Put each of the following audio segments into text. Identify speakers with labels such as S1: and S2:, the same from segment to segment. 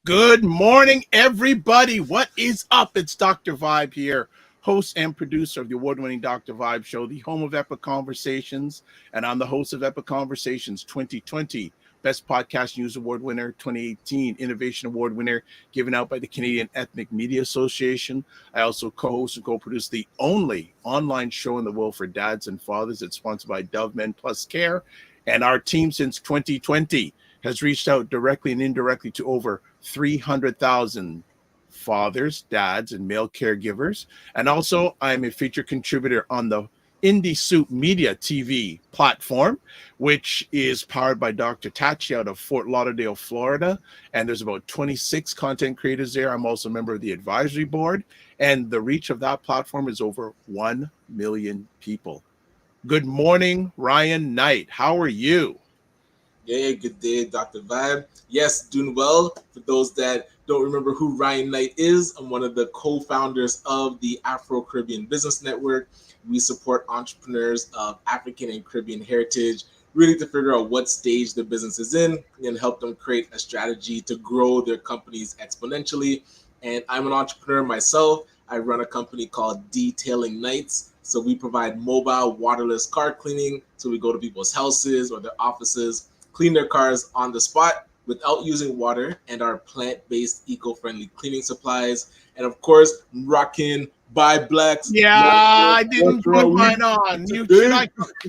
S1: Good morning, everybody. What is up? It's Dr. Vibe here, host and producer of the award-winning Dr. Vibe Show, the home of Epic Conversations, and I'm the host of Epic Conversations 2020, Best Podcast News Award winner, 2018 Innovation Award winner, given out by the Canadian Ethnic Media Association. I also co-host and co-produce the only online show in the world for dads and fathers. It's sponsored by Dove Men Plus Care, and our team since 2020 has reached out directly and indirectly to over 300,000 fathers, dads, and male caregivers. And also, I'm a featured contributor on the Indie Soup Media TV platform, which is powered by Dr. Tachi out of Fort Lauderdale, Florida. And there's about 26 content creators there. I'm also a member of the advisory board. And the reach of that platform is over 1 million people. Good morning, Ryan Knight. How are you?
S2: Yeah, good day, Dr. Vibe. Yes, doing well. For those that don't remember who Ryan Knight is, I'm one of the co-founders of the Afro-Caribbean Business Network. We support entrepreneurs of African and Caribbean heritage, really to figure out what stage the business is in and help them create a strategy to grow their companies exponentially. And I'm an entrepreneur myself. I run a company called Detailing Nights. So we provide mobile waterless car cleaning. So we go to people's houses or their offices, clean their cars on the spot without using water, and our plant-based eco-friendly cleaning supplies. And of course, rocking ByBlacks.
S1: Yeah, I didn't put mine on.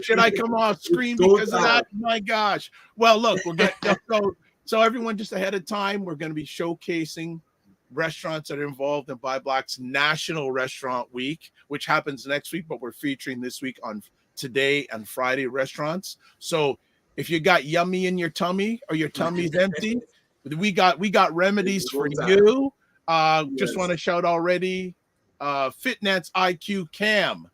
S1: Should I come off screen because of that? My gosh. Well, look, we'll get so everyone just ahead of time, we're going to be showcasing restaurants that are involved in ByBlacks National Restaurant Week, which happens next week, but we're featuring this week on today and Friday restaurants. So if you got yummy in your tummy or your tummy's empty, we got remedies for you. Just want to shout already. Fitness IQ Cam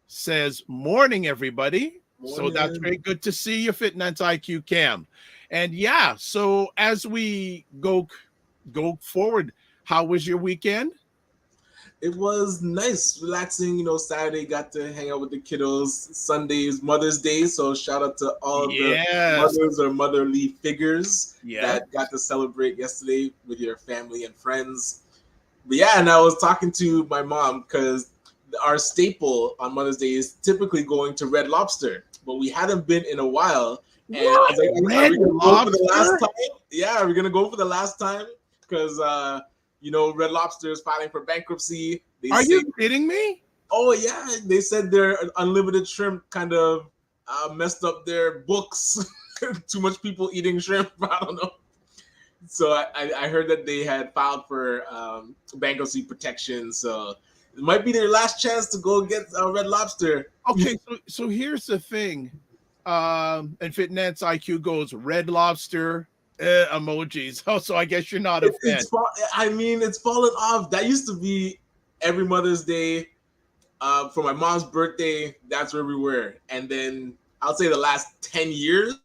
S1: says, morning, everybody. Morning. So that's great. Good to see you, Fitness IQ Cam. And yeah, so as we go forward, how was your weekend?
S2: It was nice, relaxing. Saturday got to hang out with the kiddos. Sunday is Mother's Day, so shout out to all the mothers or motherly figures that got to celebrate yesterday with your family and friends. But yeah, and I was talking to my mom because our staple on Mother's Day is typically going to Red Lobster, but we hadn't been in a while. And I was like, are we gonna go for the last time? Yeah, are we gonna go for the last time? Because Red Lobster is filing for bankruptcy.
S1: Are you kidding me?
S2: Oh yeah, they said their unlimited shrimp kind of messed up their books. Too much people eating shrimp. I don't know. So I heard that they had filed for bankruptcy protection. So it might be their last chance to go get Red Lobster.
S1: Okay, so here's the thing. And Fitness IQ goes Red Lobster. Emojis. Oh, so I guess you're not a fan.
S2: It's fallen off. That used to be every Mother's Day. For my mom's birthday, that's where we were. And then I'll say the last 10 years,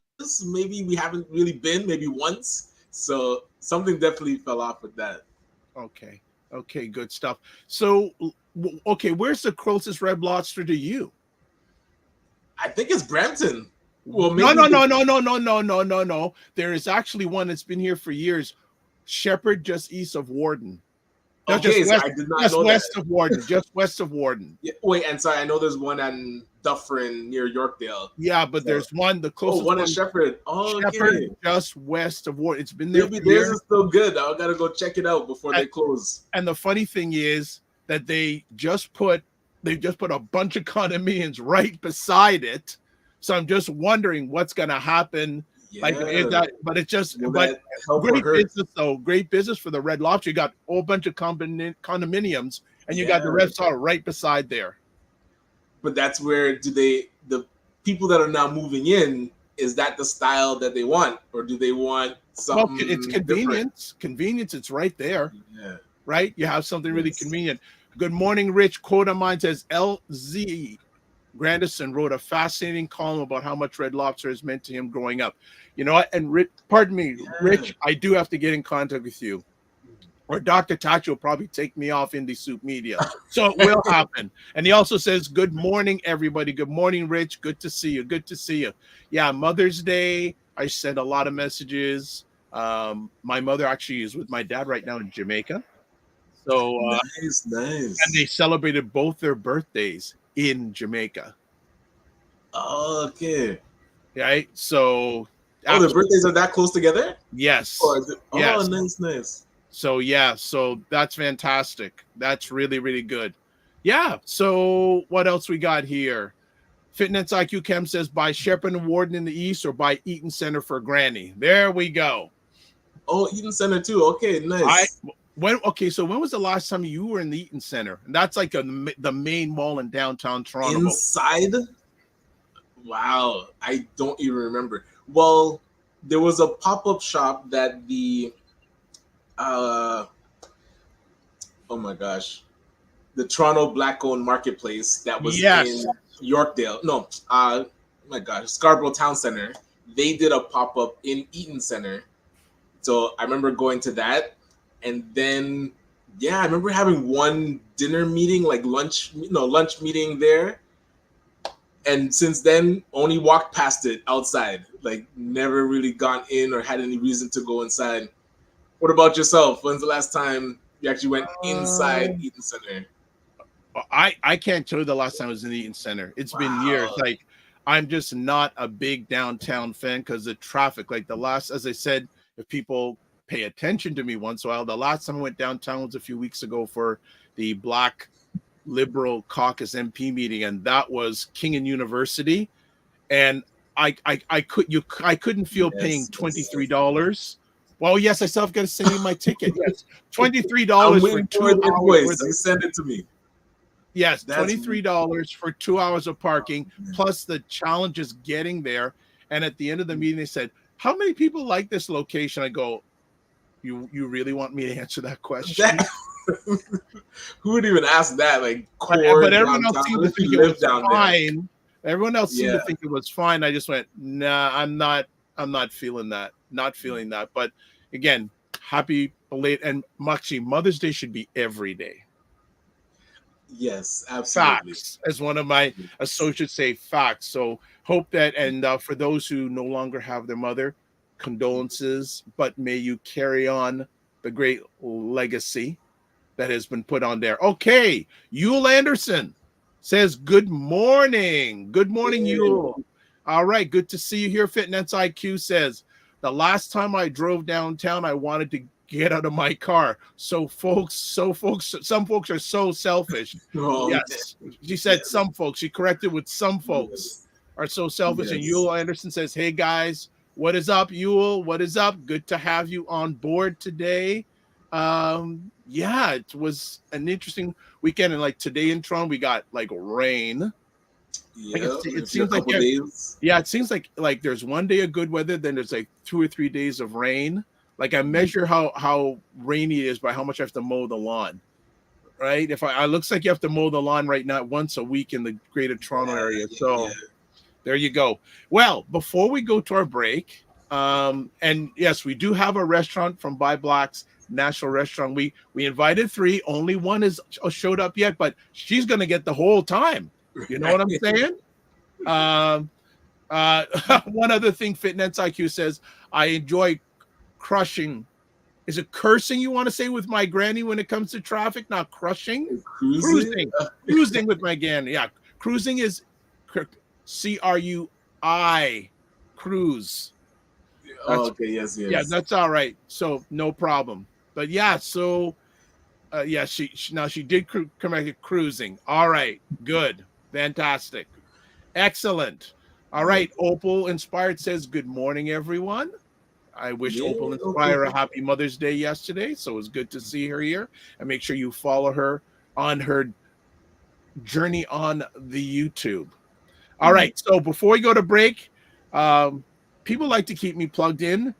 S2: maybe we haven't really been, maybe once. So something definitely fell off with that.
S1: Okay, good stuff. So, okay, where's the closest Red Lobster to you?
S2: I think it's Brampton. Well,
S1: no. There is actually one that's been here for years. Shepherd, just east of Warden. No,
S2: okay,
S1: just west,
S2: I did not
S1: just
S2: know
S1: west
S2: that.
S1: of Warden. Just west of Warden.
S2: Yeah, wait, and sorry, I know there's one in Dufferin near Yorkdale.
S1: Yeah, but there's one, the closest
S2: one in Shepherd. Oh,
S1: Shepherd, just west of Warden. It's been there.
S2: Maybe theirs is still good. I gotta go check it out before they close.
S1: And the funny thing is that they just put a bunch of condominiums right beside it. So I'm just wondering what's going to happen. Yeah. But it's just great business though. Great business for the Red Lobster. You got a whole bunch of condominiums, and you got the restaurant right beside there.
S2: But that's where the people that are now moving in, is that the style that they want, or do they want
S1: Well, it's
S2: something different.
S1: convenience, it's right there.
S2: Yeah.
S1: Right, you have something really
S2: Yes.
S1: convenient. Good morning, Rich. Quote of mine says LZ Grandison wrote a fascinating column about how much Red Lobster has meant to him growing up. You know what? And pardon me,
S2: Yeah.
S1: Rich, I do have to get in contact with you, or Dr. Tachi will probably take me off Indie Soup Media. So it will happen. And he also says, good morning, everybody. Good morning, Rich. Good to see you. Good to see you. Yeah, Mother's Day. I sent a lot of messages. My mother actually is with my dad right now in Jamaica. So,
S2: Nice,
S1: and they
S2: nice.
S1: celebrated both their birthdays in Jamaica.
S2: Okay.
S1: Right. So,
S2: Oh, the
S1: absolutely.
S2: birthdays are that close together?
S1: Yes.
S2: Oh,
S1: Yes.
S2: nice, nice.
S1: So, yeah. So that's fantastic. That's really, really good. Yeah. So, what else we got here? Fitness IQ Chem says by Shepard and Warden in the East or by Eaton Center for Granny. There we go.
S2: Oh, Eden Center too. Okay,
S1: I
S2: nice.
S1: okay, so when was the last time you were in the Eaton Center? And that's like the main mall in downtown Toronto.
S2: Inside? Wow, I don't even remember. Well, there was a pop-up shop that the uh oh my gosh, the Toronto Black-owned marketplace that was
S1: Yes.
S2: in Yorkdale. No, oh my gosh, Scarborough Town Center. They did a pop-up in Eaton Center. So I remember going to that, and then yeah, I remember having one dinner meeting, like lunch meeting there. And since then, only walked past it outside, like never really gone in or had any reason to go inside. What about yourself? When's the last time you actually went inside
S1: Um,
S2: Eaton Center?
S1: I can't tell you the last time I was in the Eaton Center. It's been years.
S2: Wow.
S1: Like I'm just not a big downtown fan because the traffic. Like the last, as I said, if people pay attention to me once in a while, the last time I went downtown was a few weeks ago for the Black Liberal Caucus MP meeting, and that was King and University. And I couldn't feel paying
S2: Yes, yes, yes.
S1: $23. Well, yes, I still have got to send you my ticket. Yes, $23
S2: I'm
S1: for
S2: waiting for the
S1: 2 hours
S2: invoice.
S1: worth
S2: You
S1: of
S2: send it to me.
S1: yes,
S2: That's
S1: $23 for 2 hours of parking,
S2: man.
S1: plus the challenge is getting there. And at the end of the meeting, they said, how many people like this location? I go, you really want me to answer that question?
S2: That who would even ask that? Like
S1: But
S2: core
S1: everyone else
S2: downtown,
S1: seemed to
S2: unless
S1: think
S2: you
S1: it
S2: live
S1: was
S2: down there.
S1: fine. Everyone else seemed
S2: Yeah.
S1: to think it was fine. I just went, nah, I'm not feeling that. Not feeling that. But again, happy belated and actually Mother's Day should be every day.
S2: Yes, absolutely.
S1: Facts, as one of my associates say, facts. So hope that, and for those who no longer have their mother, condolences, but may you carry on the great legacy that has been put on there. Okay, Yule Anderson says, good morning. Good morning,
S2: Yeah.
S1: Yule. All right, good to see you here. Fitness IQ says, the last time I drove downtown, I wanted to get out of my car. Some folks are so selfish.
S2: Oh,
S1: Yes, she said
S2: yes.
S1: some folks. She corrected with some folks
S2: Yes.
S1: are so selfish. And
S2: Yes.
S1: Yule Anderson says, hey guys, what is up, Yule? What is up? Good to have you on board today. Yeah, it was an interesting weekend. And like today in Toronto, we got like rain. Like
S2: Yeah.
S1: it
S2: A
S1: seems like
S2: couple days.
S1: yeah, it seems like there's one day of good weather, then there's like 2 or 3 days of rain. Like I measure how rainy it is by how much I have to mow the lawn. Right? If I looks like you have to mow the lawn right now once a week in the greater Toronto area. So there you go. Well, before we go to our break, and yes, we do have a restaurant from ByBlacks National Restaurant. We invited 3, only one is showed up yet, but she's gonna get the whole time. You know what I'm saying? One other thing, Fitness IQ says, I enjoy crushing. Is it cursing you want to say with my granny when it comes to traffic? Not crushing,
S2: Cruising.
S1: cruising with my granny. Yeah, cruising is CRUI, cruise.
S2: Oh, okay. Yes. Yes.
S1: Yeah, that's all right. So no problem. But yeah, so yeah, she now she did come back at cruising. All right, good, fantastic, excellent. All right, Opal Inspired says, good morning, everyone. I wish Opal Inspire a happy Mother's Day yesterday, so it was good to see her here. And make sure you follow her on her journey on the YouTube. All right, so before we go to break, people like to keep me plugged in.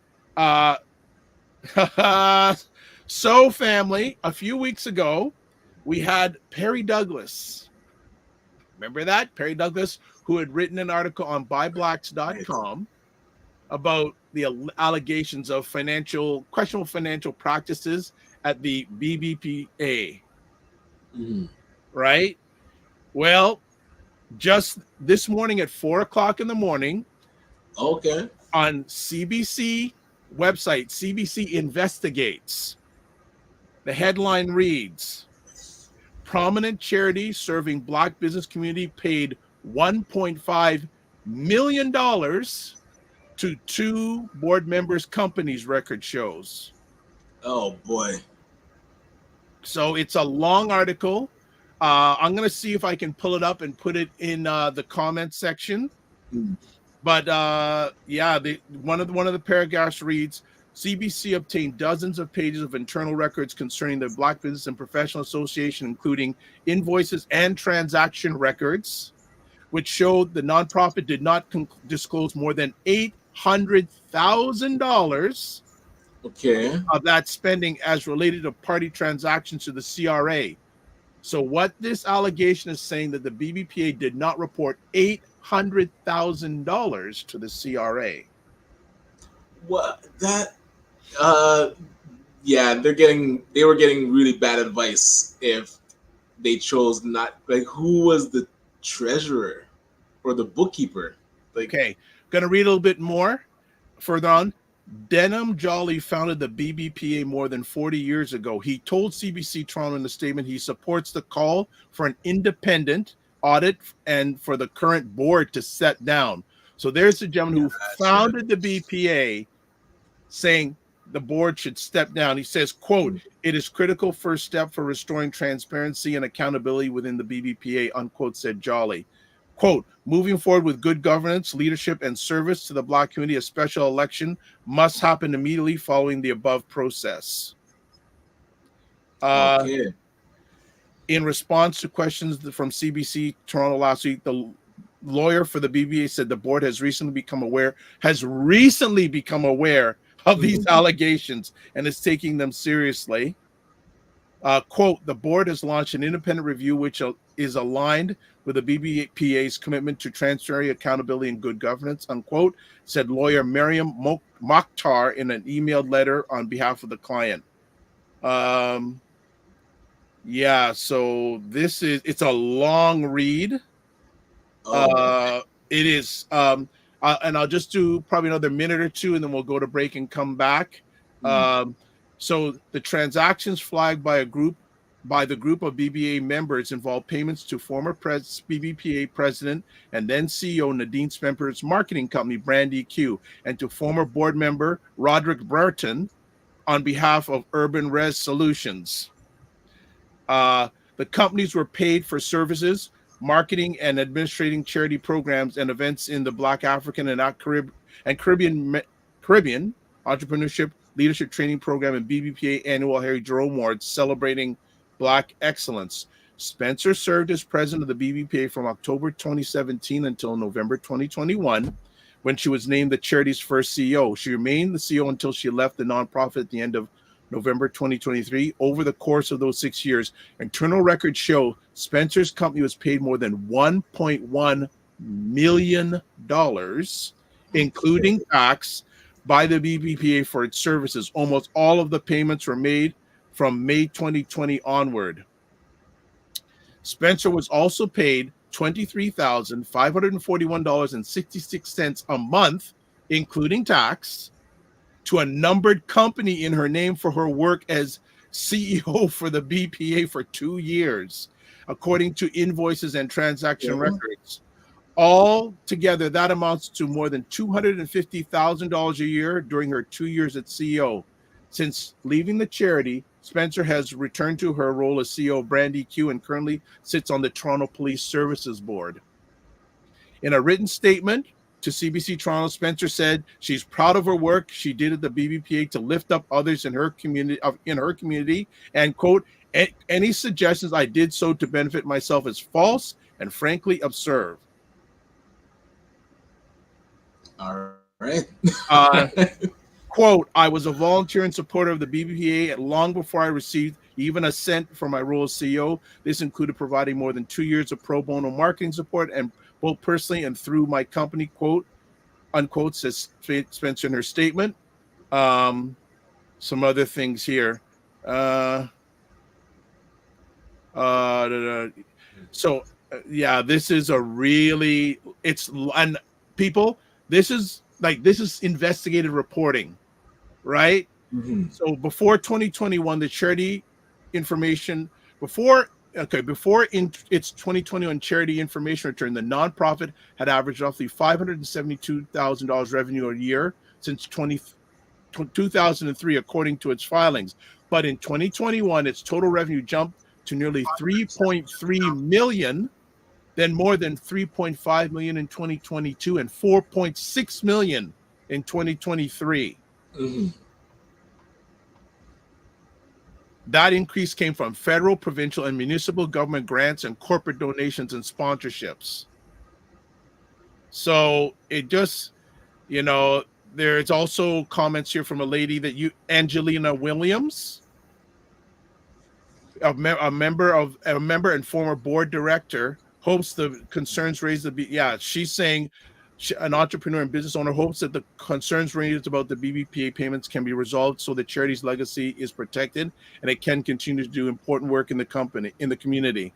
S1: So, family, a few weeks ago, we had Perry Douglas. Remember that? Perry Douglas, who had written an article on
S2: Right.
S1: ByBlacks.com about the allegations of questionable financial practices at the BBPA,
S2: Mhm.
S1: right? Well, just this morning at 4 o'clock in the morning
S2: Okay.
S1: on CBC website, CBC Investigates, the headline reads, prominent charity serving Black business community paid $1.5 million to two board members' companies, record shows.
S2: Oh boy.
S1: So it's a long article. I'm going to see if I can pull it up and put it in the comment section.
S2: Mm.
S1: But yeah, one of the paragraphs reads: CBC obtained dozens of pages of internal records concerning the Black Business and Professional Association, including invoices and transaction records, which showed the nonprofit did not disclose more than $800,000
S2: Okay.
S1: of that spending as related to party transactions to the CRA. So what this allegation is saying that the BBPA did not report $800,000 to the CRA.
S2: What that? Uh, yeah, they were getting really bad advice if they chose not. Like, who was the treasurer or the bookkeeper? Like,
S1: Okay, going to read a little bit more further on. Denham Jolly founded the BBPA more than 40 years ago. He told CBC Toronto in a statement he supports the call for an independent audit and for the current board to set down. So there's the gentleman who
S2: gotcha.
S1: founded the BPA saying the board should step down. He says, quote, it is critical first step for restoring transparency and accountability within the BBPA, unquote, said Jolly. Quote, moving forward with good governance, leadership, and service to the Black community, a special election must happen immediately following the above process.
S2: Okay.
S1: In response to questions from CBC Toronto last week, the lawyer for the BBA said the board has recently become aware of these allegations and is taking them seriously. Quote, the board has launched an independent review which is aligned with the BBPA's commitment to transparency, accountability, and good governance, unquote, said lawyer Miriam Mokhtar in an emailed letter on behalf of the client. Yeah, so it's a long read.
S2: Oh.
S1: It is, and I'll just do probably another minute or two, and then we'll go to break and come back.
S2: Mm.
S1: So the transactions flagged by the group of BBA members involve payments to former BBPA president and then CEO Nadine Spencer's marketing company Brand EQ, and to former board member Roderick Burton on behalf of Urban Res Solutions. The companies were paid for services, marketing, and administrating charity programs and events in the Black, African, and Caribbean Entrepreneurship Leadership Training Program and BBPA Annual Harry Jerome Awards celebrating Black excellence. Spencer served as president of the BBPA from October 2017 until November 2021, when she was named the charity's first CEO. She remained the CEO until she left the nonprofit at the end of November 2023. Over the course of those 6 years, internal records show Spencer's company was paid more than $1.1 million, including tax, by the BBPA for its services. Almost all of the payments were made from May 2020 onward. Spencer was also paid $23,541.66 a month, including tax, to a numbered company in her name for her work as CEO for the BPA for 2 years, according to invoices and transaction records. All together, that amounts to more than $250,000 a year during her 2 years at CEO. Since leaving the charity, Spencer has returned to her role as CEO of Brand EQ and currently sits on the Toronto Police Services Board. In a written statement to CBC Toronto, Spencer said she's proud of her work she did at the BBPA to lift up others in her community, and quote, any suggestions I did so to benefit myself is false and frankly absurd.
S2: All right.
S1: Uh, Quote, I was a volunteer and supporter of the BBPA long before I received even a cent for my role as CEO. This included providing more than 2 years of pro bono marketing support, and both personally and through my company, quote, unquote, says Spencer in her statement. Some other things here. Uh, so yeah, this is a really, it's, and people, this is investigative reporting, right?
S2: Mhm.
S1: So before 2021, the charity information before in its 2021 charity information return, the nonprofit had averaged roughly $572,000 revenue a year since 2003, according to its filings. But in 2021, its total revenue jumped to nearly 3.3 million, then more than 3.5 million in 2022, and 4.6 million in 2023.
S2: Mhm.
S1: That increase came from federal, provincial, and municipal government grants and corporate donations and sponsorships. So it just, there's also comments here from a lady Angelina Williams, a member and former board director, hopes the concerns raised she's saying an entrepreneur and business owner hopes that the concerns raised about the BBPA payments can be resolved so the charity's legacy is protected and it can continue to do important work in the community.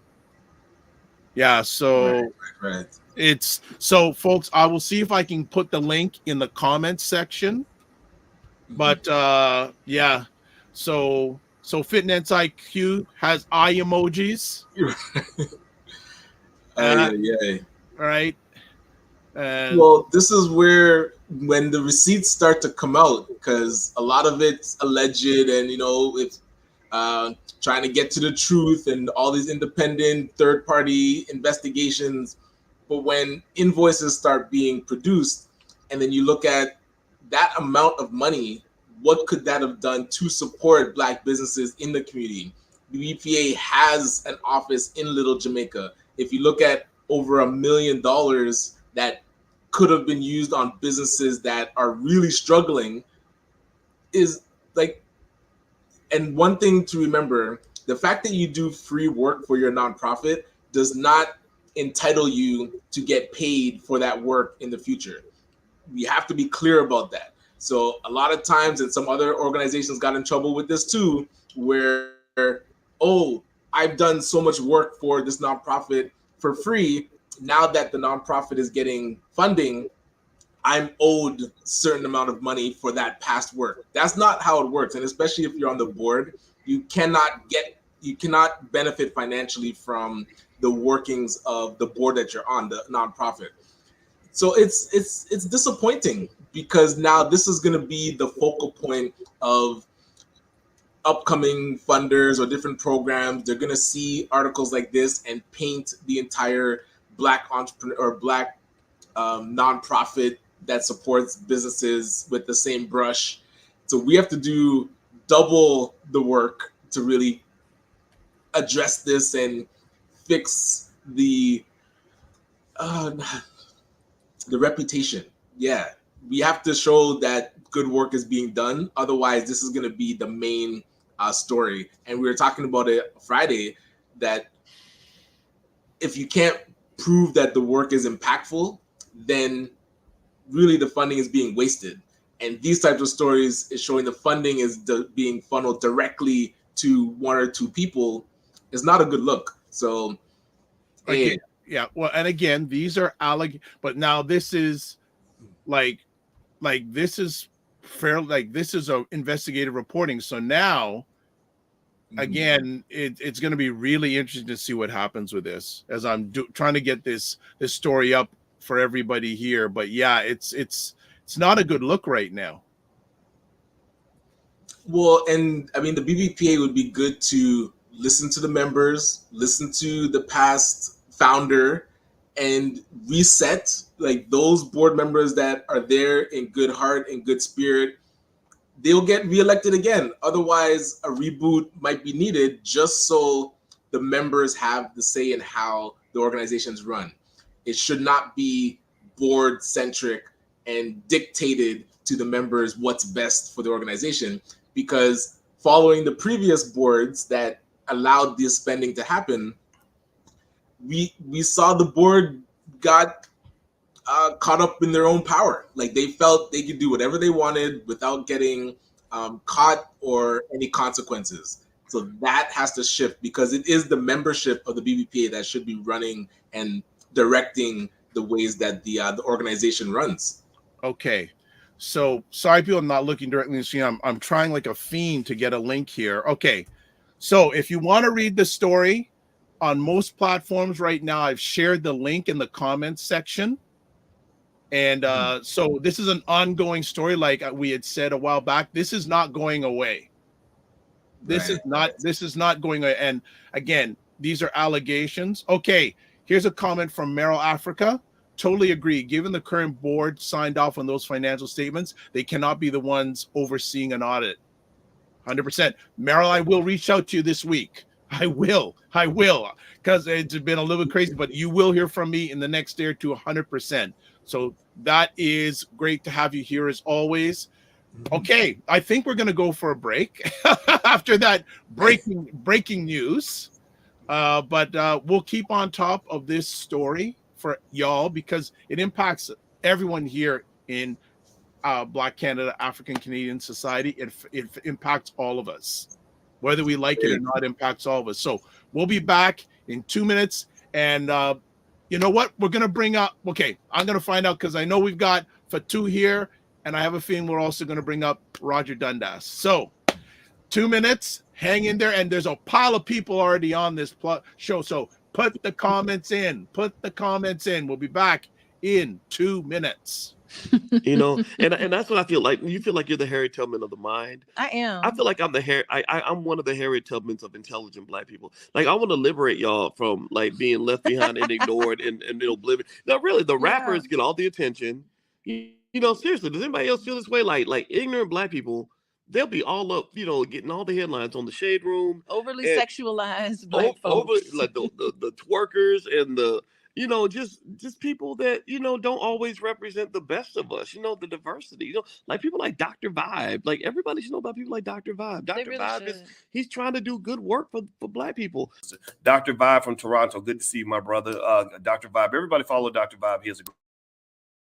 S1: Yeah, so
S2: Right.
S1: it's so folks, I will see if I can put the link in the comments section. But yeah, so Fitness IQ has eye emojis.
S2: Yeah, yeah.
S1: All right. And
S2: Well, this is where when the receipts start to come out, because a lot of it's alleged, and it's uh, trying to get to the truth, and all these independent third-party investigations. But when invoices start being produced, and then you look at that amount of money, what could that have done to support Black businesses in the community? The EPA has an office in Little Jamaica. If you look at over $1 million that could have been used on businesses that are really struggling, is like, and one thing to remember, the fact that you do free work for your nonprofit does not entitle you to get paid for that work in the future. We have to be clear about that. So a lot of times, and some other organizations got in trouble with this too, where, oh, I've done so much work for this nonprofit for free. Now that the nonprofit is getting funding, I'm owed a certain amount of money for that past work. That's not how it works. And especially if you're on the board, you cannot benefit financially from the workings of the board that you're on, the nonprofit. So it's disappointing, because now this is going to be the focal point of upcoming funders or different programs. They're going to see articles like this and paint the entire Black entrepreneur or Black nonprofit that supports businesses with the same brush. So we have to do double the work to really address this and fix uh, the reputation. Yeah, we have to show that good work is being done. Otherwise, this is going to be the main story. And we were talking about it Friday, that if you can't prove that the work is impactful, then really the funding is being wasted. And these types of stories is showing the funding is being funneled directly to one or two people. Is not a good look. So,
S1: again,
S2: hey,
S1: yeah, well, and again, these are but now this is like this is fair, this is a investigative reporting. So now again, it's going to be really interesting to see what happens with this as I'm trying to get this story up for everybody here. But yeah, it's not a good look right now.
S2: well, and I mean, the BBPA would be good to listen to the members, listen to the past founder, and reset. Like those board members that are there in good heart and good spirit, they'll get reelected again. Otherwise, a reboot might be needed just so the members have the say in how the organizations run. It should not be board centric and dictated to the members what's best for the organization, because following the previous boards that allowed this spending to happen, we saw the board got caught up in their own power. Like they felt they could do whatever they wanted without getting caught or any consequences. So that has to shift, because it is the membership of the BBPA that should be running and directing the ways that the organization runs.
S1: Okay. So sorry, people, I'm not looking directly at the screen. I'm trying like a fiend to get a link here. Okay. So if you want to read the story on most platforms right now, I've shared the link in the comments section. And so this is an ongoing story, like we had said a while back. This is not going away. This is not going away. And again, these are allegations. Okay, here's a comment from Merrill Africa. Totally agree. Given the current board signed off on those financial statements, they cannot be the ones overseeing an audit. 100%. Merrill, I will reach out to you this week. I will, because it's been a little bit crazy, but you will hear from me in the next day or two, 100%. So that is great to have you here as always. Okay, I think we're going to go for a break after that breaking news. But we'll keep on top of this story for y'all, because it impacts everyone here in Black Canada, African Canadian society. It impacts all of us, whether we like it or not. Impacts all of us. So we'll be back in 2 minutes, and you know what? We're gonna bring up. Okay, I'm gonna find out, because I know we've got Fatou here, and I have a feeling we're also gonna bring up Roger Dundas. So 2 minutes, hang in there, and there's a pile of people already on this show. So put the comments in. We'll be back in 2 minutes.
S3: You know, and that's what I feel like. You feel like you're the Harriet Tubman of the mind.
S4: I am.
S3: I feel like I'm I'm one of the Harriet Tubmans of intelligent Black people. Like, I want to liberate y'all from like being left behind and ignored and oblivion. Now, really, the rappers get all the attention. You know, seriously, does anybody else feel this way? Like ignorant Black people, they'll be all up, you know, getting all the headlines on the Shade Room.
S4: Overly sexualized Black folks.
S3: Like the twerkers and the, you know, just people that, you know, don't always represent the best of us, you know, the diversity, you know, like people like Dr. Vibe. Like, everybody should know about people like Dr. Vibe. Dr. Vibe he's trying to do good work for Black people. Dr. Vibe from Toronto. Good to see you, my brother. Dr. Vibe. Everybody follow Dr. Vibe. He has a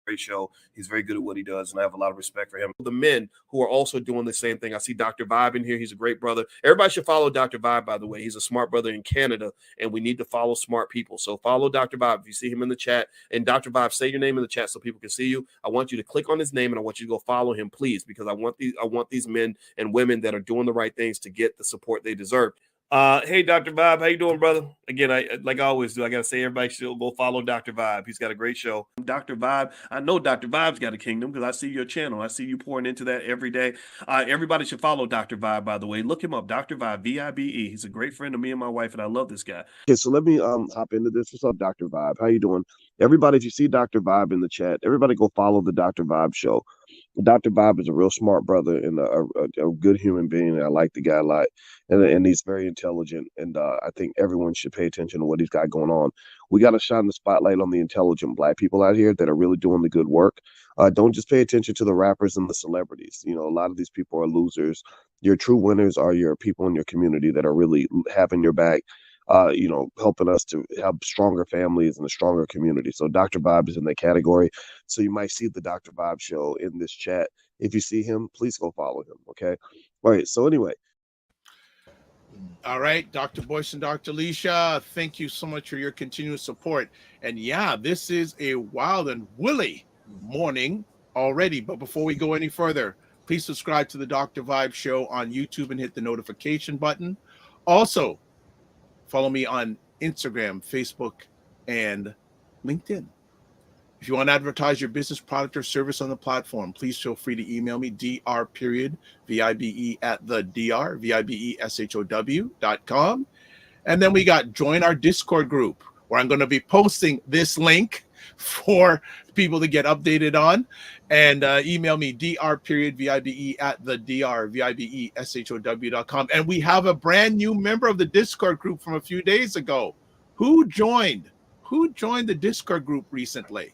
S3: great show. He's very good at what he does, and I have a lot of respect for him. The men who are also doing the same thing. I see Dr. Vibe in here. He's a great brother. Everybody should follow Dr. Vibe, by the way. He's a smart brother in Canada, and we need to follow smart people. So follow Dr. Vibe if you see him in the chat. And Dr. Vibe, say your name in the chat so people can see you. I want you to click on his name, and I want you to go follow him, please, because I want these men and women that are doing the right things to get the support they deserve. Hey, Dr. Vibe, how you doing, brother? Again, like I always do, I gotta say everybody should go follow Dr. Vibe. He's got a great show. Dr. Vibe, I know Dr. Vibe's got a kingdom because I see your channel. I see you pouring into that every day. Everybody should follow Dr. Vibe, by the way. Look him up, Dr. Vibe, V-I-B-E. He's a great friend of me and my wife, and I love this guy.
S5: Okay, so let me hop into this. What's up, Dr. Vibe? How you doing? Everybody, if you see Dr. Vibe in the chat, everybody go follow the Dr. Vibe show. Dr. Vibe is a real smart brother and a good human being. I like the guy a lot, and he's very intelligent. And I think everyone should pay attention to what he's got going on. We got to shine the spotlight on the intelligent Black people out here that are really doing the good work. Don't just pay attention to the rappers and the celebrities. You know, a lot of these people are losers. Your true winners are your people in your community that are really having your back. You know, helping us to have stronger families and a stronger community. So Dr. Vibe is in that category. So you might see the Dr. Vibe show in this chat. If you see him, please go follow him. Okay. All right. So anyway.
S1: All right, Dr. Boyce and Dr. Leisha, thank you so much for your continuous support. And yeah, this is a wild and woolly morning already. But before we go any further, please subscribe to the Dr. Vibe show on YouTube and hit the notification button. Also, follow me on Instagram, Facebook, and LinkedIn. If you want to advertise your business, product, or service on the platform, please feel free to email me, dr.vibe@vibeshow.com. And then we got join our Discord group, where I'm going to be posting this link for people to get updated on. And email me, dr.vibe@vibeshow.com. And we have a brand new member of the Discord group from a few days ago. Who joined the Discord group recently?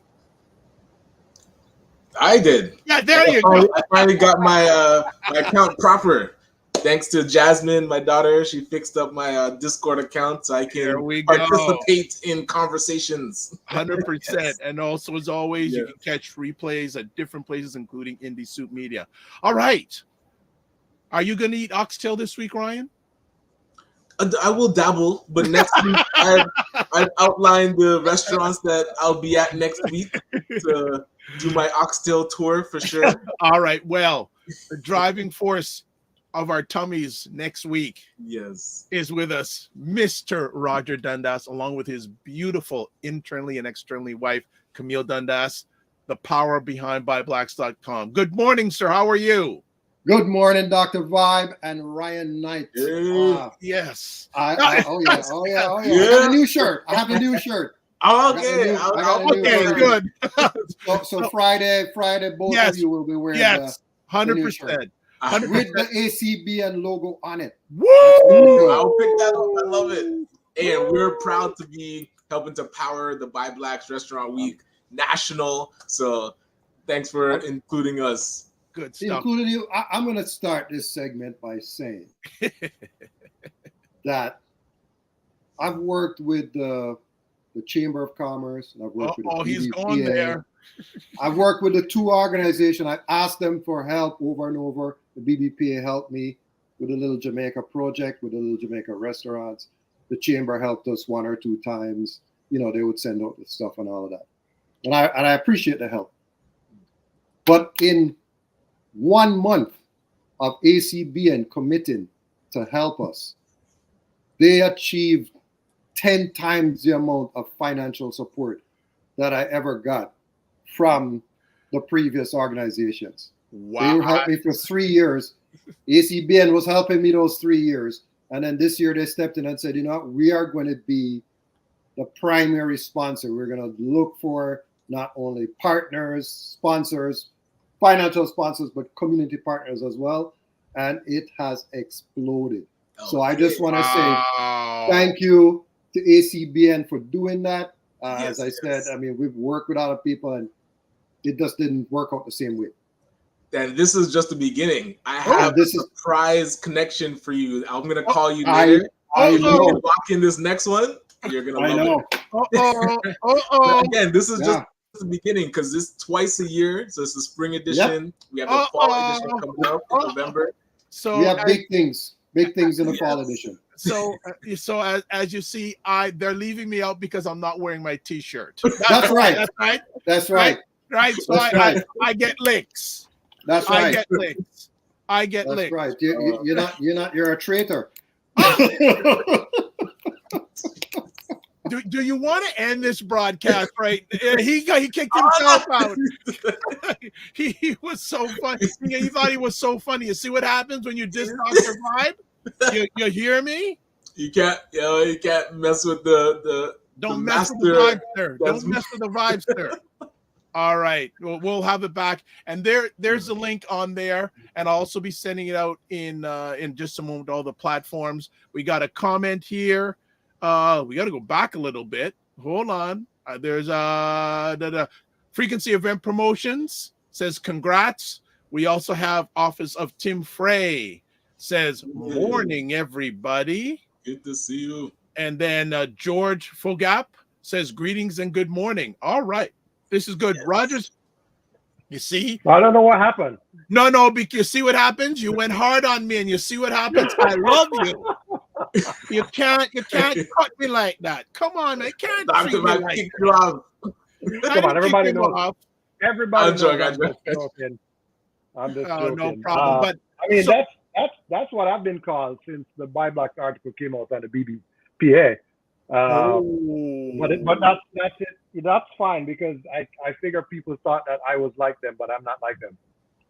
S2: I did.
S1: Yeah, there you go.
S2: I finally got my my account proper. Thanks to Jasmine, my daughter, she fixed up my Discord account so I
S1: There
S2: can
S1: we go.
S2: participate in conversations.
S1: 100%.
S2: Yes.
S1: And also, as always, you
S2: Yeah.
S1: can catch replays at different places, including Indie Soup Media. All right. Are you going to eat oxtail this week, Ryan?
S2: I will dabble, but next week I've outlined the restaurants that I'll be at next week to do my oxtail tour for sure.
S1: All right. Well, the driving force of our tummies next week
S2: Yes.
S1: is with us, Mr. Roger Dundas, along with his beautiful internally and externally wife, Camille Dundas, the power behind ByBlacks.com. Good morning, sir. How are you?
S6: Good morning, Dr. Vibe and Ryan Knight.
S1: Yes.
S6: Oh yeah. I have a new shirt.
S2: Oh, okay.
S1: Okay, good.
S6: So Friday, both
S1: Yes.
S6: of you will be wearing
S1: Yes,
S6: the new
S1: 100%.
S6: shirt
S1: 100%.
S6: with the ACBN logo on it.
S1: Woo!
S2: I'll pick that up. I love it. And we're proud to be helping to power the ByBlacks Restaurant Week National. So thanks for including us.
S1: Good stuff.
S6: Including you. I'm going to start this segment by saying that I've worked with the Chamber of Commerce. And I've worked with the
S1: he's
S6: BBPA.
S1: going there.
S6: I've worked with the two organizations. I've asked them for help over and over. The BBPA helped me with a Little Jamaica project, with the Little Jamaica restaurants. The Chamber helped us one or two times. You know, they would send out the stuff and all of that. And I appreciate the help. But in 1 month of ACBN committing to help us, they achieved 10 times the amount of financial support that I ever got from the previous organizations.
S1: Wow.
S6: They helped me for 3 years. ACBN was helping me those 3 years. And then this year they stepped in and said, you know what, we are going to be the primary sponsor. We're going to look for not only partners, sponsors, financial sponsors, but community partners as well. And it has exploded. So I just want to say thank you to ACBN for doing that. As I said, I mean, we've worked with other people and it just didn't work out the same way.
S2: And this is just the beginning. I have a surprise connection for you. I'm going to call you later. If you can walk in this next one, you're going to love it. Again, this is just the beginning because this twice a year. So it's the spring edition. We have the fall edition coming up in November.
S6: So we have big things in the fall edition.
S1: So as you see, they're leaving me out because I'm not wearing my T-shirt.
S6: That's right.
S1: That's right. Right. So I get licks.
S6: That's right.
S1: I get licks.
S6: That's right. You're a traitor.
S1: Do you want to end this broadcast right? He kicked himself out. he was so funny. He thought he was so funny. You see what happens when you diss Dr. Vibe? You hear me?
S2: You can't mess with the
S1: Don't mess with the vibe, sir. Don't mess with the vibe, sir. All right, we'll have it back, and there's a link on there, and I'll also be sending it out in just a moment. All the platforms. We got a comment here. We got to go back a little bit. Hold on. There's the Frequency Event Promotions says congrats. We also have Office of Tim Frey says morning everybody.
S2: Good to see you.
S1: And then George Fogap says greetings and good morning. All right. This is good. Yes. Rogers, you see?
S7: I don't know what happened.
S1: No, because you see what happens? You went hard on me and you see what happens? I love you. You can't cut me like that. Come on, man. Can't treat me like that.
S7: Come on, everybody knows. Everybody knows
S2: I'm just
S7: joking. I'm just joking.
S1: No problem. But
S7: I mean, that's what I've been called since the ByBlacks article came out on the BBPA. But that's it. That's fine because I figure people thought that I was like them, but I'm not like them.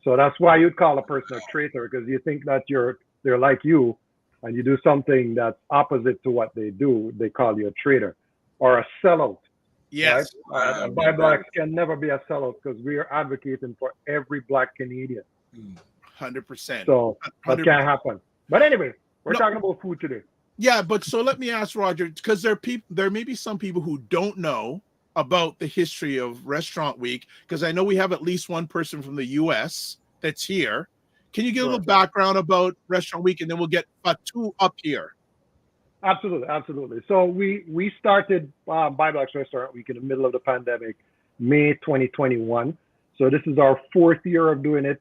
S7: So that's why you'd call a person a traitor, because you think that they're like you, and you do something that's opposite to what they do, they call you a traitor or a sellout.
S1: Yes.
S7: Right? ByBlacks can never be a sellout because we are advocating for every Black Canadian.
S1: 100%.
S7: So that can't happen. But anyway, we're talking about food today.
S1: Yeah, but so let me ask Roger, because there may be some people who don't know about the history of Restaurant Week, because I know we have at least one person from the U.S. that's here. Can you give a little background about Restaurant Week, and then we'll get two up here?
S7: Absolutely. So we started ByBlacks Restaurant Week in the middle of the pandemic, May 2021. So this is our 4th year of doing it,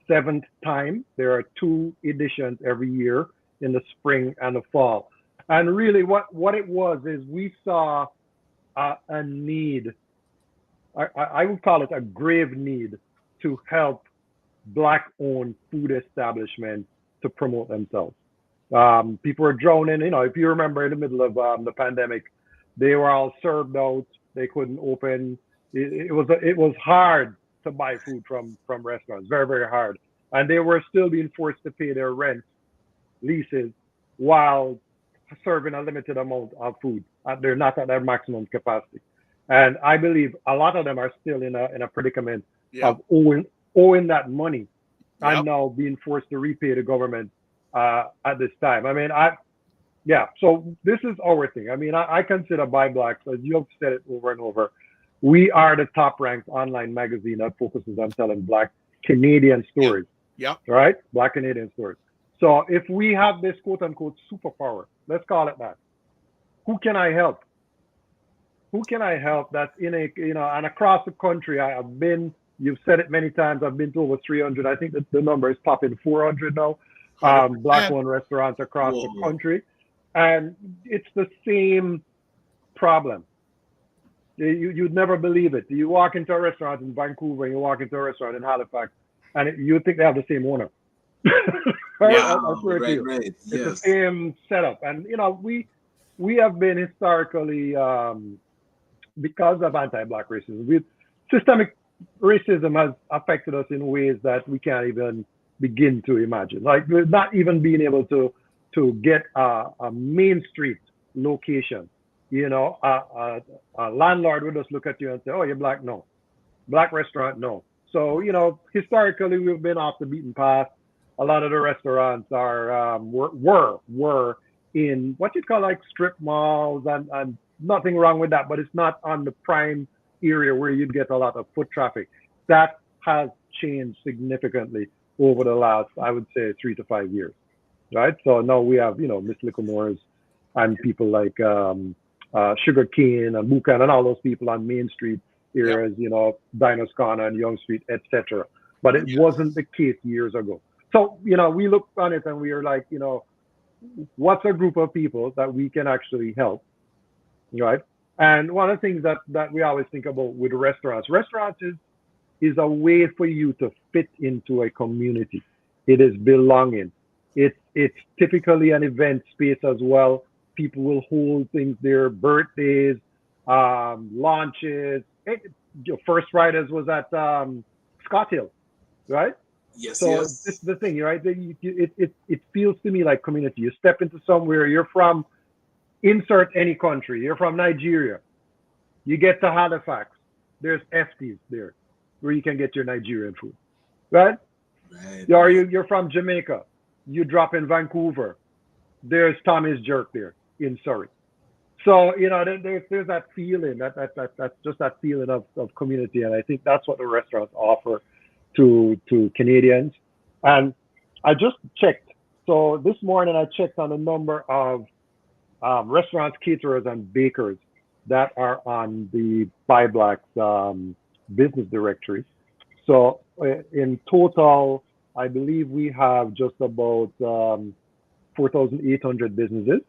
S7: 7th time. There are 2 editions every year in the spring and the fall. And really what it was is we saw a need, I would call it a grave need, to help Black-owned food establishments to promote themselves. People were drowning. If you remember, in the middle of the pandemic, they were all served out. They couldn't open. It was hard to buy food from restaurants, very, very hard. And they were still being forced to pay their rent, leases, while serving a limited amount of food. They're not at their maximum capacity. And I believe a lot of them are still in a predicament of owing that money and now being forced to repay the government at this time. I mean, so this is our thing. I mean, I consider ByBlacks, as you have said it over and over, we are the top ranked online magazine that focuses on telling Black Canadian stories. Right? Black Canadian stories. So if we have this quote unquote superpower, let's call it that, who can I help? Who can I help that's in and across the country? I've been, you've said it many times, I've been to over 300. I think that the number is popping 400 now. Black-owned restaurants across the country. And it's the same problem. You'd never believe it. You walk into a restaurant in Vancouver and you walk into a restaurant in Halifax, and you think they have the same owner. Right?
S2: Right.
S7: It's the same setup. And, we have been historically, because of anti-Black racism, systemic racism has affected us in ways that we can't even begin to imagine. Like, we're not even being able to get a Main Street location. A landlord would just look at you and say, "Oh, you're Black? No." Black restaurant? No. So, historically, we've been off the beaten path. A lot of the restaurants are were in what you'd call like strip malls, and nothing wrong with that, but it's not on the prime area where you'd get a lot of foot traffic. That has changed significantly over the last, I would say, 3 to 5 years, right? So now we have, Miss Licklemore's and people like Sugar Cane and Buchan and all those people on Main Street areas, Diners Corner and Yonge Street, etc. But it wasn't the case years ago. So, we look on it and we are like, what's a group of people that we can actually help, right? And one of the things that we always think about with restaurants is a way for you to fit into a community. It is belonging. It's typically an event space as well. People will hold things there, birthdays, launches. Your first riders was at Scott Hill, right?
S2: Yes.
S7: So this is the thing, right? It feels to me like community. You step into somewhere, you're from, insert any country. You're from Nigeria. You get to Halifax. There's FT's there where you can get your Nigerian food, right? You're from Jamaica. You drop in Vancouver. There's Tommy's Jerk there in Surrey. So, there's that feeling, that's just that feeling of community. And I think that's what the restaurants offer to Canadians. And I just checked. So this morning I checked on the number of restaurants, caterers, and bakers that are on the ByBlacks business directory. So in total, I believe we have just about 4,800 businesses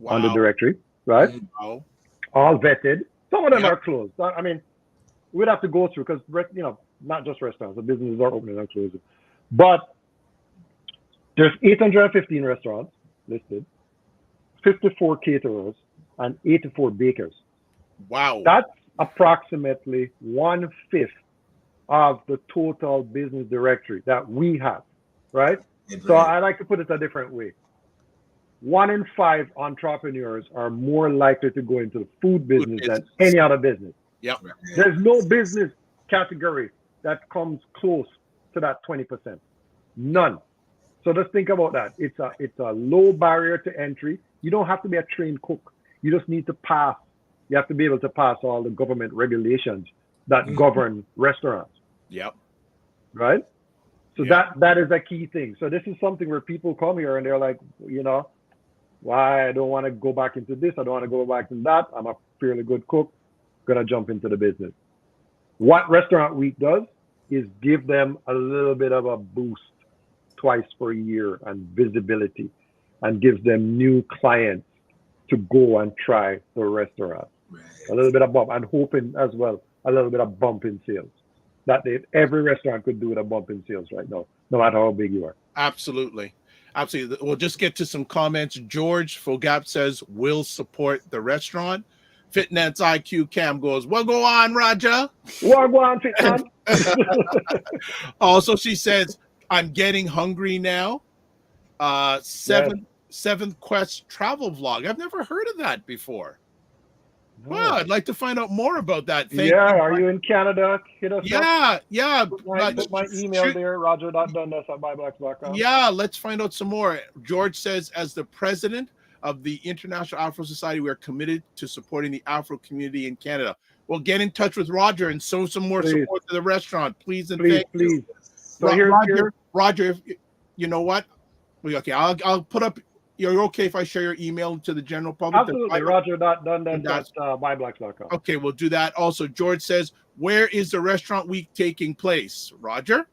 S7: on the directory, right?
S1: Wow.
S7: All vetted. Some of them are closed. I mean, we'd have to go through because, not just restaurants, the businesses are opening and closing. But there's 815 restaurants listed, 54 caterers, and 84 bakers.
S1: Wow.
S7: That's approximately 1/5 of the total business directory that we have, right? So I like to put it a different way. 1 in 5 entrepreneurs are more likely to go into the food business than any other business.
S1: Yep.
S7: There's no business category that comes close to that 20%. None. So just think about that. It's a low barrier to entry. You don't have to be a trained cook. You just need to pass you have to be able to pass all the government regulations that govern restaurants.
S1: Yep.
S7: Right? So
S1: Yeah.
S7: that is a key thing. So this is something where people come here and they're like, why I don't want to go back into this, I don't want to go back into that. I'm a fairly good cook, gonna jump into the business. What Restaurant Week does is give them a little bit of a boost twice per year and visibility, and gives them new clients to go and try the restaurant.
S2: Right.
S7: A little bit of bump, and hoping as well a little bit of bump in sales. That every restaurant could do with a bump in sales right now, no matter how big you are.
S1: Absolutely. Absolutely. We'll just get to some comments. George Fogap says, will support the restaurant. Fitness IQ Cam goes, what go on, Raja?
S7: What go on, Fitness?
S1: Also, she says, I'm getting hungry now. Seventh Quest travel vlog. I've never heard of that before. Well, I'd like to find out more about that. Thank you.
S7: Are you in Canada? Hit us up.
S1: Yeah.
S7: Put my email there, roger.dundas@byblacks.com.
S1: Yeah, let's find out some more. George says, as the president of the International Afro Society, we are committed to supporting the Afro community in Canada. Well, get in touch with Roger and show some more support to the restaurant, please and thank you. So Roger, you know what? Okay, I'll put up. You're okay if I share your email to the general public?
S7: Absolutely. Roger.dundas@byblacks.com.
S1: Okay, we'll do that. Also, George says, where is the Restaurant Week taking place? Roger?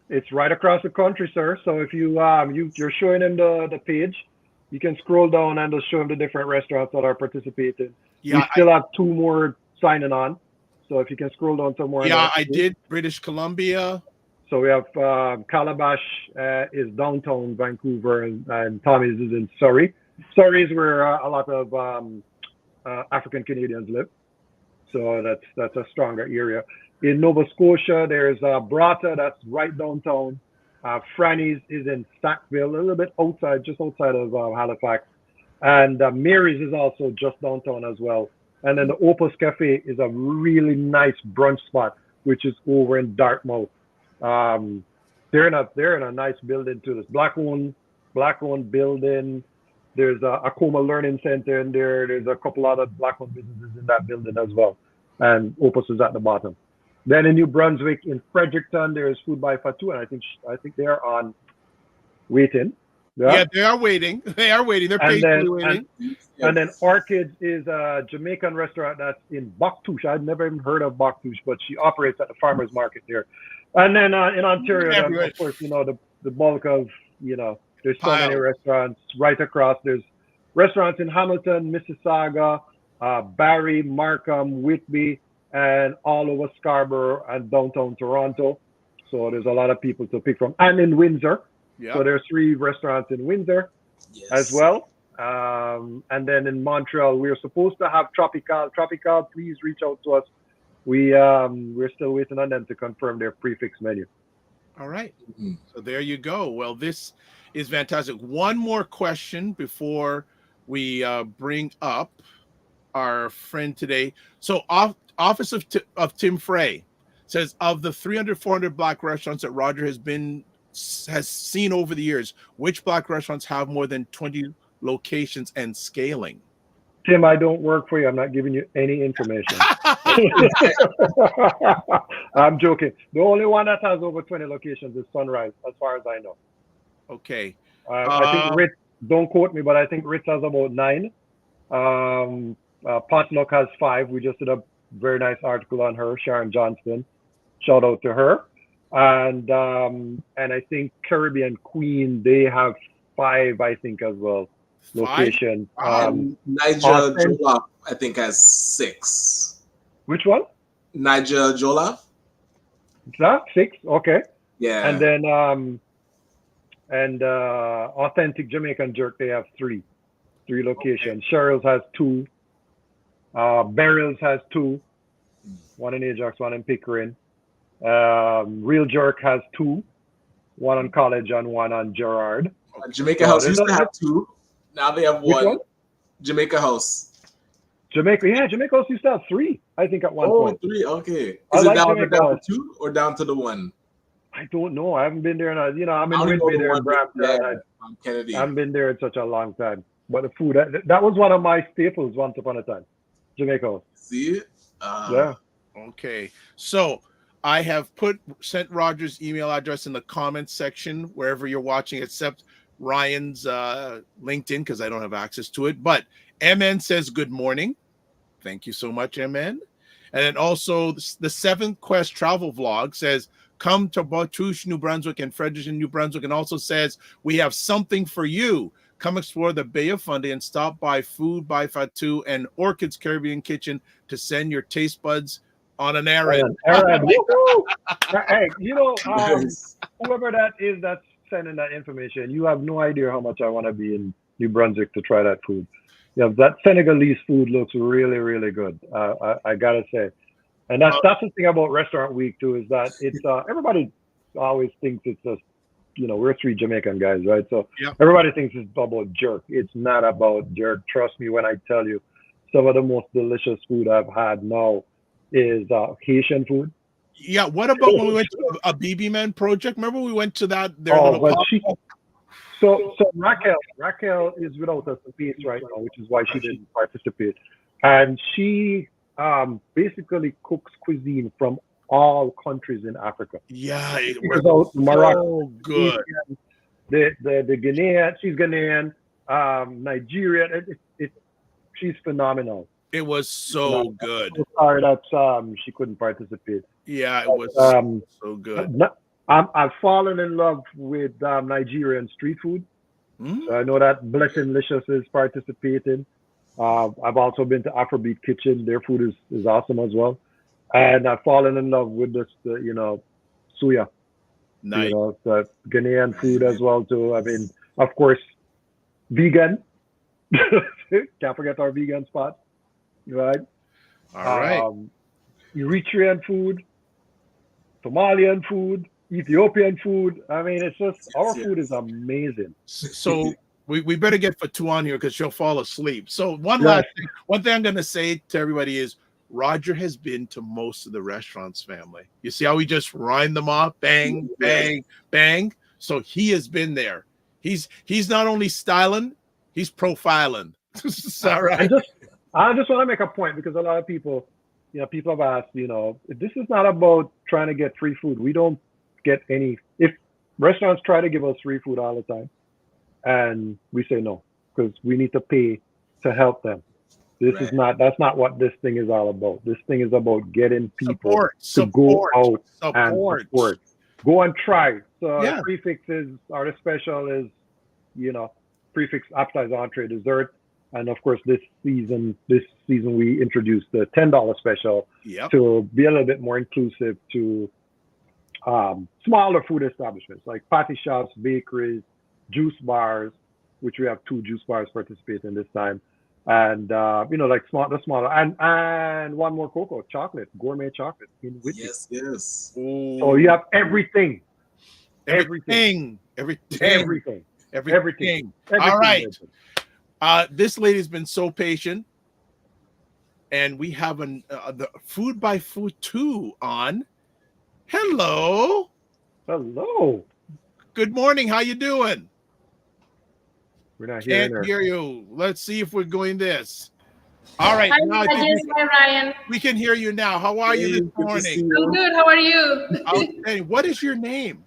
S7: It's right across the country, sir. So if you're showing him the page, you can scroll down and just show him the different restaurants that are participating.
S1: Yeah,
S7: we still have 2 more signing on. So if you can scroll down some more.
S1: Yeah, I did. British Columbia.
S7: So we have Calabash is downtown Vancouver, and Tommy's is in Surrey. Surrey is where a lot of African Canadians live. So that's a stronger area. In Nova Scotia, there's Brata, that's right downtown. Franny's is in Sackville, a little bit outside, just outside of Halifax. And Mary's is also just downtown as well. And then the Opus Cafe is a really nice brunch spot, which is over in Dartmouth. They're in a nice building too. This black owned building. There's a Acoma Learning Center in there. There's a couple other black owned businesses in that building as well. And Opus is at the bottom. Then in New Brunswick, in Fredericton, there's Food by Fatu, and I think they are on waiting.
S1: Yeah, they are waiting. They're patiently waiting.
S7: And then Orchids is a Jamaican restaurant that's in Bactouche. I'd never even heard of Bactouche, but she operates at the farmers market there. And then in Ontario, then, of course, the bulk of, there's so many restaurants right across. There's restaurants in Hamilton, Mississauga, Barrie, Markham, Whitby, and all over Scarborough and downtown Toronto. So there's a lot of people to pick from. And in Windsor. Yep. So there's 3 restaurants in Windsor as well. And then in Montreal, we're supposed to have Tropical. Tropical, please reach out to us. We're still waiting on them to confirm their prefix menu.
S1: All right. So there you go. Well, this is fantastic. One more question before we bring up our friend today. So Office of Tim Frey says, of the 300, 400 black restaurants that Roger has seen over the years, which black restaurants have more than 20 locations and scaling?
S7: Tim, I don't work for you. I'm not giving you any information. I'm joking. The only one that has over 20 locations is Sunrise, as far as I know.
S1: Okay.
S7: I think Ritz, don't quote me, but I think Ritz has about 9. Potluck has 5. We just did a very nice article on her, Sharon Johnston. Shout out to her. And I think Caribbean Queen, they have 5, I think, as well. Location.
S2: Niger Jollof, I think, has 6.
S7: Which one?
S2: Niger Jollof.
S7: Is that 6? Okay.
S2: Yeah.
S7: And then Authentic Jamaican Jerk, they have 3 locations. Okay. Cheryl's has 2. Beryl's has 2. One in Ajax, one in Pickering. Real Jerk has 2. One on College and one on Gerrard.
S2: Jamaica House used to have 2. Now they have 1. Jamaica House.
S7: Jamaica House used to have 3, I think, at one point.
S2: 3, okay. Is it down to 2 or down to the 1?
S7: I don't know. I haven't been there. I'm in Whitby there in Brampton.
S2: Kennedy.
S7: I haven't been there in such a long time. But the food, that was one of my staples once upon a time. Jamaica.
S2: See it?
S7: Yeah.
S1: Okay. So I have sent Roger's email address in the comments section wherever you're watching, except Ryan's LinkedIn, because I don't have access to it. But MN says good morning. Thank you so much, MN. And then also the Seventh Quest travel vlog says, come to Botouche, New Brunswick, and Fredericton, New Brunswick, and also says, we have something for you. Come explore the Bay of Fundy and stop by Food by Fatu and Orchid's Caribbean Kitchen to send your taste buds on an errand.
S7: Hey, whoever that is that's sending that information, you have no idea how much I want to be in New Brunswick to try that food. Yeah, that Senegalese food looks really, really good. I gotta say, and that's the thing about Restaurant Week too, is that it's everybody always thinks it's just, we're three Jamaican guys, right? So everybody thinks it's about jerk. It's not about jerk. Trust me when I tell you, some of the most delicious food I've had now is Haitian food.
S1: Yeah. What about when we went to a BB Man project? Remember we went to that?
S7: So Raquel is without us in peace right now, which is why she didn't participate. And she basically cooks cuisine from all countries in Africa.
S1: Yeah, it
S7: was Morocco,
S1: so good.
S7: The Ghanaian, she's Ghanaian, Nigerian. She's phenomenal.
S1: It was so good.
S7: I'm sorry that she couldn't participate.
S1: Yeah, it was so good.
S7: I've fallen in love with Nigerian street food. So I know that Blessinglicious is participating. I've also been to Afrobeat Kitchen. Their food is awesome as well. And I've fallen in love with this, suya.
S1: Nice.
S7: The Ghanaian food as well too. I mean, of course, vegan. Can't forget our vegan spot, right?
S1: All right.
S7: Eritrean food, Somalian food, Ethiopian food. I mean, it's just our food is amazing.
S1: So we better get Fatu on here because she'll fall asleep. So one thing I'm going to say to everybody is Roger has been to most of the restaurants, family. You see how we just rhyme them off, bang, bang, bang. So he has been there. He's not only styling, he's profiling. All right.
S7: I just want to make a point because a lot of people, people have asked, this is not about trying to get free food. We don't get any. If restaurants try to give us free food all the time, and we say no because we need to pay to help them. That's not what this thing is all about. This thing is about getting people to go out and support. Go and try. So the prefixes or the special is, prefix, appetizer, entree, dessert. And of course, this season we introduced the $10 special to be a little bit more inclusive to smaller food establishments like patty shops, bakeries, juice bars, which we have 2 juice bars participating this time. And like the smaller and one more cocoa chocolate, gourmet chocolate in Whitby.
S2: Yes.
S1: Ooh.
S7: So you have everything.
S1: Everything. All right. This lady's been so patient, and we have the Food by Fatu on. Hello. Good morning. How you doing?
S7: We're not
S1: Can't hear you. Let's see if we're going this. All right.
S8: Hi, hi Ryan.
S1: We can hear you now. How are you this morning?
S8: I'm good. How are you?
S1: Okay. What is your name?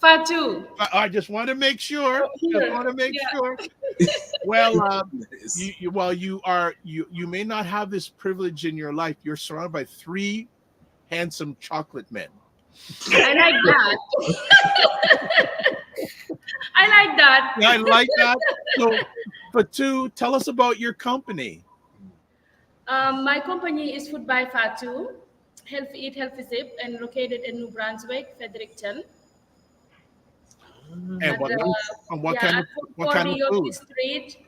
S8: Fatu.
S1: I just want to make sure. Sure. Well, you may not have this privilege in your life. You're surrounded by 3 handsome chocolate men.
S8: I like that. I like that.
S1: So, Fatu, tell us about your company.
S8: My company is Food by Fatu, Healthy Eat, Healthy Sip, and located in New Brunswick, Fredericton.
S1: And what kind of food?
S8: Street,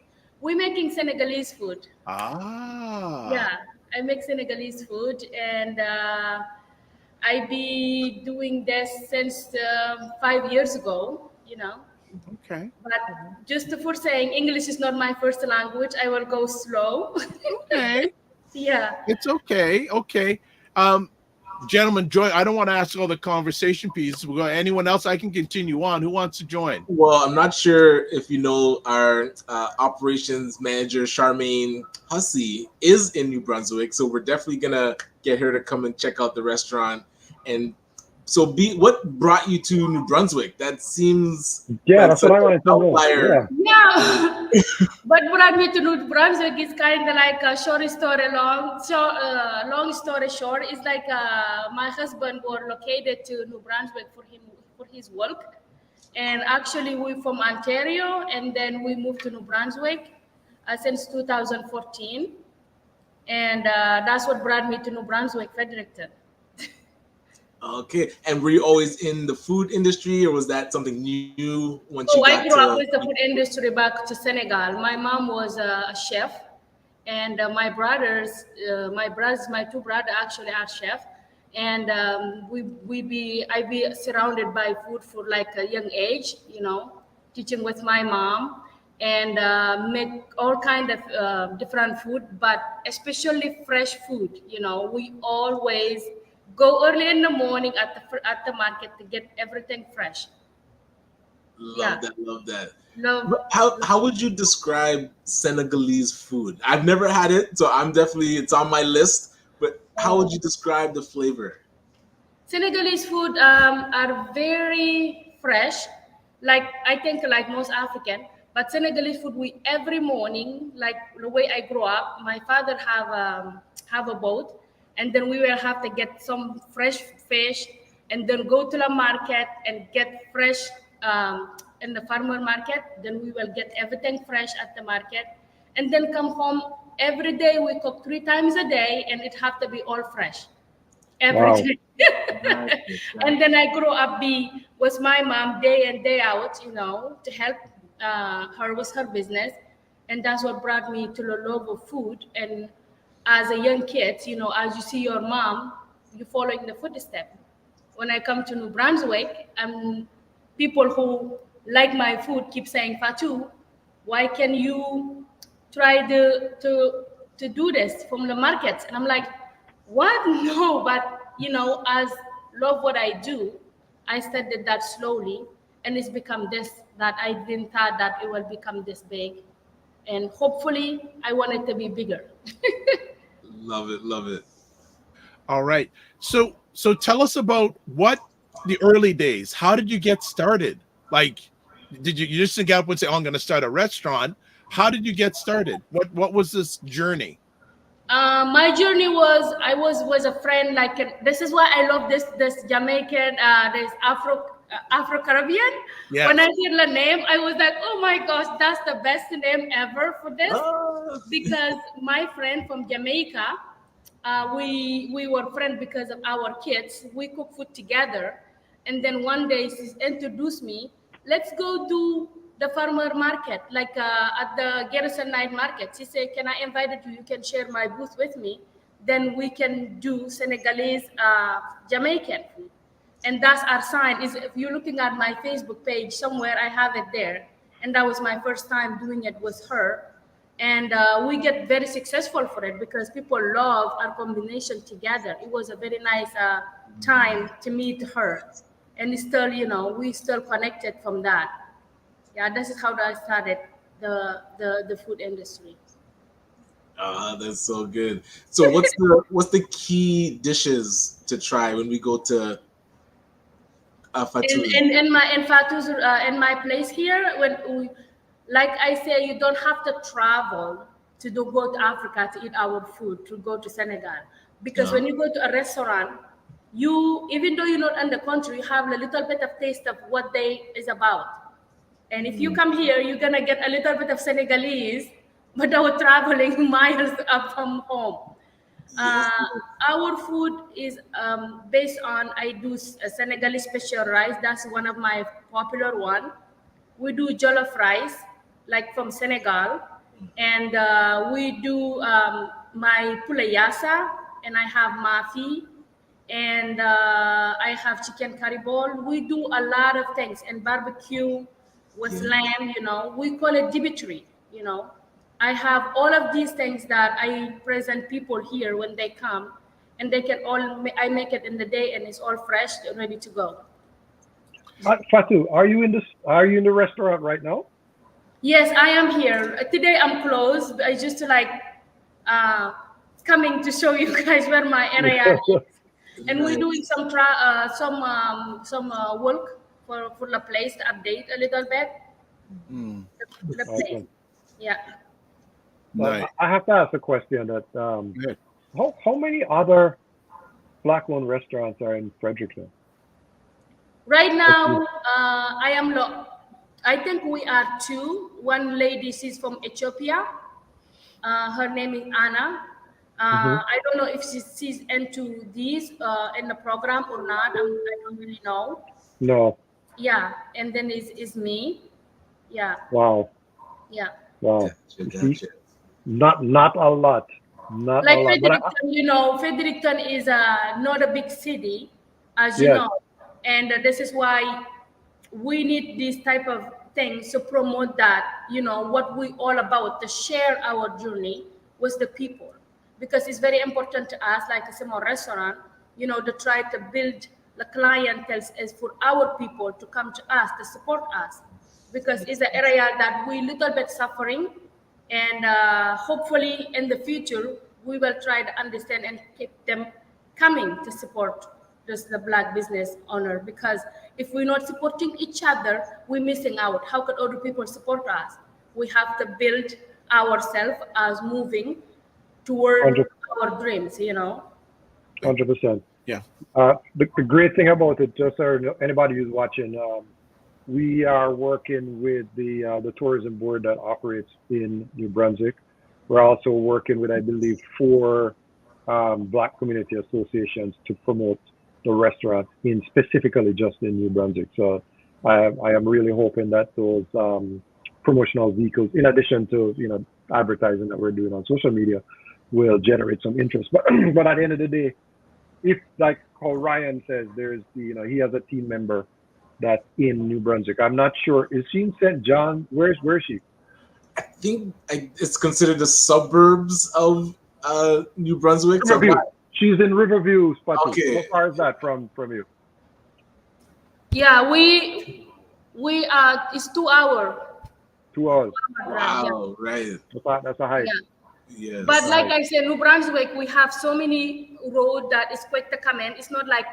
S8: we're making Senegalese food.
S1: Yeah,
S8: I make Senegalese food, and I be doing this since 5 years ago.
S1: Okay.
S8: But just for saying, English is not my first language. I will go slow.
S1: Okay.
S8: Yeah.
S1: It's okay. Okay. gentlemen, join. I don't want to ask all the conversation pieces. We're going. Anyone else? I can continue on. Who wants to join?
S2: Well, I'm not sure if you know our operations manager, Charmaine Hussey, is in New Brunswick. So we're definitely going to get her to come and check out the restaurant. And so, what brought you to New Brunswick? That seems
S7: that's what I wanted to know.
S8: Yeah. What brought me to New Brunswick is kind of like a short story long. So, long story short, is like my husband was located to New Brunswick for his work. And actually, we're from Ontario, and then we moved to New Brunswick since 2014. And that's what brought me to New Brunswick, Fredericton.
S2: Okay. And were you always in the food industry, or was that something new once you got
S8: I grew up with the food industry back to Senegal. My mom was a chef, and my two brothers actually are chefs. And I be surrounded by food for like a young age, teaching with my mom, and make all kind of different food, but especially fresh food. We always go early in the morning at the market to get everything fresh.
S2: Love that. How would you describe Senegalese food? I've never had it, so it's on my list. But how would you describe the flavor?
S8: Senegalese food are very fresh, I think like most African. But Senegalese food, we every morning, like the way I grew up, my father have a boat, and then we will have to get some fresh fish, and then go to the market and get fresh in the farmer market. Then we will get everything fresh at the market, and then come home. Every day we cook 3 times a day, and it have to be all fresh every day. And then I grew up with my mom day in day out, to help her with her business, and that's what brought me to the love of food. And as a young kid, as you see your mom, you following the footsteps. When I come to New Brunswick, people who like my food keep saying, Fatou, why can you try to do this from the markets? And I'm like, what? No, but as love what I do, I started that slowly, and it's become this that I didn't thought that it will become this big, and hopefully I want it to be bigger.
S2: Love it.
S1: All right. So tell us about the early days. How did you get started? Like, did you just get up and say, "Oh, I'm going to start a restaurant"? How did you get started? What was this journey?
S8: My journey was I was a friend. This is why I love this Jamaican, this Afro Caribbean.
S1: Yes.
S8: When I hear the name, I was like, oh my gosh, that's the best name ever for this. Because my friend from Jamaica, we were friends because of our kids. We cook food together, and then one day she introduced me. Let's go do the farmer market, at the Garrison Night Market. She said, can I invite you? You can share my booth with me. Then we can do Senegalese, Jamaican food. And that's our sign. If you're looking at my Facebook page somewhere, I have it there. And that was my first time doing it with her. And we get very successful for it because people love our combination together. It was a very nice time to meet her. And still, we still connected from that. Yeah, this is how I started the food industry.
S2: That's so good. So what's the key dishes to try when we go to Fatou?
S8: In my place here, like I say, you don't have to travel to go to Africa to eat our food, to go to Senegal, because when you go to a restaurant, even though you're not in the country, you have a little bit of taste of what they is about. And if you come here, you're gonna get a little bit of Senegalese without traveling miles up from home. Our food is based on, I do a Senegalese special rice. That's one of my popular one. We do jollof rice, like from Senegal. And we do my poulet and I have mafi, and I have chicken curry ball. We do a lot of things, and barbecue with lamb, we call it dibitry, I have all of these things that I present people here when they come, and they can I make it in the day, and it's all fresh and ready to go.
S7: Fatu, are you in the restaurant right now?
S8: Yes, I am here. Today I'm closed. I just coming to show you guys where my area is. And we're doing some work for the place to update a little bit. The place.
S7: Awesome.
S8: Yeah.
S1: Nice.
S7: I have to ask a question that how many other Black-owned restaurants are in Fredericton?
S8: Right now, I think we are two. One lady, she's from Ethiopia. Her name is Anna. I don't know if she's into these in the program or not. I don't really know.
S7: No.
S8: Yeah, and then is me. Yeah.
S7: Wow.
S8: Yeah.
S7: Wow.
S2: Gotcha.
S7: Not a lot. Not
S8: like
S7: a lot.
S8: Fredericton, Fredericton is not a big city, as you know, and this is why we need these type of things to promote that, what we all about, to share our journey with the people, because it's very important to us, like a small restaurant, to try to build the clientele as for our people to come to us, to support us, because it's an area that we little bit suffering, and hopefully in the future we will try to understand and keep them coming to support the Black business owner, because if we're not supporting each other, we're missing out. How could other people support us? We have to build ourselves as moving toward our dreams,
S7: 100%.
S1: Yeah.
S7: The great thing about it, just so anybody who's watching, we are working with the tourism board that operates in New Brunswick. We're also working with, I believe, 4 Black community associations to promote the restaurant specifically just in New Brunswick. So I am really hoping that those promotional vehicles, in addition to advertising that we're doing on social media, will generate some interest. But at the end of the day, if, like how Ryan says, there's he has a team member that's in New Brunswick. I'm not sure. Is she in St. John? Where's she?
S2: I think it's considered the suburbs of New Brunswick.
S7: She's in Riverview, Spotty.
S2: Okay.
S7: How far is that from you?
S8: Yeah, we it's 2 hours.
S7: 2 hours.
S2: Wow, right.
S7: That's a hike.
S2: Yeah.
S8: But like I said, New Brunswick, we have so many roads that is quick to come in. It's not like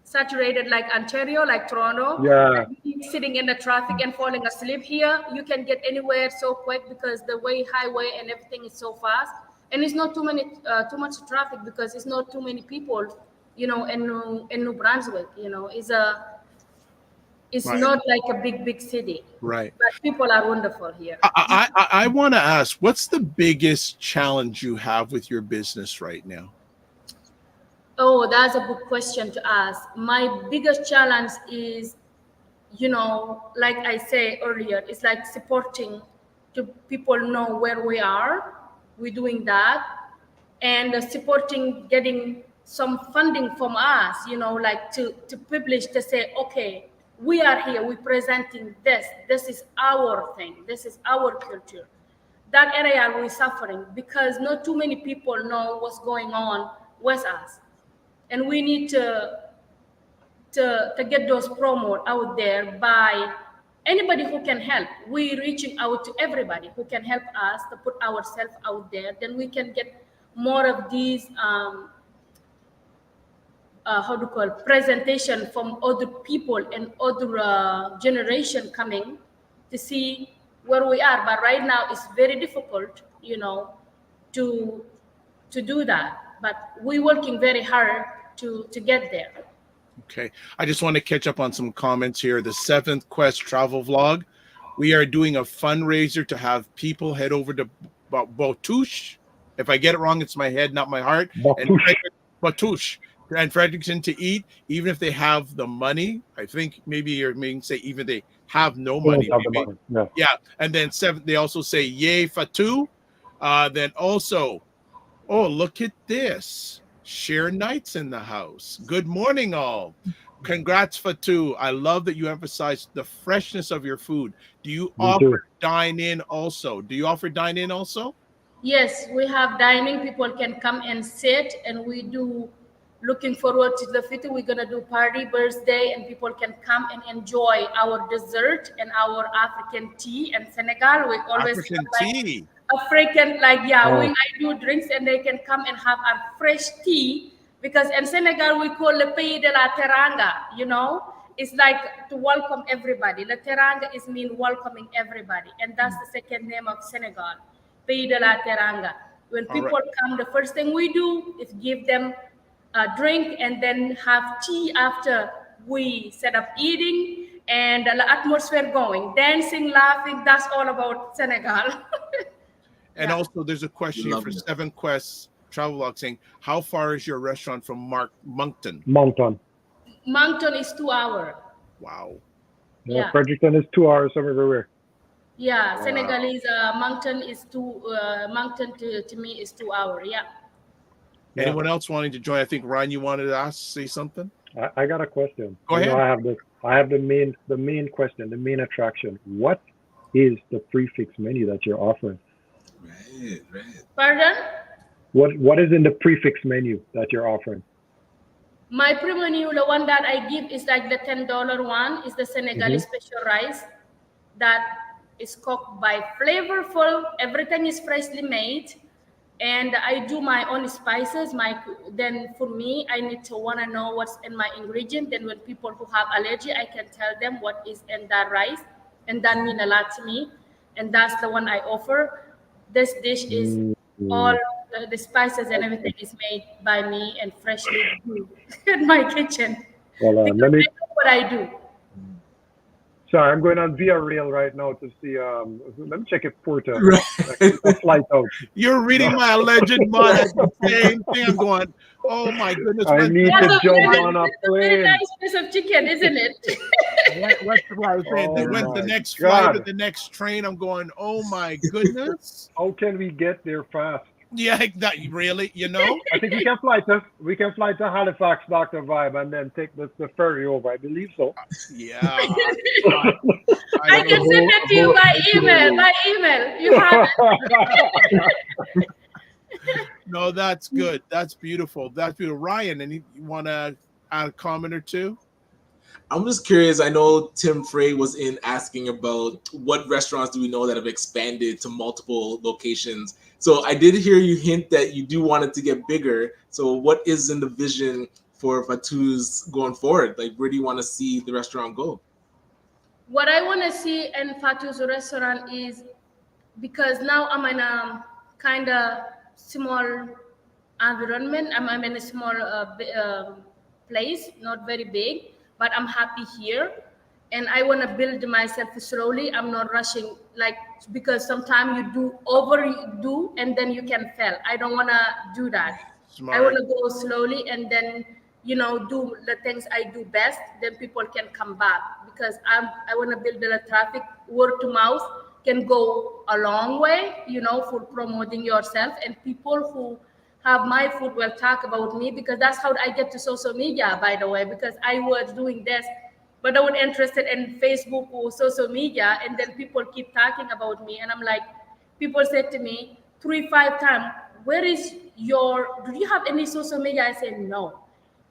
S8: saturated like Ontario, like Toronto.
S7: Yeah.
S8: Sitting in the traffic and falling asleep here, you can get anywhere so quick because the highway and everything is so fast. And it's not too much traffic because it's not too many people, in New Brunswick. It's
S1: right.
S8: not like a big city.
S1: Right.
S8: But people are wonderful here.
S1: I want to ask, what's the biggest challenge you have with your business right now?
S8: Oh, that's a good question to ask. My biggest challenge is, like I said earlier, it's like supporting to people know where we are. We're doing that, and supporting getting some funding from us, like to publish, to say, okay, we are here, we're presenting this is our thing, this is our culture. That area we're suffering because not too many people know what's going on with us, and we need to get those promote out there by anybody who can help. We're reaching out to everybody who can help us to put ourselves out there. Then we can get more of these presentation from other people and other generation coming to see where we are. But right now it's very difficult, to do that. But we're working very hard to get there.
S1: Okay, I just want to catch up on some comments here. The 7th Quest travel vlog. We are doing a fundraiser to have people head over to Botouche. If I get it wrong, it's my head, not my heart. Botouche and Fredericton to eat, even if they have the money. I think maybe you're making say even they have no money. Yeah. And then 7, they also say yay Fatu. Then also, oh, look at this. Share Nights in the house. Good morning, all. Congrats, Fatu. I love that you emphasize the freshness of your food. Do you offer dine-in also?
S8: Yes, we have dining. People can come and sit, and we do. Looking forward to the future. We're gonna do party, birthday, and people can come and enjoy our dessert and our African tea. And Senegal, we always have
S1: African
S8: like
S1: tea.
S8: African, like yeah,
S7: Oh.
S8: when I do drinks, and they can come and have our fresh tea because in Senegal we call le pays de la teranga. You know, it's like to welcome everybody. La teranga is mean welcoming everybody, and that's the second name of Senegal. Pays de la Teranga. When
S1: All
S8: people come, the first thing we do is give them a drink and then have tea after we set up eating and the atmosphere going, dancing, laughing. That's all about Senegal.
S1: And
S8: Yeah.
S1: also, there's a question here
S2: Love
S1: for
S2: it.
S1: Seven Quest Travelog saying, how far is your restaurant from Moncton?
S7: Moncton.
S8: Moncton is 2 hours.
S1: Wow.
S8: Yeah.
S7: Fredericton is 2 hours from everywhere.
S8: Yeah,
S1: Wow.
S8: Senegalese Moncton is Moncton to me is 2 hours. Yeah.
S1: Anyone else wanting to join? I think Ryan, you wanted to say something.
S7: I got a question.
S1: Go ahead.
S7: I have the main question, the main attraction. What is the prefix menu that you're offering?
S2: Right.
S8: Pardon?
S7: What is in the prefix menu that you're offering?
S8: My pre-menu, the one that I give is like the $10 one, is the Senegalese special rice that is cooked by flavorful. Everything is freshly made, and I do my own spices. Then for me, I need to want to know what's in my ingredient. Then when people who have allergy, I can tell them what is in that rice, and that means a lot to me. And that's the one I offer. This dish is all the spices and everything is made by me and freshly brewed in my kitchen.
S7: Well,
S8: Because
S7: let me.
S8: I know what I do.
S7: Sorry, I'm going on via rail right now to see. Let me check if Porta
S2: Right.
S7: a flight out.
S1: You're reading my alleged mind at the same thing. I'm going, oh my goodness.
S7: I need to
S8: That's
S7: jump
S8: very,
S7: on a
S8: that's a very
S7: plane.
S8: nice piece of chicken, isn't it?
S1: What's what I was saying?
S7: Oh
S1: When's the
S7: my
S1: next flight or
S7: God.
S1: the next train? I'm going, oh my goodness.
S7: How can we get there fast?
S1: Yeah, that really, you know?
S7: I think we can fly to Halifax, Dr. Vibe, and then take the ferry over. I believe so.
S1: Yeah.
S8: I can send it to you by email. By email, you have it.
S1: No, that's good. That's beautiful. That's beautiful. Ryan, you want to add a comment or two?
S2: I'm just curious. I know Tim Frey was in asking about what restaurants do we know that have expanded to multiple locations. So I did hear you hint that you do want it to get bigger. So what is in the vision for Fatou's going forward? Like, where do you want to see the restaurant go?
S8: What I want to see in Fatou's restaurant is, because now I'm in a kind of small environment. I'm in a small place, not very big, but I'm happy here. And I want to build myself slowly. I'm not rushing, like, because sometimes you overdo and then you can fail. I don't want to do that.
S1: Smart.
S8: I want to go slowly and then, do the things I do best. Then people can come back because I want to build the traffic. Word to mouth can go a long way, for promoting yourself. And people who have my food will talk about me, because that's how I get to social media, by the way, because I was doing this, but I was interested in Facebook or social media, and then people keep talking about me, and I'm like, people said to me 3-5 times, do you have any social media? I said, no.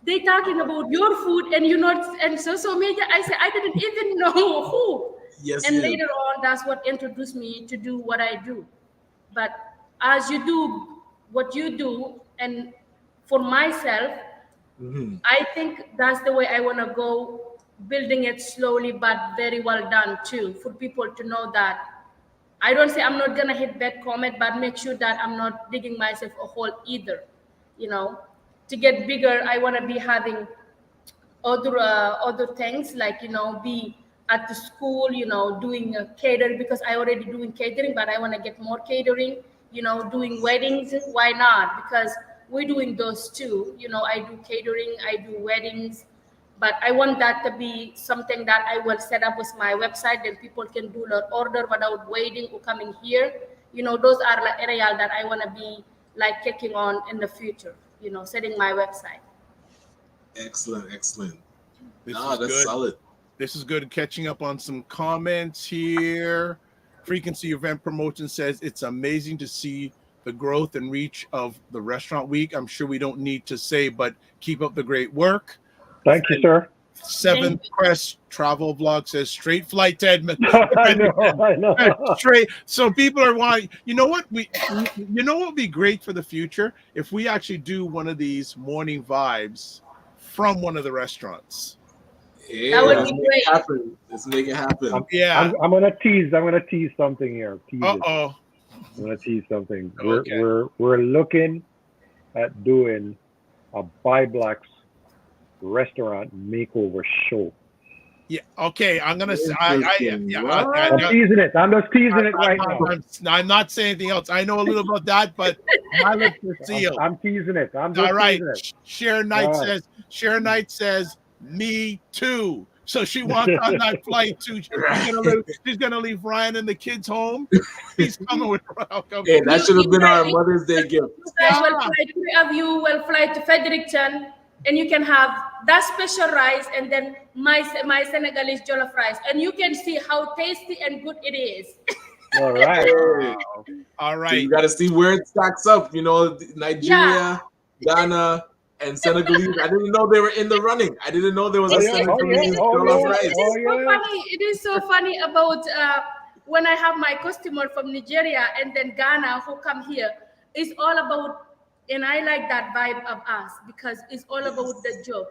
S8: They talking about your food and you're not in social media. I said, I didn't even know who.
S2: Yes.
S8: And later on, that's what introduced me to do what I do. But as you do what you do, and for myself, I think that's the way I want to go, building it slowly but very well done too, for people to know that I don't say I'm not gonna hit bad comment, but make sure that I'm not digging myself a hole either. To get bigger, I want to be having other things, like be at the school, doing catering, because I already doing catering, but I want to get more catering. Doing weddings. Why not? Because we're doing those too. I do catering, I do weddings, but I want that to be something that I will set up with my website. Then people can do their order without waiting or coming here. Those are the areas that I want to be like kicking on in the future. Setting my website.
S2: Excellent.
S1: That's
S2: That's
S1: good.
S2: solid.
S1: This is good. Catching up on some comments here. Frequency Event Promotion says it's amazing to see the growth and reach of the Restaurant Week. I'm sure we don't need to say, but keep up the great work.
S7: Thank you, sir.
S1: Seventh Quest travel vlog says straight flight to Edmonton.
S7: I know.
S1: Straight. So people are wanting. You know what would be great for the future if we actually do one of these morning vibes from one of the restaurants.
S2: Yeah,
S8: That would be great.
S2: Let's make it happen.
S7: I'm gonna tease something here.
S1: Uh-oh.
S7: I'm gonna tease something.
S1: Okay.
S7: We're looking at doing a ByBlacks restaurant makeover show.
S1: Yeah. Okay. I'm gonna say.
S7: I'm teasing it. I'm just teasing it right now.
S1: I'm not saying anything else. I know a little about that, but my lips are sealed.
S7: I'm teasing it. I'm just
S1: all right.
S7: teasing it.
S1: Sharon Knight says, "Me too." So she wants on that flight too. She's gonna leave Ryan and the kids home. He's coming with welcome.
S2: Hey, that should have been our Mother's Day gift.
S8: You guys will fly, three of you will fly to Fredericton, and you can have that special rice and then my Senegalese jollof rice, and you can see how tasty and good it is.
S7: All right.
S1: All right.
S2: So you got to see where it stacks up. You know, Nigeria, Ghana, and Senegalese. I didn't know they were in the running. I didn't know there was a Senegalese jollof rice.
S8: It is so funny about when I have my customer from Nigeria and then Ghana who come here. It's all about, and I like that vibe of us because it's all about the job.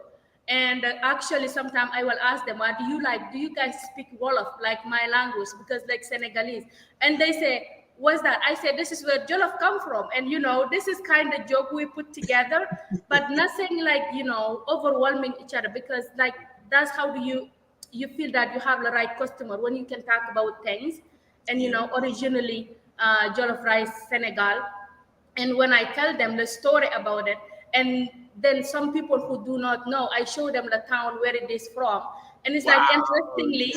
S8: And actually, sometimes I will ask them, "What do you like? Do you guys speak Wolof, like my language?" Because like Senegalese, and they say, "What's that?" I said, "This is where Jollof come from." And this is kind of joke we put together, but nothing like overwhelming each other, because like that's how do you feel that you have the right customer when you can talk about things. And originally Jollof rice Senegal, and when I tell them the story about it, and then some people who do not know, I show them the town where it is from. And it's like interestingly,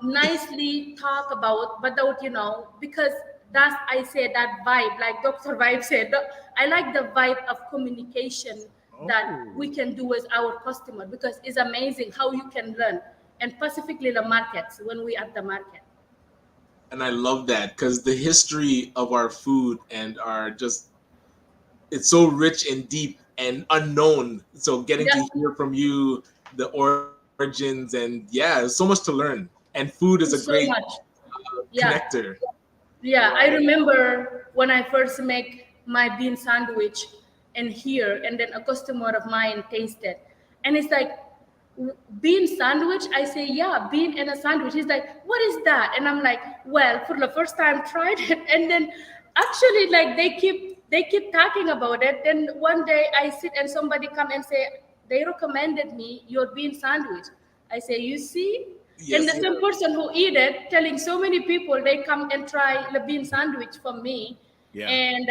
S8: nicely talk about, but without, because that's, I say that vibe, like Dr. Vibe said, I like the vibe of communication that we can do with our customer, because it's amazing how you can learn, and specifically the markets when we at the market.
S2: And I love that because the history of our food and it's so rich and deep and unknown. So getting to hear from you the origins, and there's so much to learn. And food is a great connector.
S8: Yeah, I remember when I first make my bean sandwich and then a customer of mine tasted, and it's like, bean sandwich? I say, yeah, bean and a sandwich. He's like, what is that? And I'm like, well, for the first time tried it, and then actually like they keep talking about it. Then one day I sit and somebody come and say, they recommended me your bean sandwich. I say, you see? Yes, and the same person who eat it, telling so many people, they come and try the bean sandwich from me. Yeah. And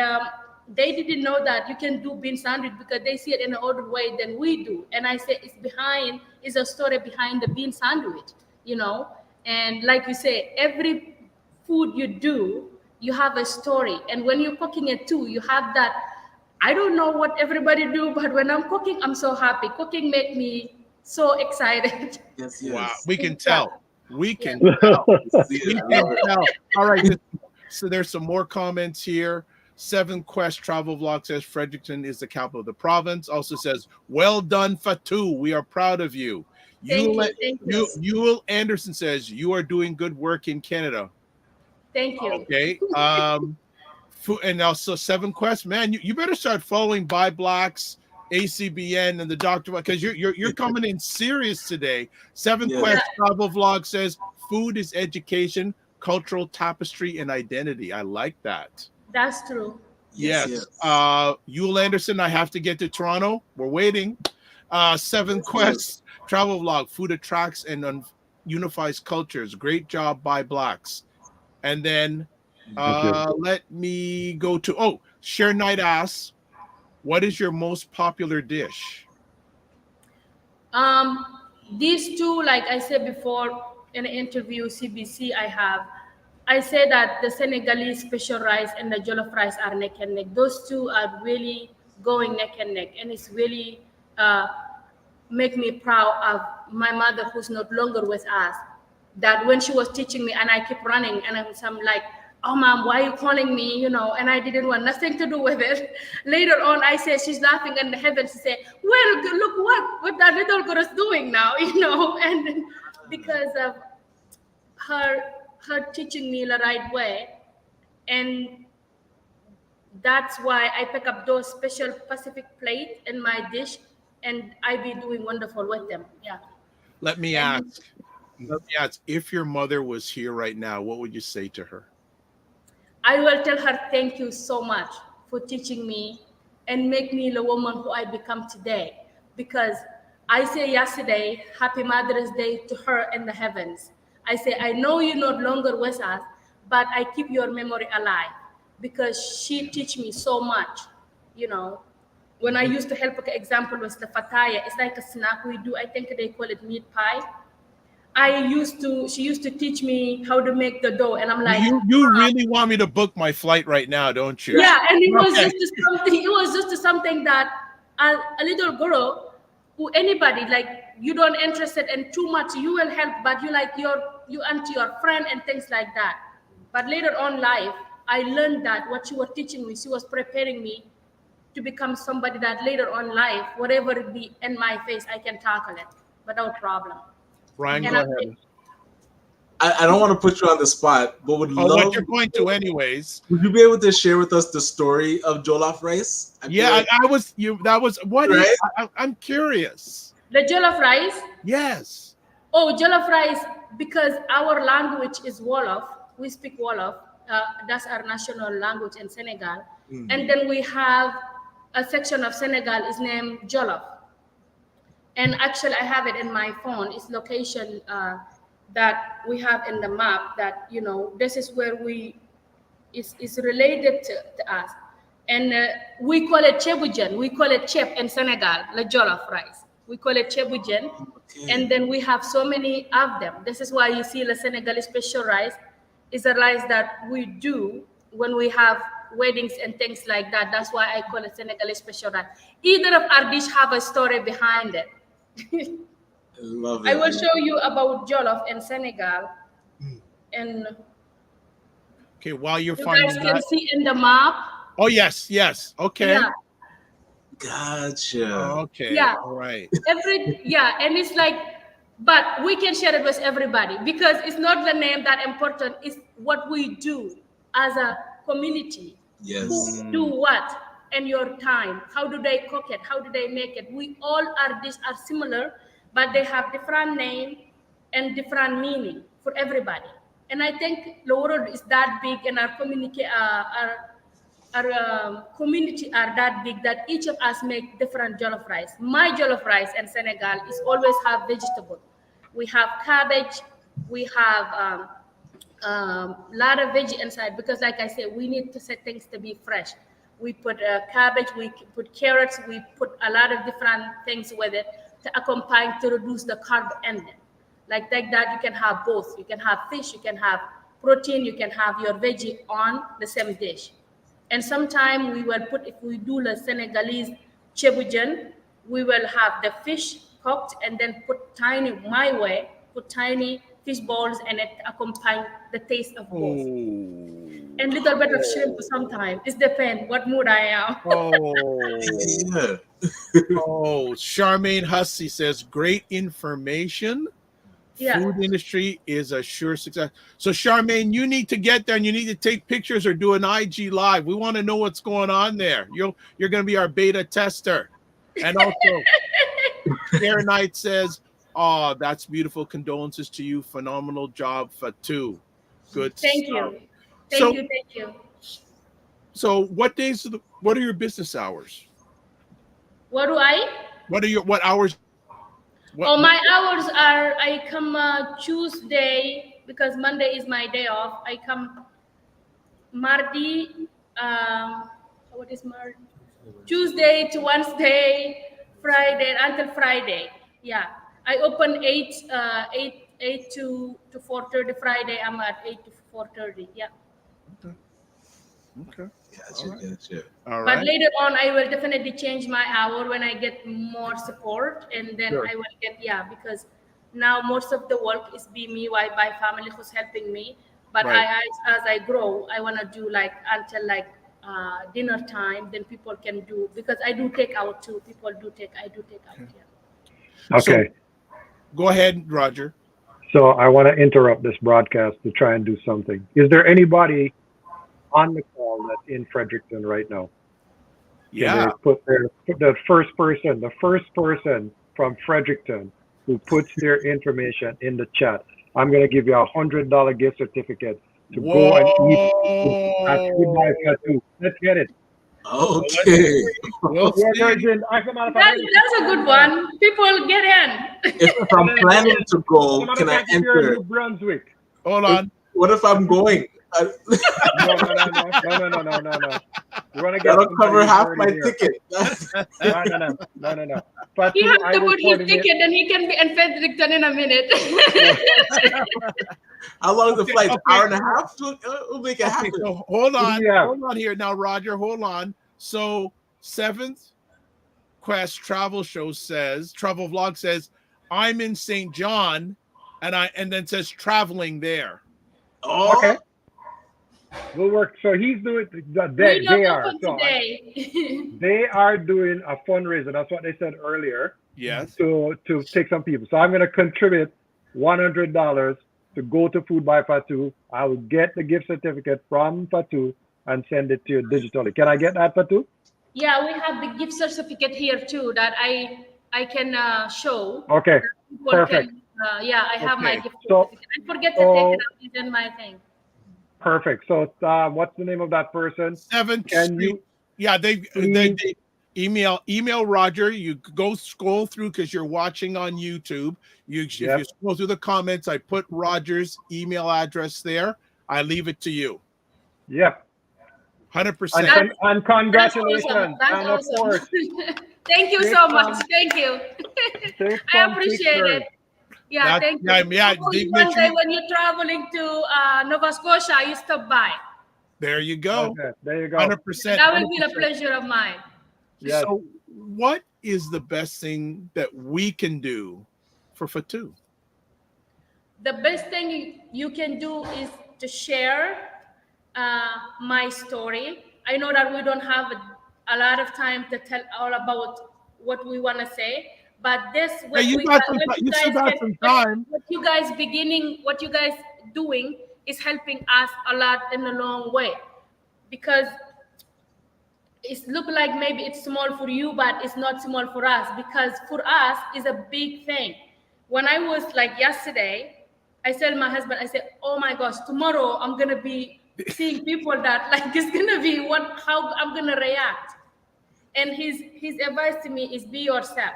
S8: they didn't know that you can do bean sandwich because they see it in an older way than we do. And I say, it's a story behind the bean sandwich, And like you say, every food you do, you have a story. And when you're cooking it too, you have that. I don't know what everybody do, but when I'm cooking, I'm so happy. Cooking makes me so excited.
S2: Yes.
S1: Wow, we can tell. We can tell. All right. So there's some more comments here. Seven Quest Travel Vlog says Fredericton is the capital of the province. Also says, well done, Fatou. We are proud of you. Yule Anderson says, you are doing good work in Canada.
S8: Thank you.
S1: Okay. And also Seven Quest, man, you better start following ByBlacks, ACBN, and the Dr. because you're coming in serious today. Seven Quest Travel Vlog says food is education, cultural tapestry, and identity. I like that.
S8: That's true.
S1: Yes. Yule Anderson, I have to get to Toronto. We're waiting. Seven Quest Travel Vlog, food attracts and unifies cultures. Great job, ByBlacks. And then let me go to Sharon Knight asks, what is your most popular dish?
S8: These two, like I said before in the interview CBC I say that the Senegalese special rice and the jollof rice are neck and neck. Those two are really going neck and neck, and it's really make me proud of my mother, who's not longer with us. That when she was teaching me, and I keep running, and I'm like, "Oh, mom, why are you calling me?" And I didn't want nothing to do with it. Later on, I said, she's laughing in the heavens. She said, "Well, look what that little girl is doing now," and because of her teaching me the right way, and that's why I pick up those special Pacific plate in my dish, and I be doing wonderful with them. Yeah.
S1: Let me
S8: And
S1: ask, if your mother was here right now, what would you say to her?
S8: I will tell her thank you so much for teaching me and make me the woman who I become today. Because I say yesterday, Happy Mother's Day to her in the heavens. I say, I know you're no longer with us, but I keep your memory alive because she teach me so much. When I used to help, example was the fataya. It's like a snack we do. I think they call it meat pie. She used to teach me how to make the dough, and I'm like,
S1: you really want me to book my flight right now, don't you?
S8: yeah. And it was
S1: Okay.
S8: just something that a little girl, who anybody like, you don't interested in too much, you will help, but you like you auntie, your friend, and things like that. But later on life, I learned that what she was teaching me, she was preparing me to become somebody that later on life, whatever it be in my face, I can tackle it without problem.
S1: Ryan,
S8: And
S1: go
S8: I
S1: ahead.
S8: think
S2: I don't want to put you on the spot, but would
S1: Oh,
S2: love.
S1: what you're going to anyways.
S2: Would you be able to share with us the story of jollof rice?
S1: Yeah, I was you. That was what is.
S2: Right?
S1: I'm curious.
S8: the jollof rice.
S1: Yes.
S8: Oh, jollof rice, because our language is Wolof. We speak Wolof. That's our national language in Senegal.
S2: Mhm.
S8: And then we have a section of Senegal is named Jollof. And actually, I have it in my phone. It's location that we have in the map that, this is where is related to us. And we call it chebujan. We call it chep in Senegal, the jollof rice. We call it chebujan.
S2: Okay.
S8: And then we have so many of them. This is why you see the Senegalese special rice is a rice that we do when we have weddings and things like that. That's why I call it Senegalese special rice. Either of our dish have a story behind it.
S2: I love it.
S8: I will show you about jollof in Senegal. And
S1: Okay, while you're
S8: you
S1: finding
S8: guys can
S1: that.
S8: see in the map.
S1: Oh yes. Okay.
S8: Yeah.
S2: Gotcha.
S1: Okay.
S8: Yeah.
S1: All right.
S8: And it's like, but we can share it with everybody because it's not the name that important, it's what we do as a community.
S2: Yes.
S8: Who do what in your time? How do they cook it? How do they make it? We all are similar, but they have different name and different meaning for everybody. And I think the world is that big, and our community community are that big that each of us make different jollof rice. My jollof rice in Senegal is always have vegetable. We have cabbage, we have lot of veggie inside because, like I said, we need to set things to be fresh. We put cabbage, we put carrots, we put a lot of different things with it to accompany to reduce the carb in it. Like that, you can have both. You can have fish, you can have protein, you can have your veggie on the same dish. And sometimes we will put, if we do the Senegalese chebujan, we will have the fish cooked and then put tiny fish balls and it accompany the taste of both. And little bit of shrimp sometimes. It depends what mood I am.
S2: Yeah.
S1: Charmaine Hussey says, great information.
S8: Yeah.
S1: Food industry is a sure success. So Charmaine, you need to get there and you need to take pictures or do an IG live. We want to know what's going on there. You're going to be our beta tester. And also, Sarah Knight says, oh, that's beautiful. Condolences to you. Phenomenal job, Fatou. Good
S8: Thank
S1: stuff.
S8: you. Thank you.
S1: So what are your business hours?
S8: What
S1: hours?
S8: My hours are, I come Tuesday because Monday is my day off. I come Mardi, what is Mardi? Tuesday to Wednesday, Friday until Friday. Yeah, I open 8 to 4:30. Friday I'm at 8 to 4:30. Yeah.
S1: Okay.
S2: Gotcha.
S1: All right.
S8: But later on, I will definitely change my hour when I get more support, and then I will get, because now most of the work is be me, by family who's helping me. But
S1: Right.
S8: as I grow, I want to do like until like dinner time. Then people can do, because I do take out too. I do take out. Yeah.
S1: So
S7: Okay.
S1: go ahead, Roger.
S7: So I want to interrupt this broadcast to try and do something. Is there anybody on the call that's in Fredericton right now?
S1: Yeah.
S7: Can they put the first person from Fredericton who puts their information in the chat? I'm going to give you $100 gift certificate to go and eat at Food by Fatu. Let's get it.
S2: Okay.
S1: We'll see.
S8: That's a good one. People get in.
S2: If I'm planning to go, can I enter?
S7: New Brunswick.
S1: Hold on.
S2: What if I'm going?
S7: No. You want to get
S2: That'll cover
S7: somebody
S2: half
S7: who's
S2: my
S7: already here.
S2: ticket.
S7: No. But
S8: He has to
S7: I will
S8: put his
S7: coordinate-
S8: ticket, and he can be in Fredericton in a minute.
S2: How long is the flight?
S1: Okay.
S2: Hour and a half? We'll make it happen.
S1: So hold on.
S7: Yeah.
S1: Hold on here. Now, Roger, hold on. So, 7th Quest Travel Vlog says, I'm in St. John, and then says traveling there.
S2: Oh,
S7: Okay. We'll work. So he's doing
S8: We don't
S7: they are.
S8: open
S7: So
S8: today.
S7: they are doing a fundraiser. That's what they said earlier.
S1: Yes.
S7: To take some people. So I'm going to contribute $100 to go to Food by Fatu. I will get the gift certificate from Fatu and send it to you digitally. Can I get that, Fatu?
S8: Yeah, we have the gift certificate here too that I can show.
S7: Okay.
S8: People
S7: Perfect.
S8: Can, I have my
S1: Okay.
S8: gift
S7: So-
S8: certificate. I forget to take it out. It's in my thing.
S7: Perfect. So what's the name of that person?
S1: 7th
S7: Can
S1: Street.
S7: you
S1: Yeah, they email Roger. You go scroll through because you're watching on YouTube. If you scroll through the comments, I put Roger's email address there. I leave it to you.
S7: Yep.
S1: 100%.
S7: And congratulations.
S8: That's
S7: and of
S8: awesome.
S7: course,
S8: Thank you
S7: take
S8: so
S7: some-
S8: much. Thank you.
S7: take
S8: I
S7: some
S8: appreciate
S7: pictures.
S8: it. Yeah, thank you.
S1: Yeah,
S8: Hopefully
S1: make
S8: one
S1: sure
S8: day
S1: you-
S8: when you're traveling to Nova Scotia, you stop by.
S1: There you go.
S7: Okay, there you go.
S1: 100%.
S8: That will be a pleasure of mine.
S7: Yes.
S1: So, what is the best thing that we can do for Fatu?
S8: The best thing you can do is to share my story. I know that we don't have a lot of time to tell all about what we want to say, but this what
S1: you
S8: we
S1: got
S8: got-
S1: some
S8: what
S1: ti-
S8: you
S1: you still
S8: guys
S1: got
S8: can-
S1: some
S8: what-
S1: time.
S8: What you guys doing is helping us a lot in a long way, because it look like maybe it's small for you, but it's not small for us, because for us it's a big thing. When I was like yesterday, I said my husband, I said, oh my gosh, tomorrow I'm gonna be seeing people that like it's gonna be how I'm gonna react. And his advice to me is be yourself.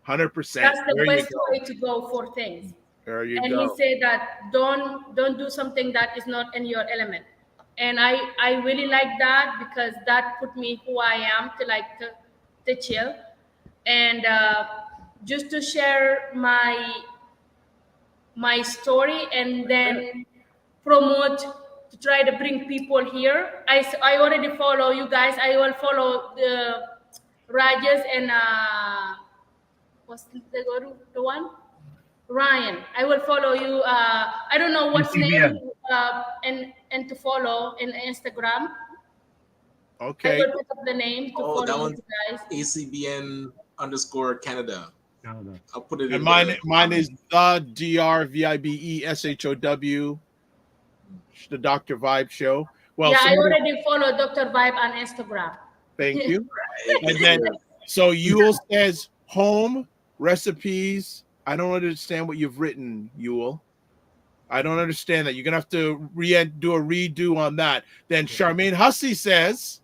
S1: 100%.
S8: That's the
S1: There you
S8: best
S1: go.
S8: way to go for things.
S1: There you
S8: And
S1: go.
S8: he said that don't do something that is not in your element. And I really like that, because that put me who I am to chill. And just to share my story, and then promote to try to bring people here. I already follow you guys. I will follow the Rajas and what's the one? Ryan. I will follow you. I don't know what's name and to follow in Instagram.
S1: Okay.
S8: I will pick up the name to
S2: Oh, that
S8: follow
S2: one's
S8: you guys.
S2: ACBN_Canada.
S7: No.
S2: I'll put it in
S1: And mine
S2: the
S1: is the DRVIBESHOW, the Dr. Vibe Show. Well,
S8: Yeah, I
S1: somebody-
S8: already follow Dr. Vibe on Instagram.
S1: thank you. And then, so Yule says home recipes. I don't understand what you've written, Yule. I don't understand that. You're gonna have to do a redo on that. Then Charmaine Hussey says,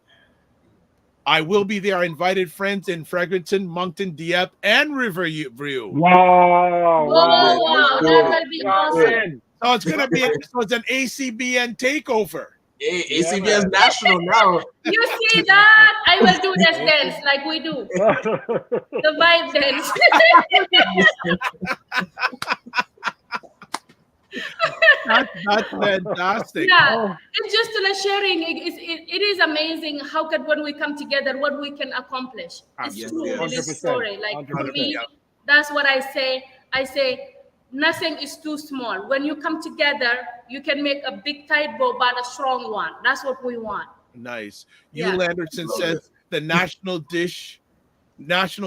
S1: I will be there. I invited friends in Fredericton, Moncton, Dieppe, and Riverview.
S7: Wow.
S8: Wow, that will be awesome.
S1: So it's gonna be it's an ACBN takeover.
S2: Hey, ACBN national now.
S8: You see that? I will do this dance like we do. The vibe dance.
S1: That's fantastic.
S8: Yeah, it's just like sharing. It is amazing how could when we come together, what we can accomplish. It's
S2: Yes,
S8: true,
S2: yes.
S8: really
S7: 100%,
S8: story. Like for
S7: 100%.
S8: me, that's what I say. I say, nothing is too small. When you come together, you can make a big tight bow, but a strong one. That's what we want.
S1: Nice.
S8: Yeah.
S1: Yul Anderson says the national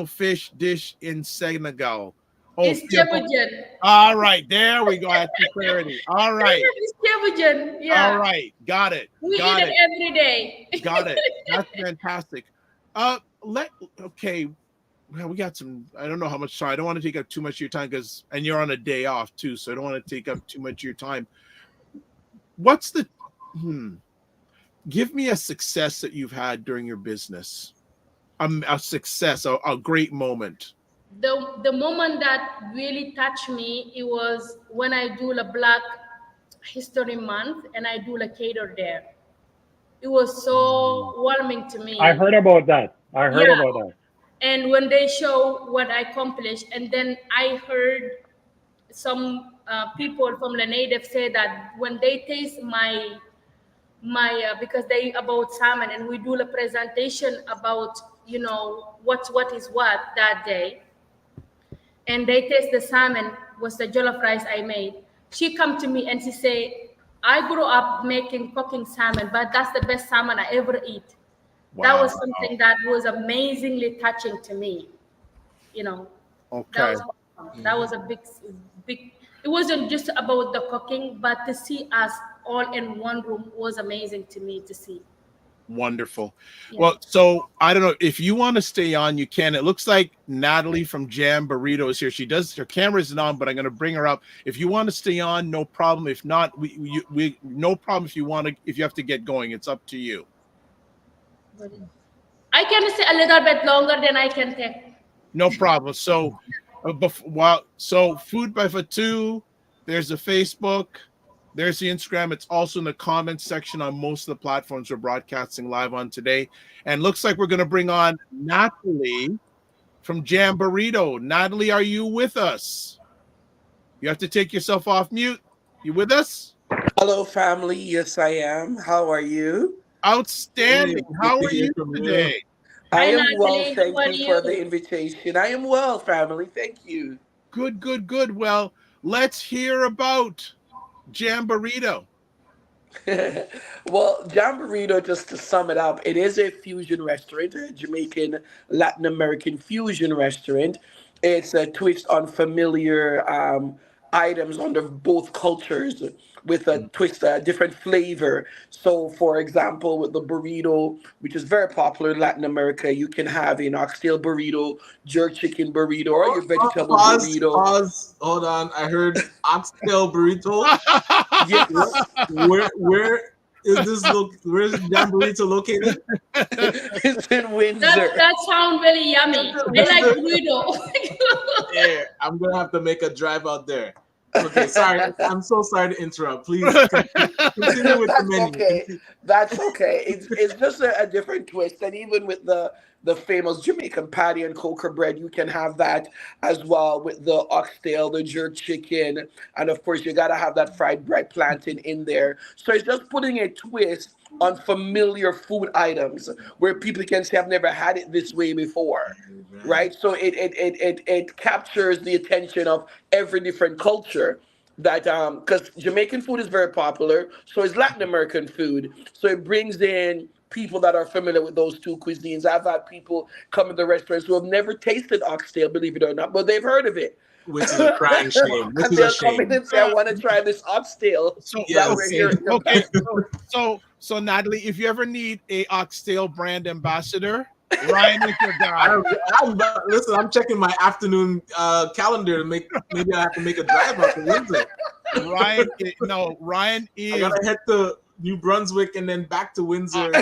S1: fish dish in Senegal. Oh,
S8: It's ceviche.
S1: all right, there we go. I have some clarity. All right.
S8: It's ceviche. Yeah.
S1: All right, got it.
S8: We eat it every day.
S1: Got it. That's fantastic. Okay. Well, we got some. I don't know how much time. I don't want to take up too much of your time and you're on a day off too, so I don't want to take up too much of your time. What's the? Give me a success that you've had during your business. A success, a great moment.
S8: The moment that really touched me, it was when I do the Black History Month and I do the cater there. It was so warming to me.
S7: I heard about that. About that.
S8: And when they show what I accomplished, and then I heard some people from the native say that when they taste my because they about salmon, and we do the presentation about what is what that day, and they taste the salmon was the jollof rice I made. She come to me and she say, I grew up cooking salmon, but that's the best salmon I ever eat. Wow. That was something that was amazingly touching to me.
S1: Okay.
S8: That was a big. It wasn't just about the cooking, but to see us all in one room was amazing to me to see.
S1: Wonderful. Yeah. Well, so I don't know if you want to stay on, you can. It looks like Natalie from Jam Burrito is here. Her camera isn't on, but I'm going to bring her up. If you want to stay on, no problem. If not, we no problem. If you have to get going, it's up to you.
S8: I can stay a little bit longer than I can take.
S1: No problem. So, Food by Fatou, there's the Facebook. There's the Instagram. It's also in the comments section on most of the platforms we're broadcasting live on today. And looks like we're going to bring on Natalie from Jam Burrito. Natalie, are you with us? You have to take yourself off mute. You with us?
S9: Hello, family. Yes, I am. How are you?
S1: Outstanding. How are you today?
S9: I am well. Thank you for the invitation. I am well, family. Thank you.
S1: Good. Well, let's hear about Jam Burrito.
S9: Well, Jam Burrito, just to sum it up, it is a fusion restaurant, a Jamaican Latin American fusion restaurant. It's a twist on familiar items under both cultures with a twist, a different flavor. So, for example, with the burrito, which is very popular in Latin America, you can have an oxtail burrito, jerk chicken burrito, or your vegetable burrito.
S2: Pause. Hold on. I heard oxtail burrito.
S9: Yes.
S2: Where is this? Where's Jam Burrito located?
S9: It's in Windsor.
S8: That sounds really yummy. I like burrito.
S2: Yeah, I'm gonna have to make a drive out there. Okay, sorry. I'm so sorry to interrupt. Please continue with the menu.
S9: Okay. That's okay. It's just a different twist. And even with the famous Jamaican patty and coca bread, you can have that as well with the oxtail, the jerk chicken, and of course you gotta have that fried bread plantain in there. So it's just putting a twist on familiar food items where people can say, I've never had it this way before, right? So it captures the attention of every different culture. That because Jamaican food is very popular, so is Latin American food. So it brings in people that are familiar with those two cuisines. I've had people come to the restaurants who have never tasted oxtail, believe it or not, but they've heard of it.
S2: Which is a crying shame.
S9: And they'll come in and say, I want to try this oxtail.
S1: So Natalie, if you ever need a oxtail brand ambassador, Ryan is your guy.
S2: Listen, I'm checking my afternoon calendar to maybe I have to make a drive out to Windsor.
S1: Ryan is.
S2: I gotta head to New Brunswick and then back to Windsor.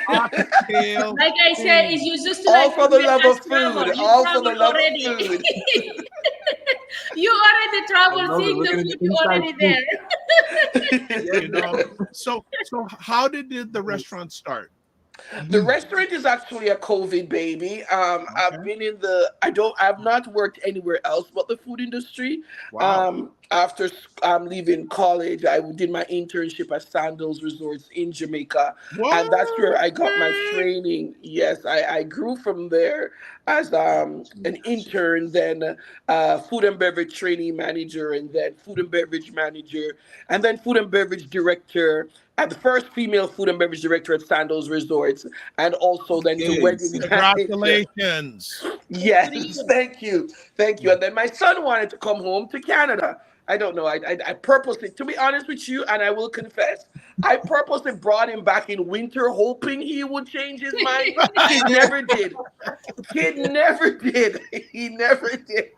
S1: Oxtail.
S8: Like I said, it's just
S9: all
S8: like
S9: for the love of food. All for the love of food.
S8: You already traveled, seeing the food, you already there.
S1: So how did the restaurant start?
S9: The restaurant is actually a COVID baby. I've been I've not worked anywhere else but the food industry.
S1: Wow.
S9: after leaving college, I did my internship at Sandals Resorts in Jamaica, and that's where I got my
S1: What?
S9: training. Yes, I grew from there as an intern, then food and beverage trainee manager, and then food and beverage manager, and then food and beverage director. At the first female food and beverage director at Sandals Resorts, and also then the
S2: Okay,
S9: wedding manager.
S1: Congratulations.
S9: Yes,
S4: Good for you.
S9: thank you. And then my son wanted to come home to Canada. I don't know. I purposely, to be honest with you, and I will confess, I purposely brought him back in winter, hoping he would change his mind. He never did. He never did. He never did.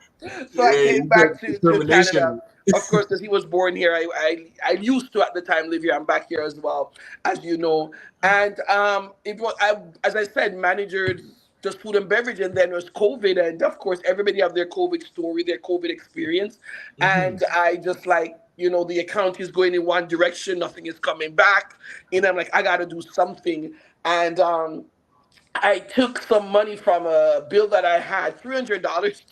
S9: So I
S2: yeah,
S9: came
S2: you got
S9: back to Canada.
S2: determination.
S9: Of course, because he was born here. I used to at the time live here. I'm back here as well, as you know. And it was as I said, managers just food and beverage, and then there's COVID, and of course everybody have their COVID story, their COVID experience, and I just like, the account is going in one direction, nothing is coming back, and I'm like, I got to do something, and I took some money from a bill that I had, $300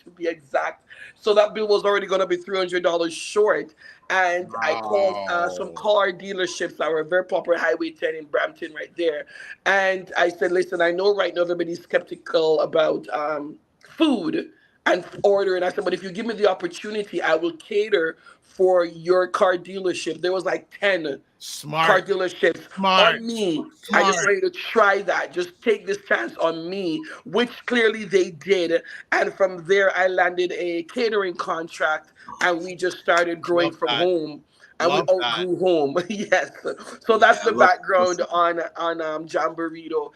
S9: to be exact. So that bill was already going to be $300 short. And I called some
S1: Wow.
S9: car dealerships that were very popular, Highway 10 in Brampton right there. And I said, listen, I know right now everybody's skeptical about food and ordering. I said, but if you give me the opportunity, I will cater for your car dealership. There was like 10 car
S1: Smart.
S9: dealerships
S1: Smart.
S9: on me. I just
S1: Smart.
S9: ready to try that. Just take this chance on me, which clearly they did. And from there, I landed a catering contract, and we just started growing
S1: Love
S9: from
S1: that.
S9: home. And we
S1: Love that.
S9: outgrew home. Yes. So
S2: Yeah,
S9: that's
S2: I
S9: the
S2: love
S9: background on John Burrito.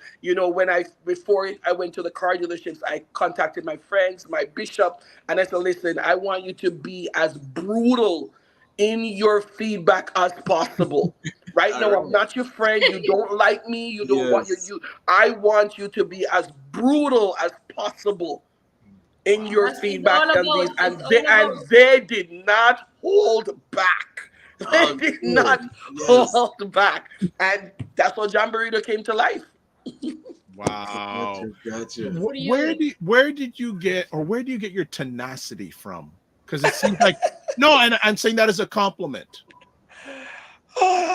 S9: Before I went to the car dealerships, I contacted my friends, my bishop, and I said, listen, I want you to be as brutal in your feedback as possible. Right
S2: All
S9: now,
S2: right.
S9: I'm not your friend. You don't like me. You don't want you.
S2: Yes.
S9: You. I want you to be as brutal as possible in your
S8: That's it's
S9: feedback
S8: all
S9: and these,
S8: about.
S9: and
S8: It's
S9: they
S8: all
S9: and
S8: about.
S9: they did not hold back. They
S2: Oh,
S9: did
S2: good.
S9: not
S2: Yes.
S9: hold back, and that's how John Burrito came to life.
S1: Wow.
S2: Gotcha.
S8: Good for
S1: Where
S8: you.
S1: where do you get your tenacity from? Because it seems like no, and I'm saying that as a compliment.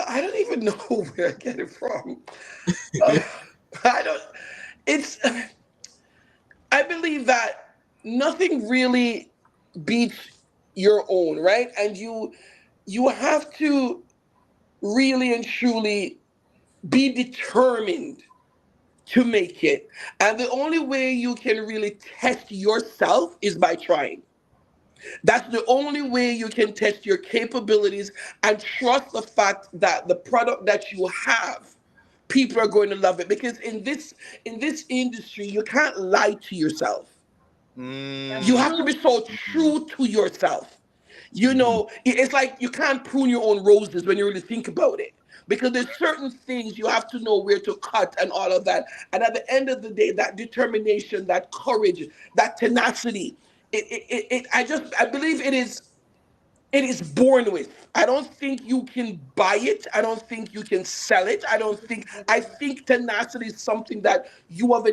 S9: I don't even know where I get it from. Uh, I don't. It's. I believe that nothing really beats your own, right? And you have to really and truly be determined to make it. And the only way you can really test yourself is by trying. That's the only way you can test your capabilities and trust the fact that the product that you have, people are going to love it. Because in this industry, you can't lie to yourself.
S8: That's
S9: You
S1: Mm,
S9: have to
S8: true.
S9: be so true to yourself. It's like you can't prune your own roses when you really think about it. Because there's certain things you have to know where to cut and all of that. And at the end of the day, that determination, that courage, that tenacity, I believe it is born with. I don't think you can buy it. I don't think you can sell it. I think tenacity is something that you have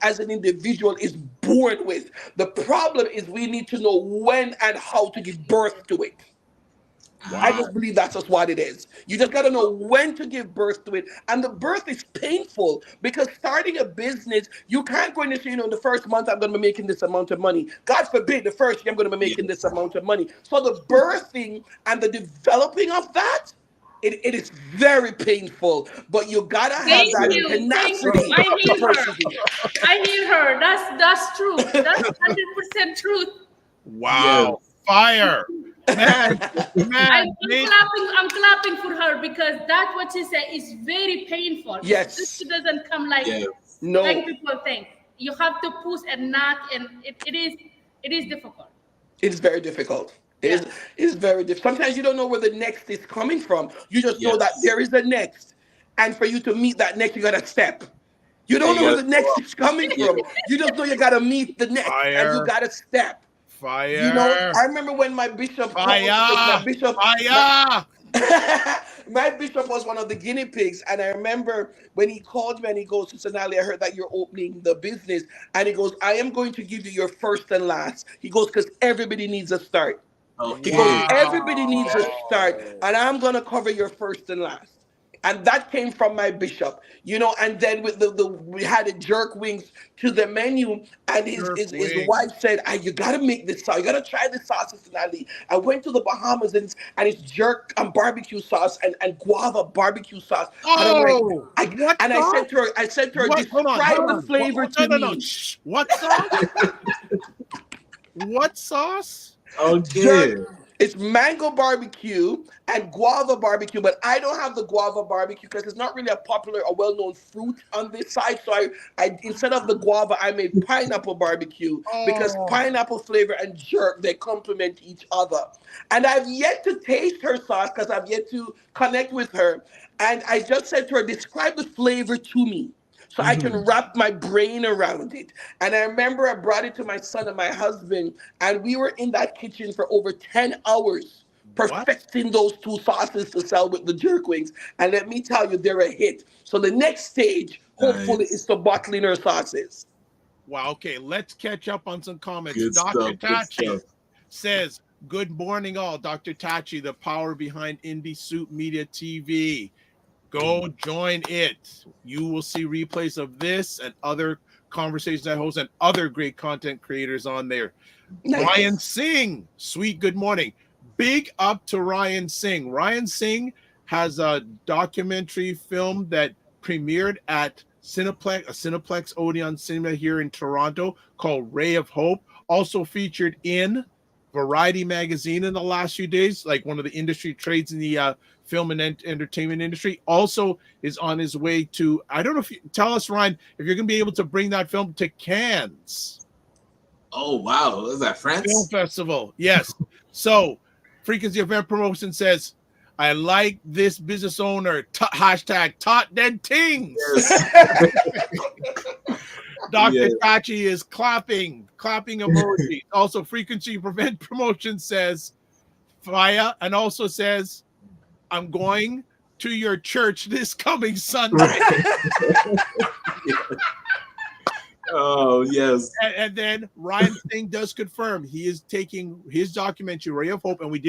S9: as an individual is born with. The problem is we need to know when and how to give birth to it. I
S1: wow.
S9: just believe that's just what it is. You just got to know when to give birth to it. And the birth is painful because starting a business, you can't go in and say, in the first month, I'm going to be making this amount of money. God forbid, the first year, I'm going to be
S2: Yeah.
S9: making this amount of money. So the birthing and the developing of that, it is very painful. But you got to have
S8: Thank
S9: that
S2: Yeah.
S8: you. Thank you.
S9: tenacity
S8: I
S9: to
S8: hear her.
S9: persevere.
S8: I hear her. That's true. That's 100% truth.
S1: Wow.
S2: Yes.
S1: Fire. Man,
S8: I,
S1: man,
S8: I'm
S1: Nate,
S8: clapping. I'm clapping for her because that what she said is very painful.
S9: Yes.
S8: It doesn't come like
S2: Yes.
S8: like
S9: No.
S8: people think. You have to push and knock, and it is difficult.
S9: It's very difficult. It
S8: Yeah.
S9: is it's very difficult. Sometimes you don't know where the next is coming from. You just know that
S2: Yes.
S9: there is a next. And for you to meet that next, you gotta step. You
S2: Yeah,
S9: don't know
S2: you
S9: where
S2: gotta
S9: the
S2: show
S9: next
S2: up.
S9: is coming
S2: Yeah.
S9: from. You just know you gotta meet the next and you
S1: fire,
S9: gotta step.
S1: fire,
S9: I remember when my bishop called because my
S1: fire,
S9: bishop my
S1: fire.
S9: my bishop was one of the guinea pigs, and I remember when he called me and he goes, Sonali, I heard that you're opening the business. And he goes, I am going to give you your first and last. He goes, because everybody needs a start. Because
S2: Okay.
S9: everybody needs a start, and I'm gonna cover your first and last. And that came from my bishop, and then with the we had a jerk wings to the menu, and
S1: Jerk
S9: his
S1: wing.
S9: wife said, you gotta make this sauce, you gotta try this sauce, Cincinnati. I went to the Bahamas, and it's jerk and barbecue sauce and guava barbecue sauce. And I'm like,
S1: Oh, what
S9: I
S1: sauce?
S9: said to her,
S1: What? Hold on,
S9: describe
S1: hold
S9: the
S1: on.
S9: flavor
S1: No,
S9: to
S1: no, no.
S9: me.
S1: Shh. What sauce? What sauce?
S2: Okay.
S9: It's mango barbecue and guava barbecue, but I don't have the guava barbecue because it's not really a popular or well-known fruit on this side. So I instead of the guava, I made pineapple barbecue because
S1: Oh,
S9: pineapple flavor and jerk, they complement each other. And I've yet to taste her sauce because I've yet to connect with her. And I just said to her, describe the flavor to me so I can wrap my brain around it. And I remember I brought it to my son and my husband, and we were in that kitchen for over 10 hours
S1: what?
S9: perfecting those two sauces to sell with the jerk wings. And let me tell you, they're a hit. So the next stage, hopefully,
S2: Nice.
S9: is to bottling our sauces.
S1: Wow. Okay, let's catch up on some comments.
S2: Good
S1: Dr.
S2: stuff. Good
S1: Tachi
S2: stuff.
S1: says, "Good morning, all." Dr. Tachi, the power behind Indie Soup Media TV. Go join it. You will see replays of this and other conversations I host and other great content creators on there.
S9: Nice.
S1: Ryan Singh, sweet good morning. Big up to Ryan Singh. Ryan Singh has a documentary film that premiered at Cineplex, a Cineplex Odeon Cinema here in Toronto called Ray of Hope. Also featured in Variety magazine in the last few days, like one of the industry trades in the film and entertainment industry. Also is on his way to, I don't know if you tell us, Ryan, if you're going to be able to bring that film to Cannes.
S2: Oh, wow. Is that France?
S1: Film Festival. Yes. So Frequency Event Promotion says, I like this business owner. Hashtag Tot Dead Tings.
S2: Yes.
S1: Dr.
S2: Yes.
S1: Tachi is clapping emoji. Also, Frequency Prevent Promotion says, fire, and also says, I'm going to your church this coming Sunday.
S2: Oh, yes.
S1: And then Ryan Singh does confirm he is taking his documentary Ray of Hope, and we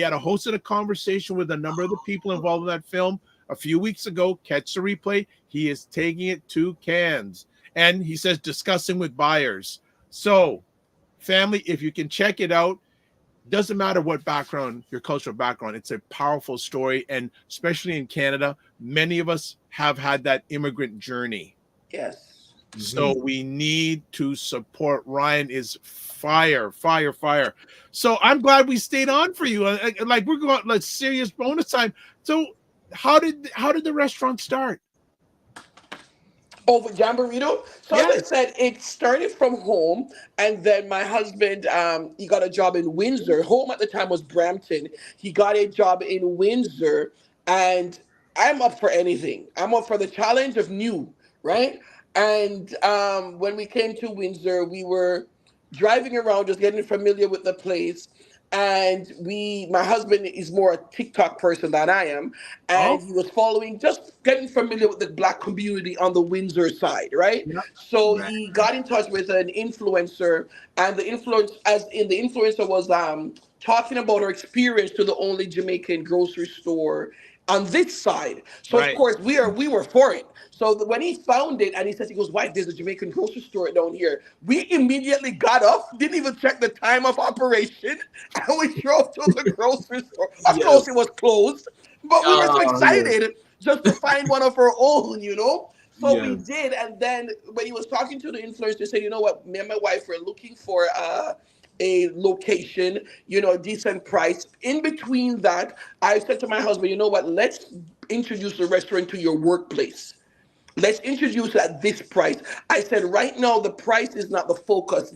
S1: had hosted a conversation with a number of the people involved in that film a few weeks ago. Catch the replay. He is taking it to Cannes, and he says discussing with buyers. So, family, if you can check it out, doesn't matter what background, your cultural background, it's a powerful story, and especially in Canada, many of us have had that immigrant journey.
S9: Yes.
S1: So we need to support. Ryan is fire. So I'm glad we stayed on for you. Like we're going like serious bonus time. So how did the restaurant start?
S9: Oh, with Jamboree? So
S1: Yes.
S9: as I said, it started from home, and then my husband, he got a job in Windsor. Home at the time was Brampton. He got a job in Windsor, and I'm up for anything. I'm up for the challenge of new, right? And when we came to Windsor, we were driving around, just getting familiar with the place. And my husband is more a TikTok person than I am. And he was following, just getting familiar with the Black community on the Windsor side, right?
S1: Yep.
S9: So
S2: Right.
S9: he got in touch with an influencer, and the influencer was talking about her experience to the only Jamaican grocery store on this side. So
S1: Right.
S9: of course we were for it. So when he found it and he says, he goes, "Wife, there's a Jamaican grocery store down here." We immediately got up, didn't even check the time of operation, and we drove to the grocery store. Of course, it was closed, but we were so excited just to find one of our own, So we did, and then when he was talking to the influencer, he said, "You know what? Me and my wife were looking for a location, a decent price. In between that, I said to my husband, you know what? Let's introduce the restaurant to your workplace. Let's introduce it at this price." I said, right now, the price is not the focus.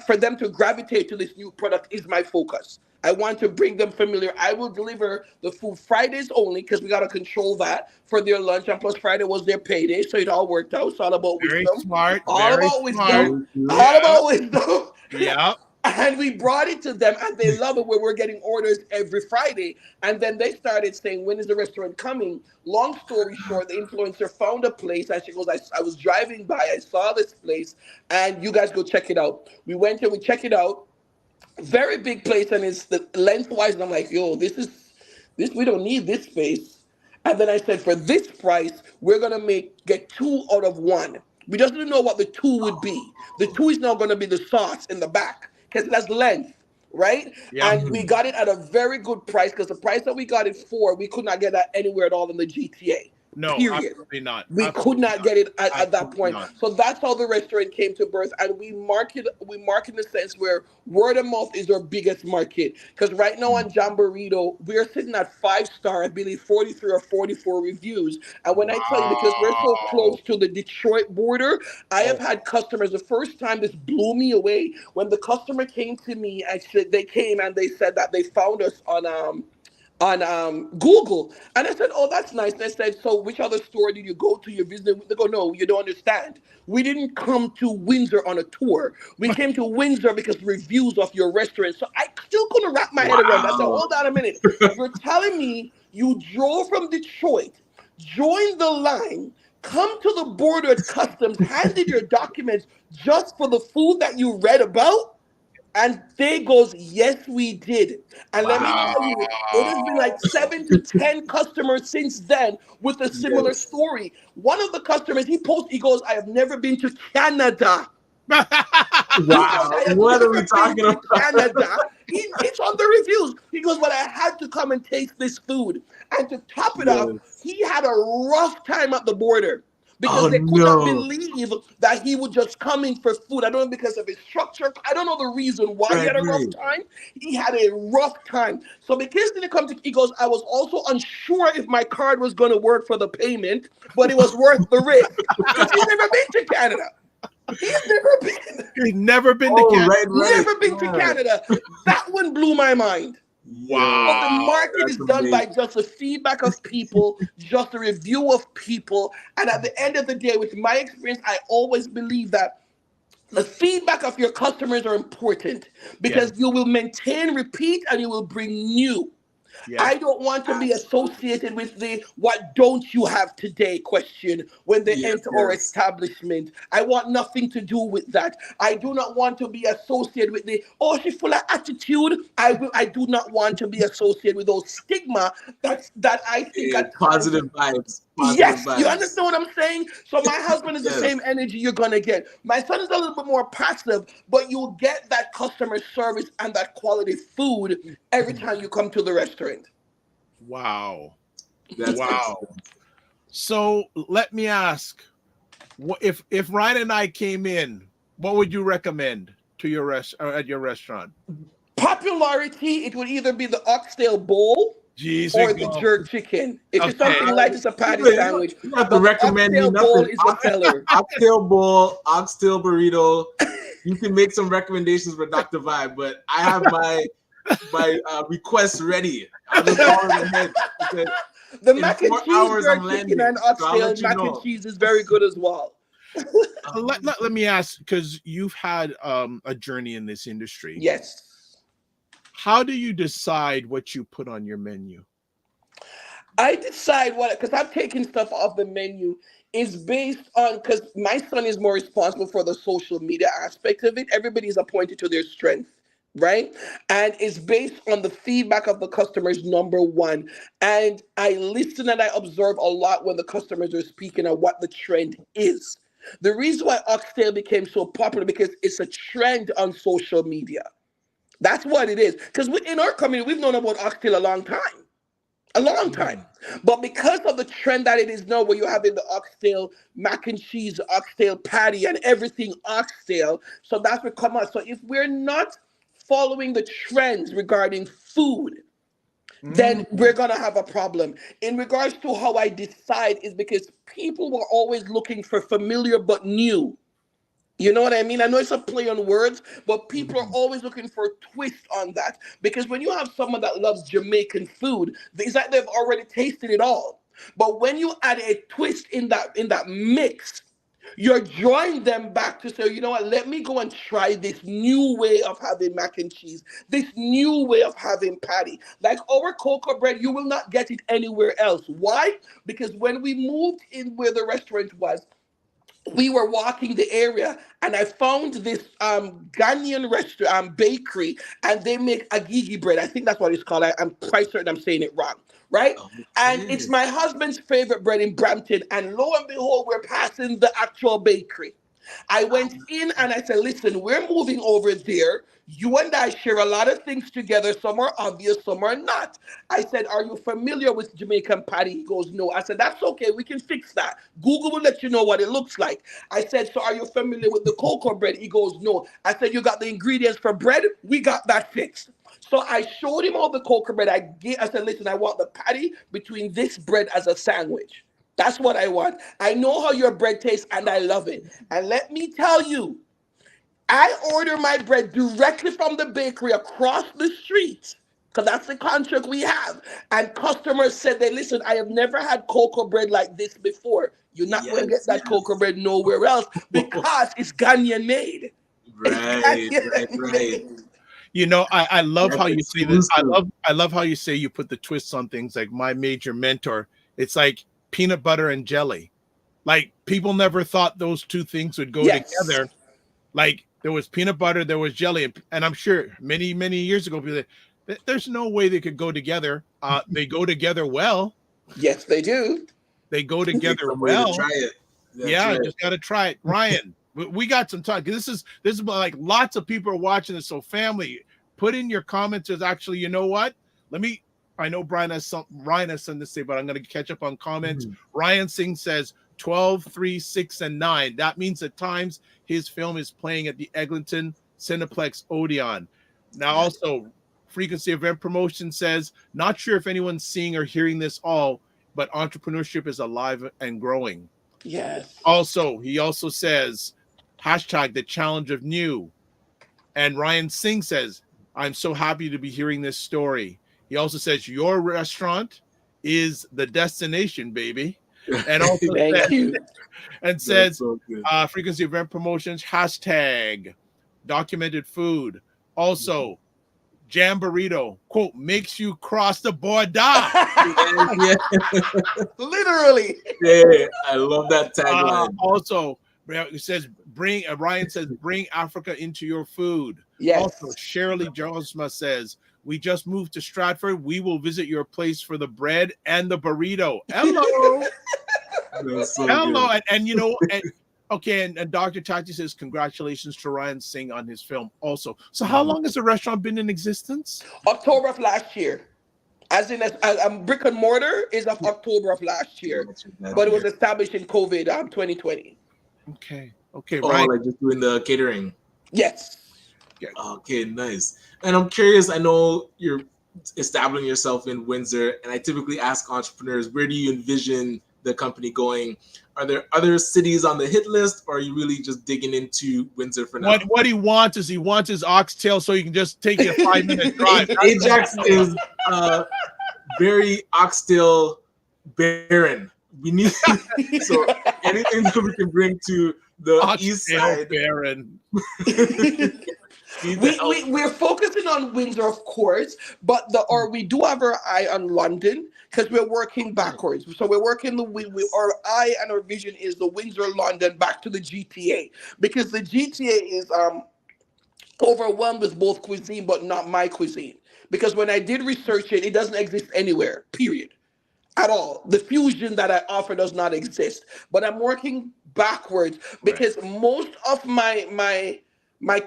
S9: For them to gravitate to this new product is my focus. I want to bring them familiar. I will deliver the food Fridays only because we got to control that for their lunch. And plus Friday was their payday. So it all worked out. It's all about
S1: Very
S9: wisdom.
S1: smart.
S9: All
S1: Very
S9: about
S1: smart.
S9: wisdom. All about wisdom.
S1: Yeah.
S9: And we brought it to them, and they love it where we're getting orders every Friday. And then they started saying, when is the restaurant coming? Long story short, the influencer found a place, and she goes, I was driving by, I saw this place, and you guys go check it out. We went and we checked it out. Very big place, and it's the lengthwise. And I'm like, yo, this we don't need this space. And then I said, for this price, we're gonna get 2 out of 1. We just didn't know what the 2 would be. The 2 is now gonna be the sauce in the back because that's length, right?
S1: Yeah.
S9: And we got it at a very good price because the price that we got it for, we could not get that anywhere at all in the GTA.
S1: No,
S9: period.
S1: absolutely not.
S9: We
S1: Absolutely
S9: could not get it at that
S1: Absolutely
S9: point.
S1: not.
S9: So that's how the restaurant came to birth. And we market in the sense where word of mouth is our biggest market. Because right now on Jamborito, we're sitting at 5-star, I believe 43 or 44 reviews. And when I tell you, because we're so close to the Detroit border, I have had customers, the first time this blew me away, when the customer came to me, they came and they said that they found us on Google. And I said, oh, that's nice. And I said, so which other store did you go to? Your business? They go, no, you don't understand. We didn't come to Windsor on a tour. We came to Windsor because reviews of your restaurant. So I still couldn't wrap my head around that. I said, hold on a minute. You're telling me you drove from Detroit, joined the line, come to the border at customs, handed your documents just for the food that you read about? And they goes, yes, we did. And let me tell you, it has been like 7 to 10 customers since then with a similar story. One of the customers, he goes, I have never been to Canada.
S2: Wow, what are we talking about?
S9: Canada. It's on the reviews. He goes, well, I had to come and taste this food. And to top it off, he had a rough time at the border. Because they could not believe that he would just come in for food. I don't know, because of his structure. I don't know the reason why he had a rough time. He had a rough time. So because when it comes to, he goes, I was also unsure if my card was going to work for the payment, but it was worth the risk. Because he's never been to Canada.
S1: He's never been to Canada.
S9: Never been to Canada. That one blew my mind.
S1: Wow.
S9: But the market is done by just the feedback of people, just the review of people. And at the end of the day, with my experience, I always believe that the feedback of your customers are important because you will maintain, repeat, and you will bring new. I don't want to be associated with the what don't you have today question when they enter our establishment. I want nothing to do with that. I do not want to be associated with the, oh, she's full of attitude. I do not want to be associated with those stigma that I think are
S2: positive vibes.
S9: Yes, you understand what I'm saying? So my husband is the same energy you're going to get. My son is a little bit more passive, but you'll get that customer service and that quality food every time you come to the restaurant.
S1: Wow.
S2: That's
S1: wow.
S2: Excellent.
S1: So let me ask, if Ryan and I came in, what would you recommend to your at your restaurant?
S9: Popularity, it would either be the oxtail bowl or the jerk chicken. If it's something like it's a patty sandwich.
S2: You have to recommend me
S9: bowl
S2: nothing.
S9: is a seller.
S2: Oxtail bowl, oxtail burrito. You can make some recommendations for Dr. Vibe, but I have my requests ready. I'm just calling ahead.
S9: The mac and cheese, jerk chicken, and oxtail mac and cheese is very good as well.
S1: Let me ask, because you've had a journey in this industry.
S9: Yes.
S1: How do you decide what you put on your menu?
S9: I decide what, because I'm taking stuff off the menu, is based on, because my son is more responsible for the social media aspect of it. Everybody's appointed to their strength, right? And it's based on the feedback of the customers, number one. And I listen and I observe a lot when the customers are speaking on what the trend is. The reason why oxtail became so popular, because it's a trend on social media. That's what it is. Because in our community, we've known about oxtail a long time. A long time. But because of the trend that it is now, where you're having the oxtail mac and cheese, oxtail patty, and everything oxtail, so that's what come out. So if we're not following the trends regarding food, then we're going to have a problem. In regards to how I decide is because people were always looking for familiar but new. You know what I mean? I know it's a play on words, but people are always looking for a twist on that. Because when you have someone that loves Jamaican food, it's like they've already tasted it all. But when you add a twist in that mix, you're drawing them back to say, you know what, let me go and try this new way of having mac and cheese, this new way of having patty. Like our cocoa bread, you will not get it anywhere else. Why? Because when we moved in where the restaurant was, we were walking the area and I found this Ghanaian restaurant bakery, and they make agigi bread. I think that's what it's called. I'm quite certain I'm saying it wrong, right? And it's my husband's favorite bread in Brampton. And lo and behold, we're passing the actual bakery. I went in and I said, listen, we're moving over there. You and I share a lot of things together. Some are obvious, some are not. I said, are you familiar with Jamaican patty? He goes, no. I said, that's okay. We can fix that. Google will let you know what it looks like. I said, so are you familiar with the cocoa bread? He goes, no. I said, you got the ingredients for bread? We got that fixed. So I showed him all the cocoa bread. I said, listen, I want the patty between this bread as a sandwich. That's what I want. I know how your bread tastes and I love it. And let me tell you, I order my bread directly from the bakery across the street because that's the contract we have. And customers said, they listen, I have never had cocoa bread like this before. You're not going to get that cocoa bread nowhere else because it's Ghanaian made.
S2: Right.
S1: You know, I love how you say this. I love how you say you put the twists on things. Like my major mentor, it's like peanut butter and jelly. Like people never thought those two things would go together. Like there was peanut butter, there was jelly, and I'm sure many years ago people said, there's no way they could go together. They go together well.
S9: Yes, they do.
S1: They go together well.
S2: Try it.
S1: Just got to try it. Ryan, we got some time. This is like lots of people are watching this. So family, put in your comments. There's actually, you know what? I know Ryan has something to say, but I'm going to catch up on comments. Ryan Singh says 12, 3, 6, and 9. That means at times his film is playing at the Eglinton Cineplex Odeon. Now, also, Frequency Event Promotion says, not sure if anyone's seeing or hearing this all, but entrepreneurship is alive and growing.
S9: Yes.
S1: Also, he also says, hashtag the challenge of new. And Ryan Singh says, I'm so happy to be hearing this story. He also says, your restaurant is the destination, baby. And also says, Frequency Event Promotions, hashtag documented food. Also, Jam Burrito, quote, makes you cross the border.
S9: Literally.
S2: Yeah, I love that tagline.
S1: Also, it says, Ryan says, bring Africa into your food.
S9: Yes.
S1: Also, Shirley Josma says, we just moved to Stratford. We will visit your place for the bread and the burrito. Hello. Hello. And you know, and Dr. Tati says, congratulations to Ryan Singh on his film also. So how long has the restaurant been in existence?
S9: October of last year. As in, brick and mortar is of October of last year. But it was established in COVID 2020.
S1: Okay,
S2: right. Like just doing the catering.
S9: Yes.
S2: Okay, nice. And I'm curious, I know you're establishing yourself in Windsor, and I typically ask entrepreneurs, where do you envision the company going? Are there other cities on the hit list, or are you really just digging into Windsor for now?
S1: What he wants is his oxtail so he can just take a 5-minute drive.
S2: Ajax is very oxtail barren. We need so anything that we can bring to the
S1: oxtail
S2: east side.
S1: Barren.
S9: We're focusing on Windsor, of course, but we do have our eye on London because we're working backwards. So we're working our eye and our vision is the Windsor, London, back to the GTA, because the GTA is overwhelmed with both cuisine, but not my cuisine. Because when I did research it, it doesn't exist anywhere, period, at all. The fusion that I offer does not exist. But I'm working backwards because most of my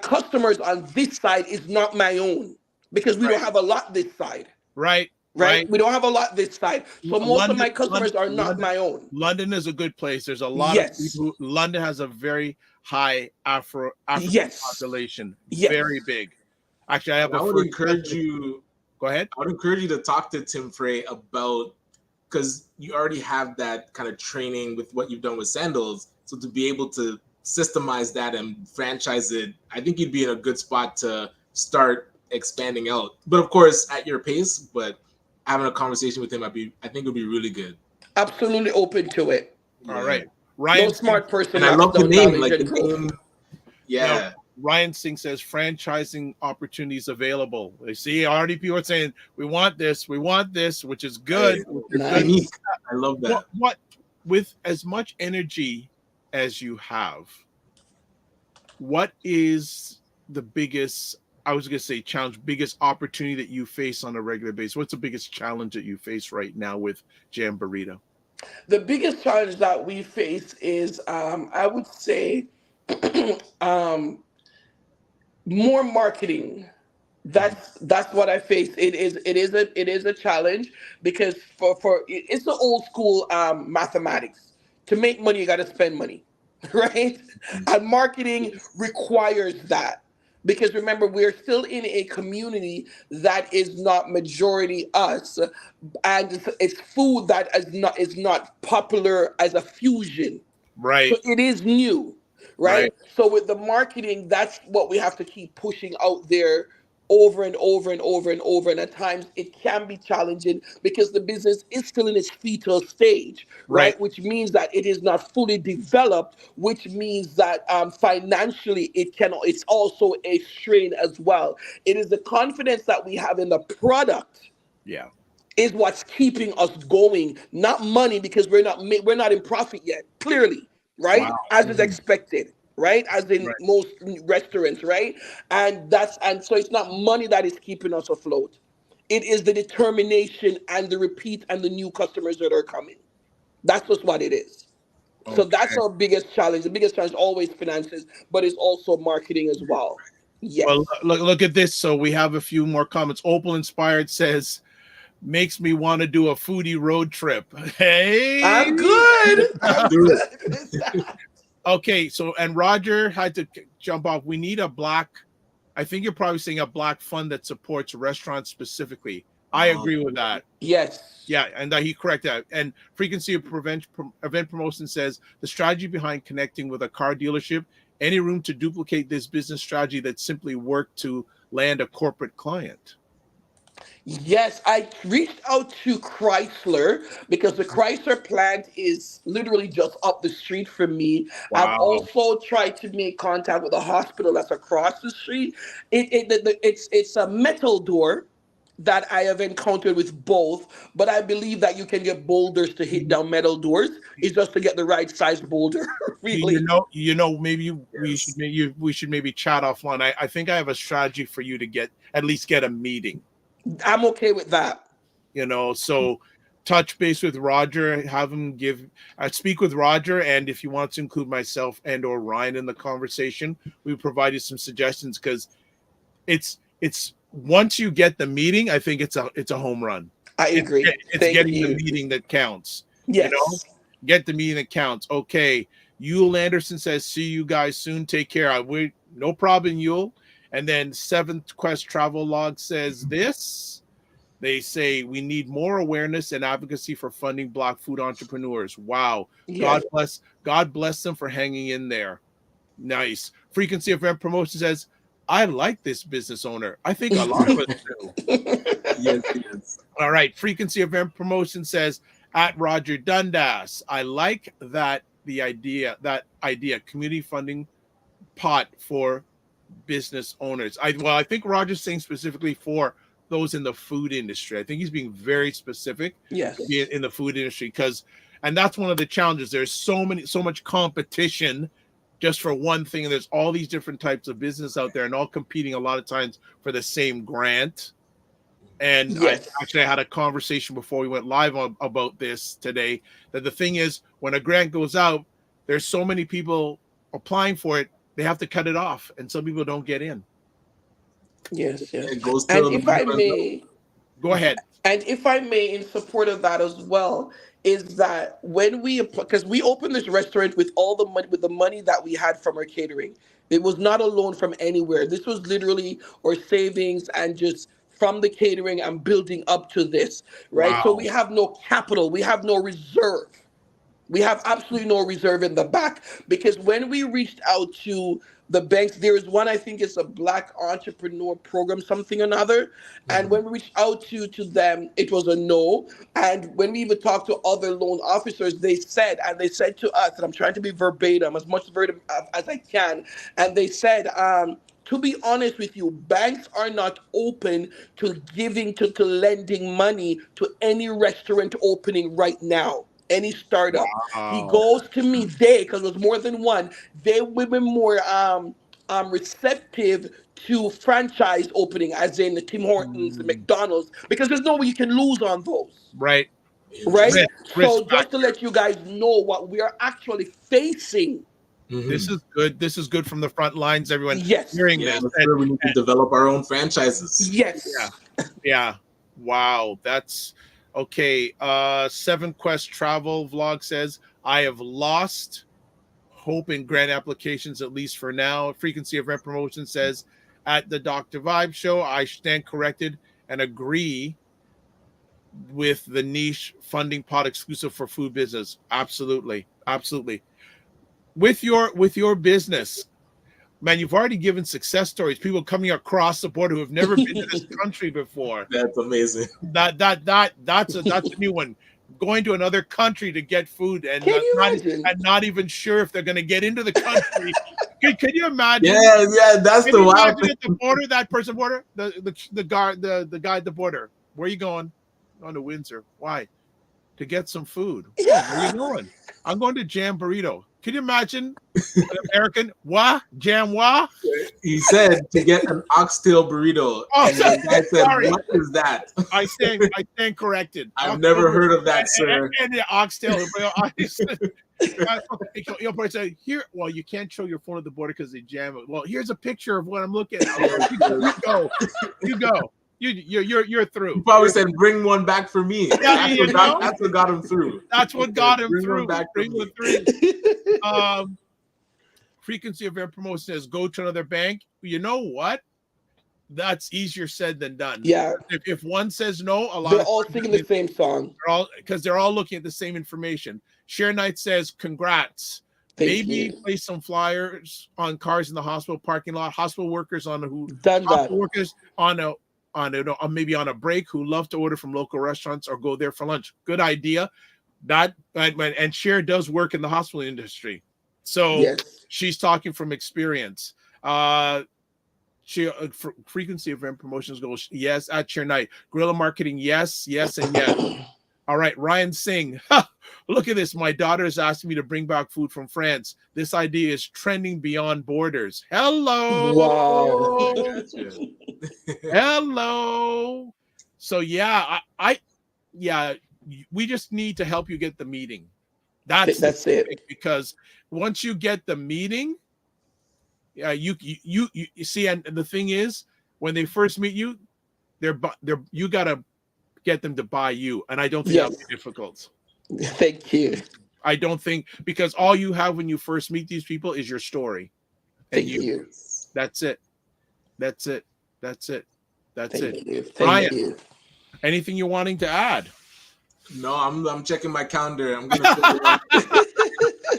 S9: customers on this side is not my own, because we don't have a lot this side.
S1: Right.
S9: We don't have a lot this side. So most of my customers are not my own.
S1: London is a good place. There's a lot of people. London has a very high African population. Very big. Actually,
S2: I would encourage you.
S1: Go ahead.
S2: I would encourage you to talk to Tim Frey about, because you already have that kind of training with what you've done with Sandals. So to be able to systemize that and franchise it, I think you'd be in a good spot to start expanding out. But of course, at your pace. But having a conversation with him, I think it would be really good.
S9: Absolutely open to it.
S1: All right, Ryan.
S9: No smart person.
S2: And I love the name. Like the name. Yeah.
S1: Ryan Singh says franchising opportunities available. They see already people are saying we want this, which is good.
S2: Nice. I love that.
S1: What with as much energy as you have, what is the biggest, I was going to say challenge, biggest opportunity that you face on a regular basis? What's the biggest challenge that you face right now with Jam Burrito?
S9: The biggest challenge that we face is, I would say, um, more marketing. That's what I face. It is a challenge because it's the old school mathematics. To make money, you got to spend money, right? And marketing requires that because remember we're still in a community that is not majority us, and it's food that is not popular as a fusion.
S1: Right.
S9: So it is new,
S1: Right.
S9: right? So with the marketing, that's what we have to keep pushing out there over and over and over and over. And at times it can be challenging because the business is still in its fetal stage,
S1: Right.
S9: right? Which means that it is not fully developed, which means that financially it's also a strain as well. It is the confidence that we have in the product
S1: Yeah.
S9: is what's keeping us going, not money, because we're not in profit yet, clearly, right?
S1: Wow.
S9: As is expected, right? As in
S1: Right.
S9: most restaurants, right? And so it's not money that is keeping us afloat. It is the determination and the repeat and the new customers that are coming. That's just what it is. So that's
S1: Okay.
S9: our biggest challenge. The biggest challenge always finances, but it's also marketing as well.
S1: Well,
S9: Yes.
S1: look at this. So we have a few more comments. Opal Inspired says, makes me want to do a foodie road trip. Hey.
S9: I'm good. I'm
S2: Do it.
S9: good with that.
S1: Okay. So, and Roger had to jump off. We need a black, I think you're probably saying a black fund that supports restaurants specifically. I agree with that.
S9: Yes.
S1: Yeah, and he corrected that. And frequency of event promotion says the strategy behind connecting with a car dealership, any room to duplicate this business strategy that simply worked to land a corporate client.
S9: Yes, I reached out to Chrysler because the Chrysler plant is literally just up the street from me. I've
S1: Wow.
S9: also tried to make contact with a hospital that's across the street. It's a metal door that I have encountered with both, but I believe that you can get boulders to hit down metal doors. It's just to get the right size boulder, really.
S1: Maybe we should maybe chat offline. I think I have a strategy for you to at least get a meeting.
S9: I'm okay with that.
S1: So touch base with Roger, have him speak with Roger, and if you want to include myself and or Ryan in the conversation, we provide you some suggestions because it's once you get the meeting, I think it's a home run.
S9: I agree.
S1: It's
S9: Thank
S1: getting
S9: you.
S1: the meeting that counts.
S9: Yes.
S1: Get the meeting that counts. Okay. Yule Anderson says, see you guys soon. Take care. No problem, Yule. And then Seventh Quest Travel Log says this. They say we need more awareness and advocacy for funding Black food entrepreneurs. Wow.
S9: Yes.
S1: God bless them for hanging in there. Nice. Frequency of Event Promotion says, I like this business owner. I think a lot of us do.
S2: Yes.
S1: All right. Frequency of Event Promotion says, at Roger Dundas, I like that idea, community funding pot for business owners. I think Roger's saying specifically for those in the food industry. I think he's being very specific.
S9: Yes.
S1: In the food industry and that's one of the challenges. There's so much competition just for one thing, and there's all these different types of business out there and all competing a lot of times for the same grant. And
S9: yes.
S1: I had a conversation before we went live about this today, that the thing is, when a grant goes out, there's so many people applying for it, they have to cut it off, and some people don't get in.
S9: Yes.
S2: It goes
S9: And
S2: to
S9: if I may,
S1: go ahead.
S9: And if I may, in support of that as well, is that when because we opened this restaurant with all the money, with the money that we had from our catering, it was not a loan from anywhere. This was literally our savings and just from the catering and building up to this, right?
S1: Wow.
S9: So we have no capital, we have no reserve. We have absolutely no reserve in the back because when we reached out to the banks, there is one, I think it's a Black entrepreneur program, something or another. And when we reached out to them, it was a no. And when we even talked to other loan officers, they said to us, and I'm trying to be verbatim, as much verbatim as I can. And they said, to be honest with you, banks are not open to giving to lending money to any restaurant opening right now. any startup. He
S1: Wow.
S9: goes to me, because it was more than one, they would be more receptive to franchise opening, as in the Tim Hortons, the McDonald's, because there's no way you can lose on those.
S1: Right.
S9: Right?
S1: Risk
S9: So just to let you guys know what we are actually facing.
S1: This is good. This is good from the front lines. Everyone
S9: Yes.
S1: hearing
S2: Yeah,
S1: this.
S2: that's where we need to develop our own franchises.
S9: Yes.
S1: Yeah. Wow. That's okay. Seven Quest Travel Vlog says, I have lost hope in grant applications, at least for now. Frequency of Rent Promotion says, at the Dr. Vibe show, I stand corrected and agree with the niche funding pot exclusive for food business. Absolutely. With your business, man, you've already given success stories. People coming across the border who have never been to this country before.
S2: That's amazing.
S1: That's a new one. Going to another country to get food and not even sure if they're going to get into the country. Can you imagine?
S2: Yeah, that's the wild thing.
S1: At the border, that person border, the guy at the border. Where are you going? On to Windsor. Why? To get some food. Where are you going? I'm going to Jam Burrito. Can you imagine an American? What? Jam what?
S2: He said to get an oxtail burrito.
S1: Oh,
S2: and the guy said,
S1: sorry.
S2: What is that?
S1: I stand corrected.
S2: I've never heard of that, sir.
S1: And the oxtail. You'll probably say, here, well, you can't show your phone at the border because they jam it. Well, here's a picture of what I'm looking at. You go. You're through.
S2: He probably said, "Bring one back for me."
S1: Yeah,
S2: that's what got him through.
S1: That's what got him
S2: Bring
S1: through.
S2: one back
S1: Bring one through. Frequency of air promotion says, "Go to another bank." You know what? That's easier said than done.
S9: Yeah.
S1: If one says no,
S9: they're all singing the same song.
S1: They're all looking at the same information. Share Knight says, "Congrats." Maybe place some flyers on cars in the hospital parking lot. Hospital workers workers maybe on a break who love to order from local restaurants or go there for lunch. Good idea. And Cher does work in the hospital industry, so she's talking from experience. Frequency of event promotions goes yes at Cher Night. Guerrilla marketing, yes, and yes. All right, Ryan Singh. Look at this. My daughter is asking me to bring back food from France. This idea is trending beyond borders. Hello.
S9: Wow.
S1: Hello. So we just need to help you get the meeting. That's it. Because once you get the meeting, you see, and the thing is, when they first meet you, you gotta get them to buy you, and I don't think that'll be difficult.
S9: Thank you.
S1: I don't think, because all you have when you first meet these people is your story.
S9: Thank you.
S1: That's it.
S9: Thank
S1: Ryan,
S9: you.
S1: anything you're wanting to add?
S2: No, I'm checking my calendar. I'm gonna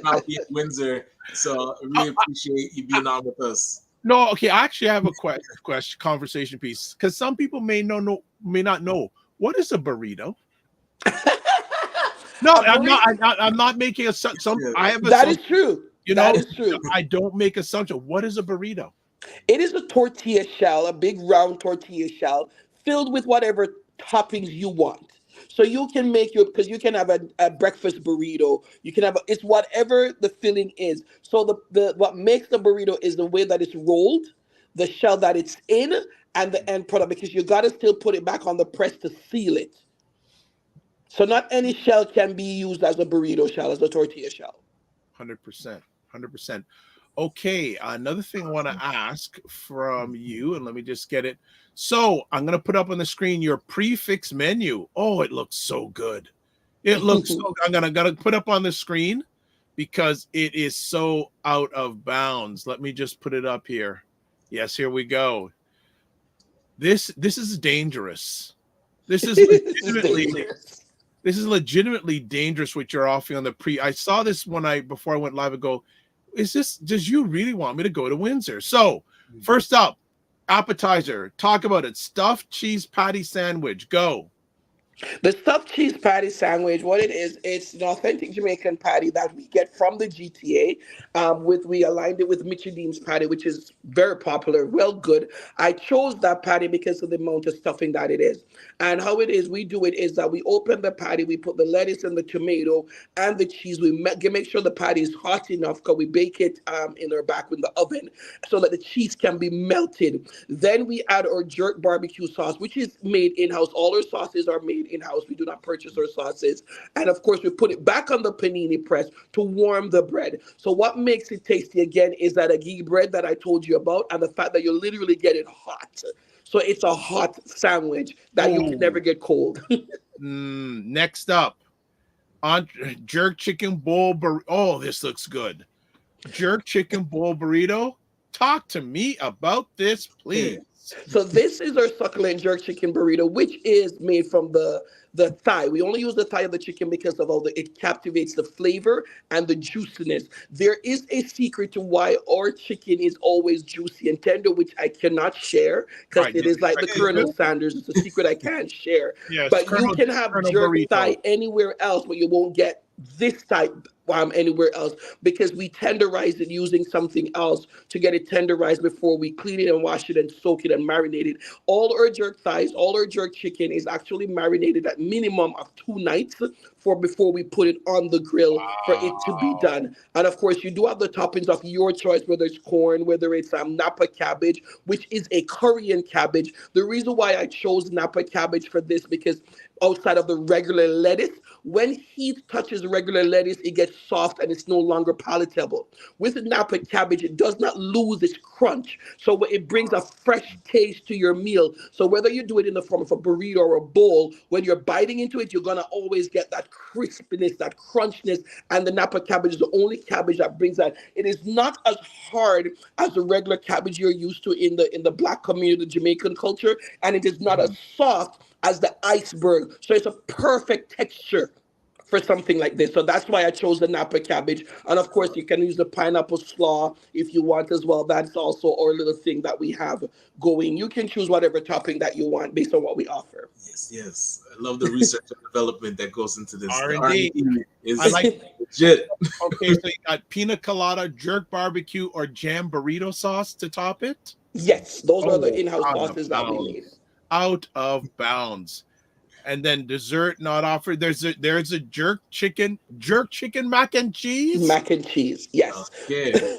S2: I'll be in Windsor, so I really appreciate you being on with us.
S1: No, okay. I actually have a question, conversation piece, because some people may not know what is a burrito. No, I'm not making assumption. I have
S9: that is true.
S1: That is true. I don't make assumption. What is a burrito?
S9: It is a tortilla shell, a big round tortilla shell filled with whatever toppings you want. So you can make because you can have a breakfast burrito. You can have it's whatever the filling is. So the what makes the burrito is the way that it's rolled, the shell that it's in, and the end product, because you got to still put it back on the press to seal it. So not any shell can be used as a burrito shell, as a tortilla shell.
S1: 100%. Okay, another thing I want to ask from you, and let me just get it. So I'm going to put up on the screen your prefix menu. Oh, it looks so good. It looks so good. I'm going to put up on the screen because it is so out of bounds. Let me just put it up here. Yes, here we go. This is dangerous. This is legitimately dangerous what you're offering on the pre. I saw this before I went live and go, does you really want me to go to Windsor? So first up, appetizer, talk about it. Stuffed cheese patty sandwich, go.
S9: The stuffed cheese patty sandwich, what it is, it's an authentic Jamaican patty that we get from the GTA. We aligned it with Michelin's patty, which is very popular, well good. I chose that patty because of the amount of stuffing that it is. And how it is, we do it is that we open the patty, we put the lettuce and the tomato and the cheese. We make sure the patty is hot enough because we bake it in our back in the oven so that the cheese can be melted. Then we add our jerk barbecue sauce, which is made in-house. All our sauces are made in-house. We do not purchase our sauces. And of course, we put it back on the panini press to warm the bread. So what makes it tasty again is that ghee bread that I told you about and the fact that you literally get it hot. So it's a hot sandwich that you can never get cold.
S1: Next up, jerk chicken bowl burrito. Oh, this looks good. Jerk chicken bowl burrito. Talk to me about this, please.
S9: So this is our succulent jerk chicken burrito, which is made from the thigh. We only use the thigh of the chicken because of it captivates the flavor and the juiciness. There is a secret to why our chicken is always juicy and tender, which I cannot share because it is like the Colonel Sanders. It's a secret I can't share.
S1: Yes,
S9: but you can have jerk
S1: burrito.
S9: thigh anywhere else, but you won't get this type anywhere else because we tenderize it using something else to get it tenderized before we clean it and wash it and soak it and marinate it. All our jerk thighs, all our jerk chicken is actually marinated at minimum of 2 nights before we put it on the grill for it to be done. And of course, you do have the toppings of your choice, whether it's corn, whether it's Napa cabbage, which is a Korean cabbage. The reason why I chose Napa cabbage for this because outside of the regular lettuce, when heat touches regular lettuce, it gets soft and it's no longer palatable. With Napa cabbage, it does not lose its crunch. So it brings a fresh taste to your meal. So whether you do it in the form of a burrito or a bowl, when you're biting into it, you're going to always get that crispiness, that crunchiness. And the Napa cabbage is the only cabbage that brings that. It is not as hard as the regular cabbage you're used to in the Black community, the Jamaican culture. And it is not as soft as the iceberg. So it's a perfect texture for something like this. So that's why I chose the Napa cabbage. And of course, you can use the pineapple slaw if you want as well. That's also our little thing that we have going. You can choose whatever topping that you want based on what we offer.
S2: Yes. I love the research and development that goes into this.
S1: R&D
S2: is
S1: I like
S2: legit.
S1: Okay, so you got pina colada, jerk barbecue, or jam burrito sauce to top it?
S9: Yes, those are the in-house sauces that we made.
S1: Out of bounds. And then dessert not offered. There's a jerk chicken mac and cheese.
S9: Mac and cheese, yes.
S2: Okay.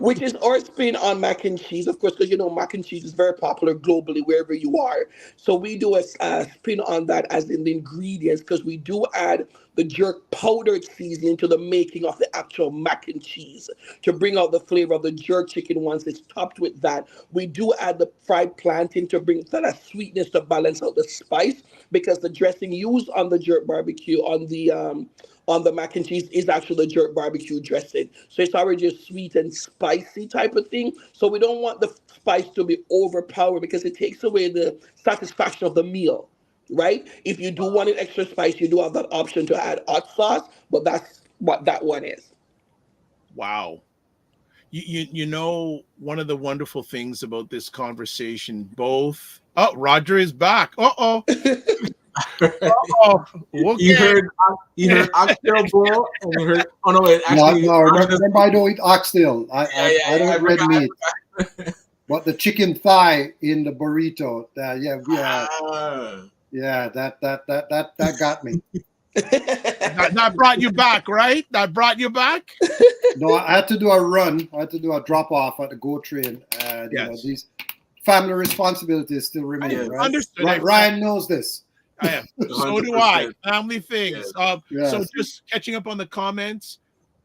S9: Which is our spin on mac and cheese, of course, because mac and cheese is very popular globally wherever you are. So we do a spin on that as in the ingredients because we do add the jerk powdered seasoning to the making of the actual mac and cheese to bring out the flavor of the jerk chicken once it's topped with that. We do add the fried plantain to bring that sweetness to balance out the spice because the dressing used on the jerk barbecue on the mac and cheese is actually the jerk barbecue dressing. So it's already a sweet and spicy type of thing. So we don't want the spice to be overpowered because it takes away the satisfaction of the meal. Right? If you do want an extra spice, you do have that option to add hot sauce, but that's what that one is.
S1: Wow. You know, one of the wonderful things about this conversation, Roger is back. Uh-oh. Okay.
S2: You heard oxtail bowl and you heard
S6: remember I don't eat oxtail. I don't red meat. But the chicken thigh in the burrito, that got me.
S1: that brought you back, right? That brought you back?
S6: No, I had to do a run. I had to do a drop off at the GO train.
S1: Yes.
S6: These family responsibilities still remain. Right?
S1: Understood.
S6: Ryan knows this.
S1: So do I. Family things.
S6: Yes.
S1: So just catching up on the comments.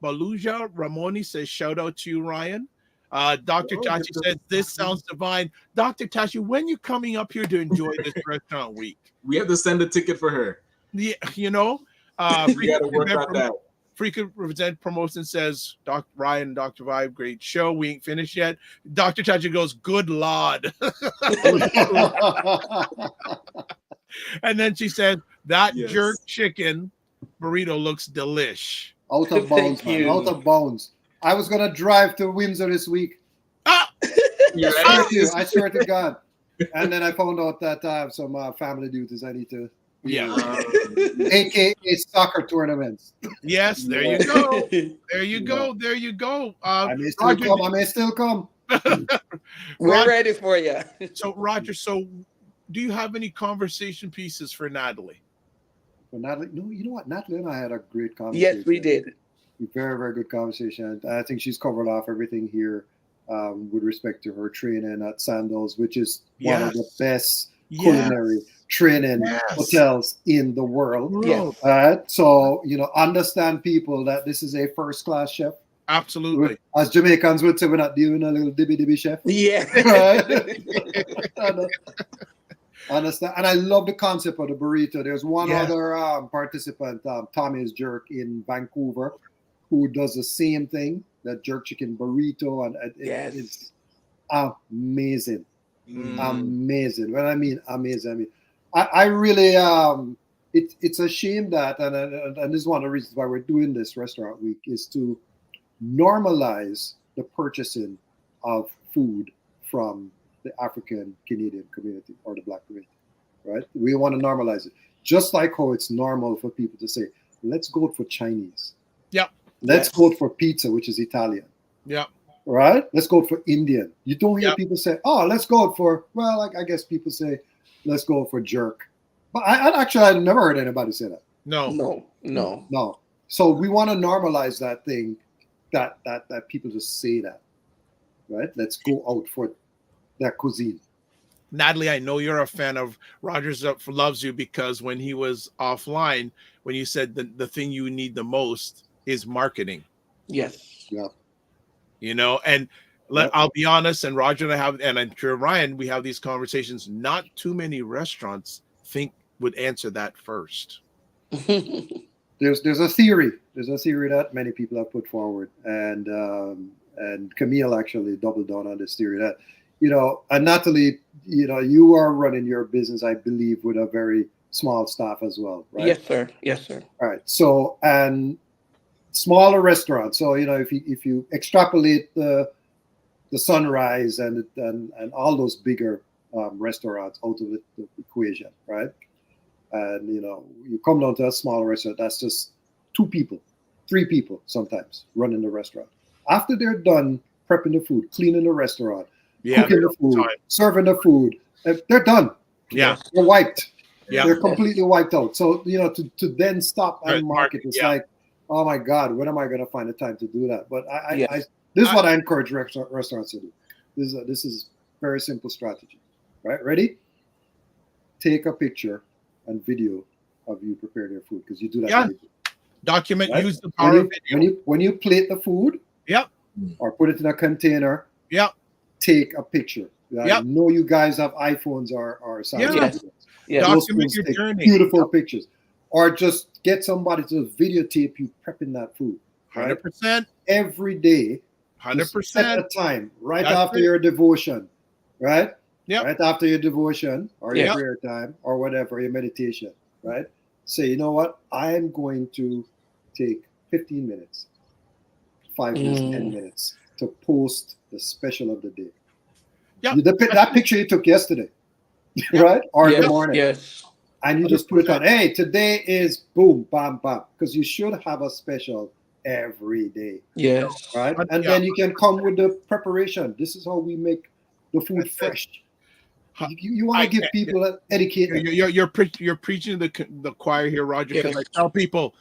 S1: Baluja Ramoni says, shout out to you, Ryan. Dr. Tachi says, this sounds divine. Dr. Tachi, when you coming up here to enjoy this restaurant week?
S2: We have to send a ticket for her.
S1: Yeah,
S2: we got to work on that.
S1: Frequent Represent Promotion says, Ryan and Dr. Vibe, great show. We ain't finished yet. Dr. Tachi goes, good Lord. And then she said, that jerk chicken burrito looks delish.
S6: Out of bounds, man. Out of bounds. I was going to drive to Windsor this week. I swear to God. And then I found out that I have some family duties I need to
S1: Yeah.
S6: AKA soccer tournaments.
S1: Yes, there you go. There you go. There you go.
S6: I may still
S1: Roger,
S6: come. I may still come.
S9: We're
S1: Roger,
S9: ready for you.
S1: so Roger, so do you have any conversation pieces for Natalie?
S6: For Natalie, no, you know what? Natalie and I had a great conversation.
S9: Yes, we did.
S6: Very, very good conversation. I think she's covered off everything here with respect to her training at Sandals, which is one of the best culinary training hotels in the world.
S9: Yes.
S6: So, understand people that this is a first-class chef.
S1: Absolutely.
S6: As Jamaicans would say, we're not dealing with a little dibby chef.
S9: Yeah.
S6: Right? Understand, and I love the concept of the burrito. There's one other participant, Tommy's Jerk in Vancouver, who does the same thing, that jerk chicken burrito, and it's amazing. Amazing. When I mean amazing, I really it's a shame that, and this is one of the reasons why we're doing this restaurant week, is to normalize the purchasing of food from the African Canadian community or the Black community, right? We want to normalize it, just like how it's normal for people to say, "Let's go for Chinese."
S1: Yep.
S6: Let's go for pizza, which is Italian.
S1: Yep.
S6: Right? Let's go for Indian. You don't hear people say, "Oh, let's go for." Well, I guess people say, "Let's go for jerk," but I've never heard anybody say that.
S1: No.
S6: So we want to normalize that thing, that people just say that, right? Let's go out for that cuisine.
S1: Natalie, I know you're a fan of Rogers Loves You, because when he was offline, when you said the thing you need the most is marketing.
S9: Yes.
S6: Yeah.
S1: And I'll be honest, and Roger and I have, and I'm sure Ryan, we have these conversations. Not too many restaurants would answer that first.
S6: There's a theory. There's a theory that many people have put forward, and Camille actually doubled down on this theory that, and Natalie, you are running your business, I believe, with a very small staff as well, right?
S9: Yes, sir.
S6: All right. So, and smaller restaurants. So, if you extrapolate the Sunrise and all those bigger restaurants out of the equation, right? And you come down to a smaller restaurant, that's just 2 people, 3 people sometimes running the restaurant. After they're done prepping the food, cleaning the restaurant, cooking the food, serving the food, they're done.
S1: Yeah.
S6: They're wiped.
S1: Yeah.
S6: They're completely wiped out. So, to then stop and market, it's like, oh my God, when am I going to find the time to do that? But this is what I encourage restaurants to do. This is very simple strategy, right? Ready? Take a picture and video of you preparing your food, because you do that.
S1: Yeah. Document, right? Use the power of video.
S6: When you plate the food, or put it in a container, take a picture. I know you guys have iPhones or Samsung.
S1: Document your journey.
S6: Beautiful pictures. Or just get somebody to videotape you prepping that food. Right?
S1: 100%.
S6: Every day.
S1: 100%.
S6: At a time, right after your devotion, right?
S1: Yeah.
S6: Right after your devotion or your prayer time or whatever, your meditation, right? Say, you know what? I'm going to take 15 minutes, 5 minutes, 10 minutes to post the special of the day.
S1: Yeah.
S6: That picture you took yesterday, right? Or in the morning.
S9: Yes.
S6: And you just put it on, hey, today is boom, bam, bam. Because you should have a special every day.
S9: Yes.
S6: Right? And then you can come with the preparation. This is how we make the food fresh. You want to give people an education.
S1: You're preaching to the choir here, Roger, because I tell people,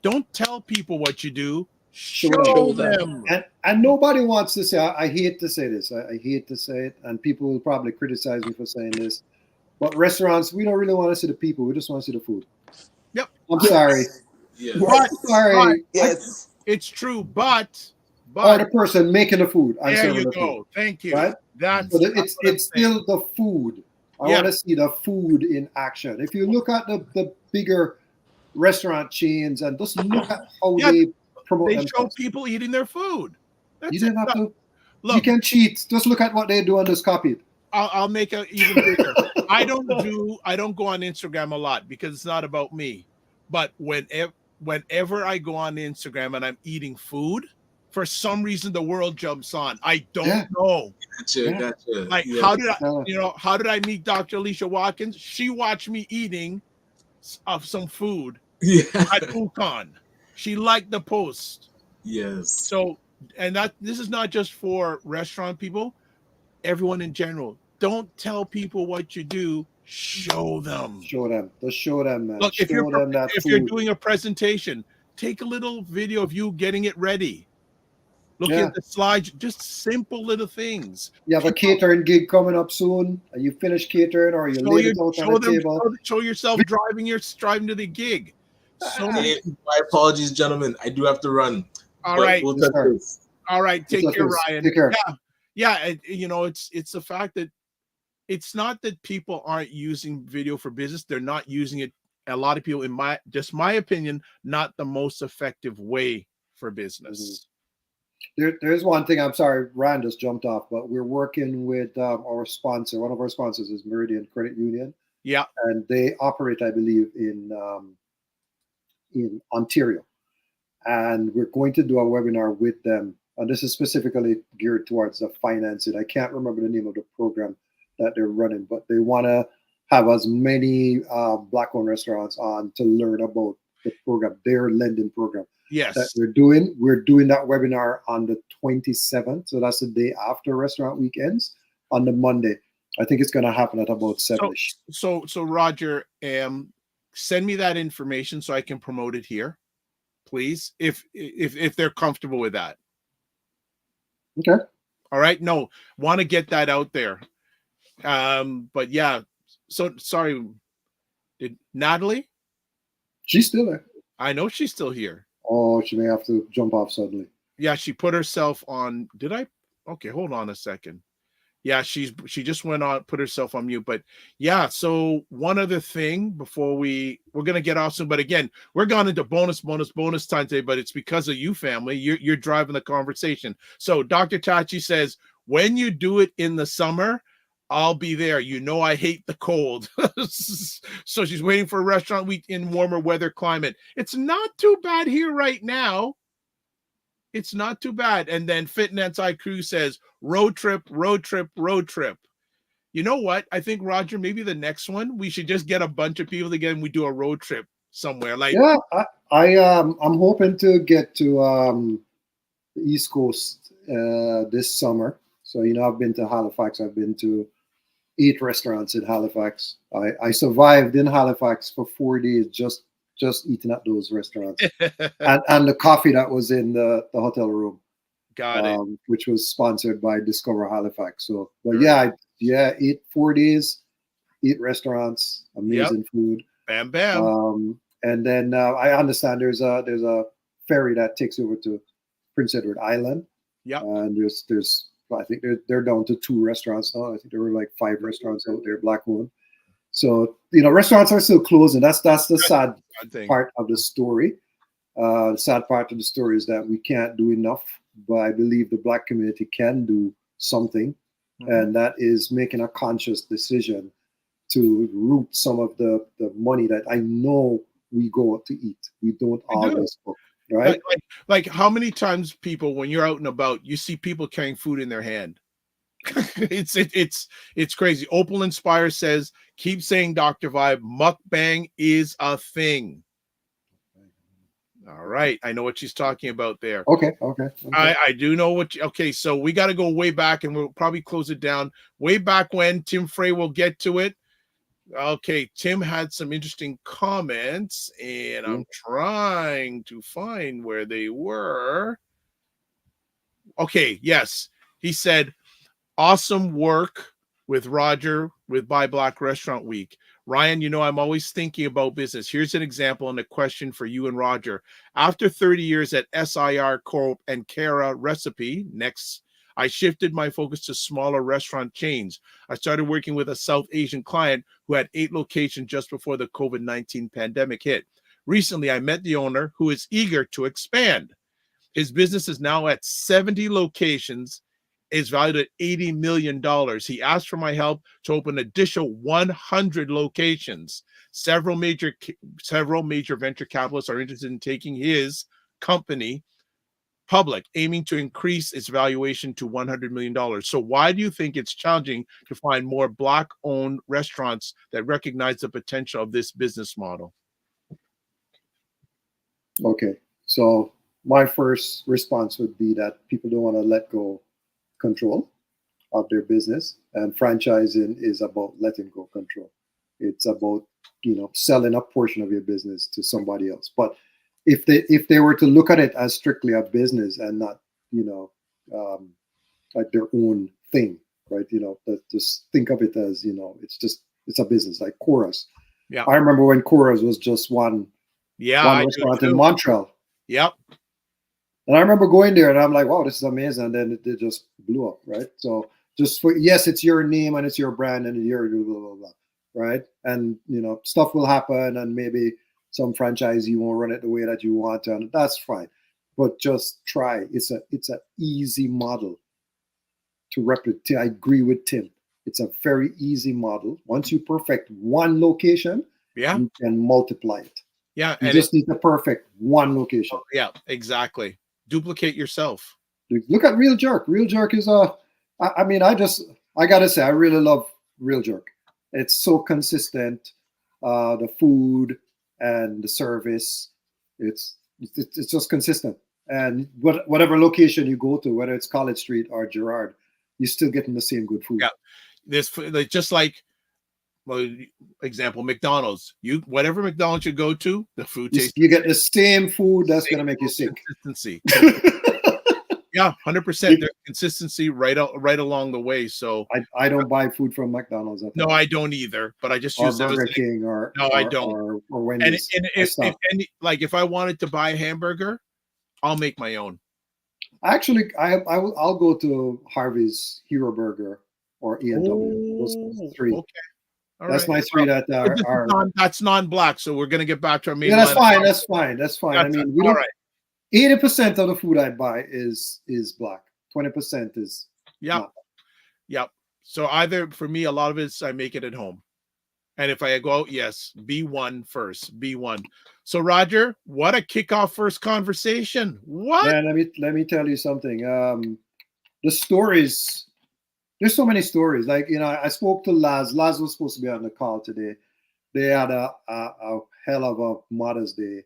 S1: don't tell people what you do. Show them.
S6: And nobody wants to say, I hate to say this. I hate to say it. And people will probably criticize me for saying this. But restaurants, we don't really want to see the people. We just want to see the food.
S1: Yep.
S6: I'm sorry.
S2: Yes.
S6: Sorry.
S9: Yes.
S1: It's true, but
S6: or the person making the food.
S1: There you go. Thank you.
S6: Right? It's still the food. I want to see the food in action. If you look at the bigger restaurant chains and just look at how they promote
S1: they
S6: themselves.
S1: show people eating their food.
S6: You didn't have to. Look, you can cheat. Just look at what they do and just copy it.
S1: I'll make it even bigger. I don't go on Instagram a lot because it's not about me. But whenever I go on Instagram and I'm eating food, for some reason the world jumps on. I don't know.
S2: Gotcha.
S1: Like how did I meet Dr. Alicia Watkins? She watched me eating of some food
S2: Yeah.
S1: at Ukon. She liked the post.
S2: Yes.
S1: So, and this is not just for restaurant people, everyone in general. Don't tell people what you do. Show them.
S6: Show them. Just show them, man.
S1: Look,
S6: show them that
S1: if
S6: food.
S1: you're doing a presentation, take a little video of you getting it ready. Looking at the slides, just simple little things.
S6: You have a catering gig coming up soon. Are you finished catering, or you laid it out on the table?
S1: Show yourself driving to the gig.
S2: My apologies, gentlemen. I do have to run.
S1: All right.
S2: We'll touch base.
S1: All right. Take care, Ryan.
S6: Take care.
S1: Yeah. You know, it's the fact that it's not that people aren't using video for business. They're not using it. A lot of people, in my opinion, not the most effective way for business.
S6: There's one thing. I'm sorry, Ryan just jumped off, but we're working with our sponsor. One of our sponsors is Meridian Credit Union.
S1: Yeah,
S6: and they operate, I believe, in Ontario. And we're going to do a webinar with them. And this is specifically geared towards the financing. I can't remember the name of the program that they're running, but they want to have as many Black-owned restaurants on to learn about the program, their lending program.
S1: Yes.
S6: That we're doing. We're doing that webinar on the 27th. So that's the day after restaurant weekends on the Monday. I think it's going to happen at about 7-ish.
S1: So Roger, send me that information so I can promote it here, please, if they're comfortable with that.
S6: Okay.
S1: All right. No, want to get that out there. But yeah. So sorry. Did Natalie?
S6: She's still there.
S1: I know she's still here.
S6: Oh, she may have to jump off suddenly.
S1: Yeah, she put herself on. Did I? Okay, hold on a second. Yeah, she just went on, put herself on mute. But yeah, so one other thing before we're gonna get off soon. But again, we're going into bonus time today. But it's because of you, family. You're driving the conversation. So Dr. Tachi says, when you do it in the summer, I'll be there. You know I hate the cold. So she's waiting for a restaurant week in warmer weather climate. It's not too bad here right now. It's not too bad. And then Fitness I Crew says, road trip. You know what? I think, Roger, maybe the next one, we should just get a bunch of people together and we do a road trip somewhere. Like,
S6: yeah, I'm hoping to get to the East Coast this summer. So, you know, I've been to Halifax. I've been to 8 restaurants in Halifax. I survived in Halifax for 4 days just eating at those restaurants and the coffee that was in the hotel room.
S1: Got it.
S6: Which was sponsored by Discover Halifax. So, but yeah, 4 days, 8 restaurants, amazing food.
S1: Bam, bam.
S6: And then I understand there's a ferry that takes over to Prince Edward Island.
S1: Yeah.
S6: And there's I think they're down to 2 restaurants now. I think there were like 5 restaurants out there, Black-owned. So, you know, restaurants are still closing. That's the sad part of the story. The sad part of the story is that we can't do enough, but I believe the Black community can do something, and that is making a conscious decision to root some of the money that I know we go out to eat. We don't always cook, right?
S1: Like how many times people, when you're out and about, you see people carrying food in their hand? It's crazy. Opal Inspire says, keep saying Dr. Vibe, mukbang is a thing. All right, I know what she's talking about there.
S6: Okay.
S1: I do know what. Okay, so we got to go way back, and we'll probably close it down. Way back when, Tim Frey will get to it. Okay, Tim had some interesting comments, and I'm trying to find where they were. Okay, yes, he said, awesome work with Roger with ByBlacks Restaurant Week. Ryan, you know, I'm always thinking about business. Here's an example and a question for you and Roger. After 30 years at SIR Corp and Cara Recipe, next, I shifted my focus to smaller restaurant chains. I started working with a South Asian client who had 8 locations just before the COVID-19 pandemic hit. Recently, I met the owner who is eager to expand. His business is now at 70 locations, is valued at $80 million. He asked for my help to open additional 100 locations. Several major venture capitalists are interested in taking his company public, aiming to increase its valuation to $100 million. So why do you think it's challenging to find more Black-owned restaurants that recognize the potential of this business model?
S6: Okay, so my first response would be that people don't want to let go control of their business, and franchising is about letting go control. It's about, selling a portion of your business to somebody else. But if they were to look at it as strictly a business and not, like their own thing, right? Just think of it as, it's a business like Chorus.
S1: Yeah.
S6: I remember when Chorus was just one restaurant in Montreal.
S1: Yep.
S6: And I remember going there and I'm like, wow, this is amazing. And then it just blew up, right? So yes, it's your name and it's your brand and you're blah, blah, blah, right? And, stuff will happen and maybe some franchisee won't run it the way that you want to, and that's fine. But just try. It's an easy model to replicate. I agree with Tim. It's a very easy model. Once you perfect one location, you can multiply it.
S1: Yeah.
S6: You just need to perfect one location.
S1: Yeah, exactly. Duplicate yourself.
S6: Look at Real Jerk. Real Jerk is I gotta say, I really love Real Jerk. It's so consistent. The food and the service, it's just consistent. And whatever location you go to, whether it's College Street or Girard, you're still getting the same good food.
S1: Yeah, this just like, well, example, McDonald's. Whatever McDonald's you go to, the food tastes.
S6: You get the same food that's gonna make you sick.
S1: Consistency. Yeah, 100%. There's consistency right along the way. So
S6: I don't buy food from McDonald's.
S1: No, I don't either. But I just use
S6: Burger King or
S1: I don't.
S6: Or Wendy's.
S1: And if I wanted to buy a hamburger, I'll make my own.
S6: Actually, I'll go to Harvey's, Hero Burger, or E&W. Those three. Okay. That's my three that are.
S1: That's non-black, so we're gonna get back to our main.
S6: Yeah, that's fine. That's fine. That's fine. I mean, we don't.
S1: Right.
S6: 80% of the food I buy is black. 20% is.
S1: Yep. So either for me, a lot of it I make it at home, and if I go out, yes, B1 first. B1. So Roger, what a kickoff first conversation! What?
S6: Yeah, let me tell you something. The stories. There's so many stories. Like, I spoke to Laz. Laz was supposed to be on the call today. They had a hell of a Mother's Day.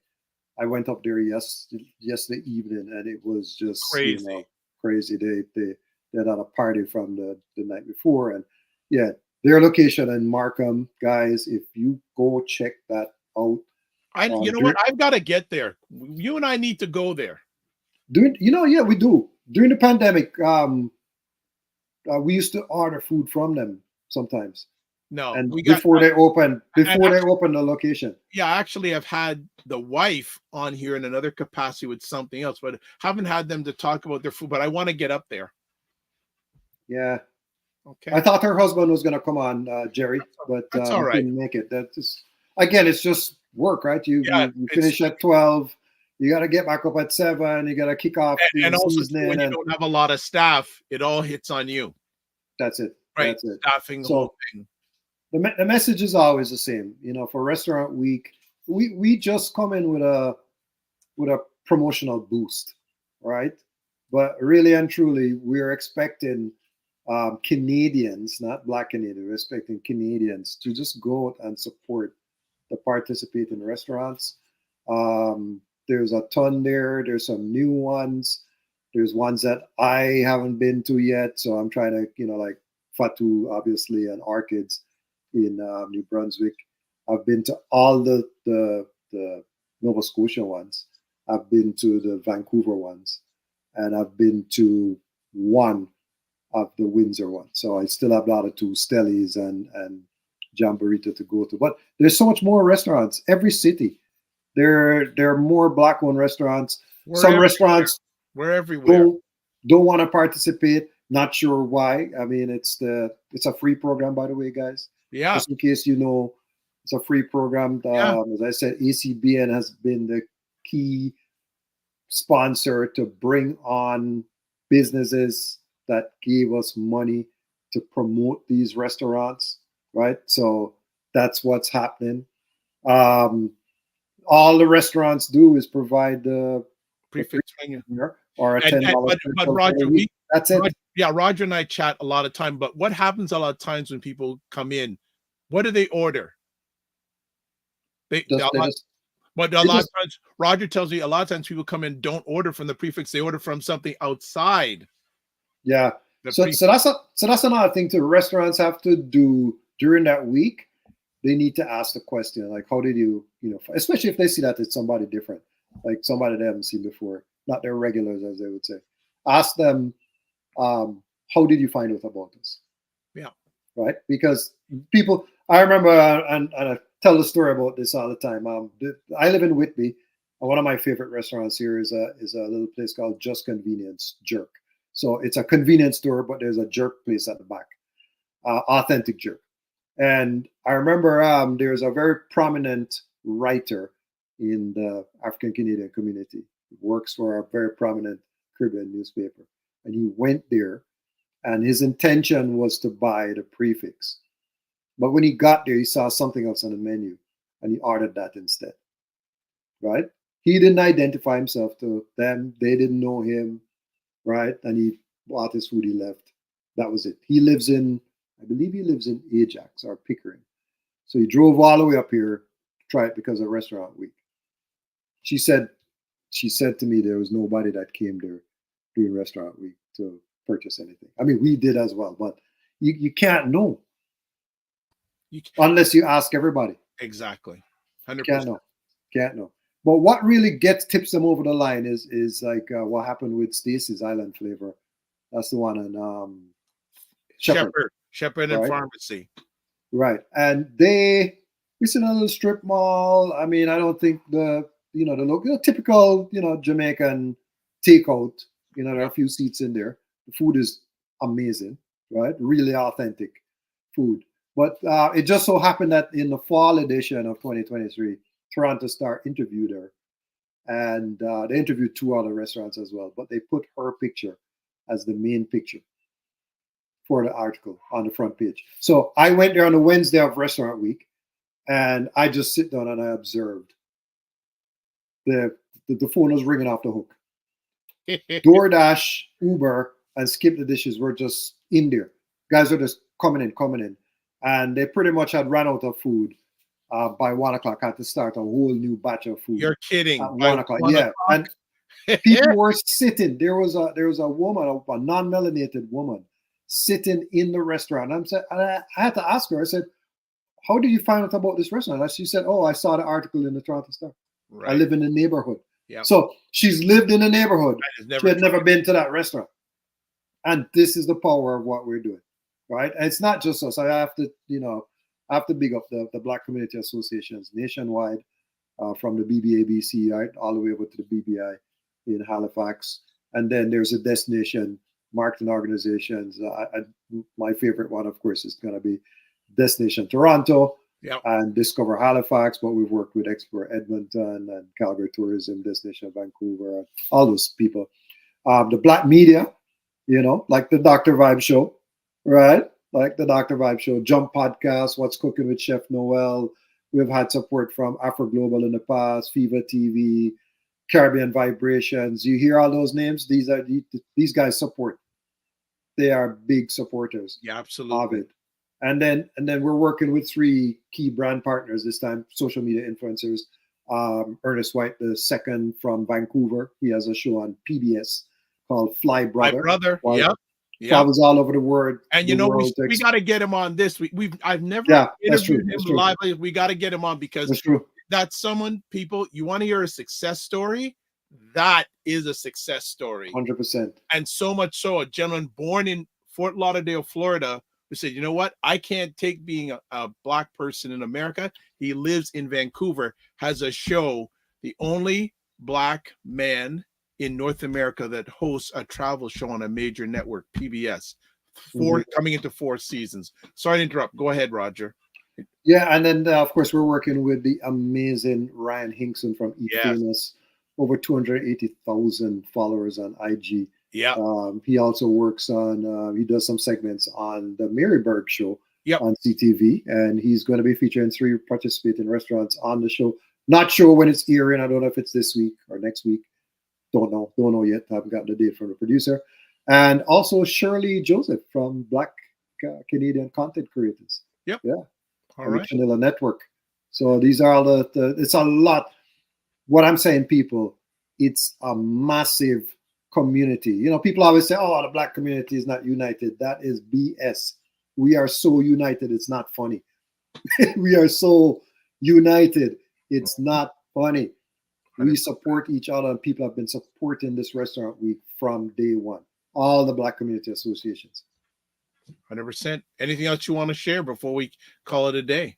S6: I went up there yesterday evening, and it was just
S1: crazy.
S6: Crazy. They had a party from the night before, and yeah, their location in Markham, guys. If you go check that out,
S1: you know what? I've got to get there. You and I need to go there.
S6: Yeah, we do. During the pandemic, we used to order food from them sometimes.
S1: No,
S6: and before they open the location.
S1: Yeah, actually, I've had the wife on here in another capacity with something else, but haven't had them to talk about their food. But I want to get up there.
S6: Yeah.
S1: Okay.
S6: I thought her husband was going to come on, Jerry, but
S1: that's all right.
S6: Didn't make it. Again, it's just work, right? You finish at 12. You got to get back up at 7. You got to kick off.
S1: And also, when you don't have a lot of staff, it all hits on you.
S6: That's it.
S1: Right.
S6: That's it.
S1: Staffing the whole thing.
S6: The message is always the same. For Restaurant Week, we just come in with a promotional boost, right? But really and truly, we're expecting Canadians, not Black Canadians, we're expecting Canadians to just go out and support the participating restaurants. There's a ton there. There's some new ones. There's ones that I haven't been to yet. So I'm trying to, like Fatu, obviously, and Orchids in New Brunswick. I've been to all the Nova Scotia ones. I've been to the Vancouver ones. And I've been to one of the Windsor ones. So I still have the other two, Stellies and Jamboree to go to. But there's so much more restaurants. Every city. There are more Black-owned restaurants. Some restaurants
S1: everywhere.
S6: Don't want to participate. Not sure why. I mean, it's a free program, by the way, guys.
S1: Yeah.
S6: Just in case you know, it's a free program. As I said, ACBN has been the key sponsor to bring on businesses that gave us money to promote these restaurants, right? So that's what's happening. All the restaurants do is provide the
S1: prefix menu.
S6: Or a $10
S1: but Roger,
S6: that's it.
S1: Yeah, Roger and I chat a lot of time, but what happens a lot of times when people come in? What do they order? A lot of times, Roger tells me a lot of times people come in, don't order from the prefix, they order from something outside.
S6: Yeah. So that's another thing too. Restaurants have to do during that week. They need to ask the question, like, how did you especially if they see that it's somebody different, like somebody they haven't seen before, not their regulars, as they would say. Ask them, how did you find out about this?
S1: Yeah.
S6: Right? Because people, I remember, and I tell the story about this all the time. I live in Whitby, and one of my favorite restaurants here is a little place called Just Convenience Jerk. So it's a convenience store, but there's a jerk place at the back, authentic jerk. And I remember there's a very prominent writer in the African Canadian community. He works for a very prominent Caribbean newspaper. And he went there, and his intention was to buy the prefix. But when he got there, he saw something else on the menu, and he ordered that instead. Right? He didn't identify himself to them. They didn't know him. Right? And he bought his food, he left. That was it. I believe he lives in Ajax or Pickering. So he drove all the way up here to try it because of restaurant week. She said to me there was nobody that came there during restaurant week to purchase anything. I mean, we did as well, but you can't know. Unless you ask everybody.
S1: Exactly. 100%.
S6: Can't know. But what really tips them over the line is like what happened with Stacy's Island Flavor. That's the one in Shepherd
S1: and Pharmacy.
S6: Right. And it's in a little strip mall. I mean, I don't think the typical, Jamaican takeout, there are a few seats in there. The food is amazing, right? Really authentic food. But it just so happened that in the fall edition of 2023, Toronto Star interviewed her, and they interviewed 2 other restaurants as well, but they put her picture as the main picture for the article on the front page. So I went there on the Wednesday of restaurant week, and I just sit down and I observed the phone was ringing off the hook. DoorDash, Uber, and Skip the Dishes were just in there. Guys were just coming in. And they pretty much had run out of food by 1 o'clock. Had to start a whole new batch of food.
S1: You're kidding.
S6: At 1 o'clock. Yeah. And people were sitting. There was a woman, a non-melanated woman, sitting in the restaurant. I had to ask her, I said, how did you find out about this restaurant? And she said, I saw the article in the Toronto Star. Right. I live in the neighborhood. Yep. So she's lived in the neighborhood. She had never been to that restaurant. And this is the power of what we're doing. Right? And it's not just us. I have to big up the Black Community Associations nationwide, from the BBABC right, all the way over to the BBI in Halifax. And then there's a destination marketing organizations. My favorite one, of course, is going to be Destination Toronto. Yep. And Discover Halifax, but we've worked with Explore Edmonton and Calgary Tourism, Destination Vancouver, all those people. The Black media, like the Dr. Vibe Show, right? Like the Dr. Vibe Show, Jump Podcast, What's Cooking with Chef Noel. We've had support from Afro Global in the past, Fever TV, Caribbean Vibrations. You hear all those names? These guys support. They are big supporters.
S1: Yeah, absolutely.
S6: Of it. And then we're working with 3 key brand partners this time, social media influencers. Ernest White, the second from Vancouver. He has a show on PBS called Fly Brother.
S1: My brother, yep.
S6: Travels all over the world.
S1: And we got to get him on this. I've never interviewed him live. We got to get him on because that's someone, people, you want to hear a success story? That is a success story.
S6: 100%.
S1: And so much so, a gentleman born in Fort Lauderdale, Florida, who said, you know what? I can't take being a Black person in America. He lives in Vancouver, has a show, the only Black man in North America that hosts a travel show on a major network, PBS, coming into 4 seasons. Sorry to interrupt. Go ahead, Roger.
S6: Yeah, and then, of course, we're working with the amazing Ryan Hinkson from Eat Famous, over 280,000 followers on IG.
S1: Yeah.
S6: He also works on, he does some segments on the Mary Berg Show on CTV, and he's going to be featuring 3 participating restaurants on the show. Not sure when it's airing. I don't know if it's this week or next week. Don't know yet. Haven't gotten the date from the producer. And also Shirley Joseph from Black Canadian Content Creators.
S1: Yep.
S6: Yeah.
S1: All right.
S6: Chanela Network. So these are all the it's a lot. What I'm saying, people, it's a massive community. You know, people always say, oh, the Black community is not united. That is BS. We are so united, it's not funny. We are so united, it's not funny. We support each other, and people have been supporting this restaurant week from day one. All the Black community associations.
S1: 100%. Anything else you want to share before we call it a day?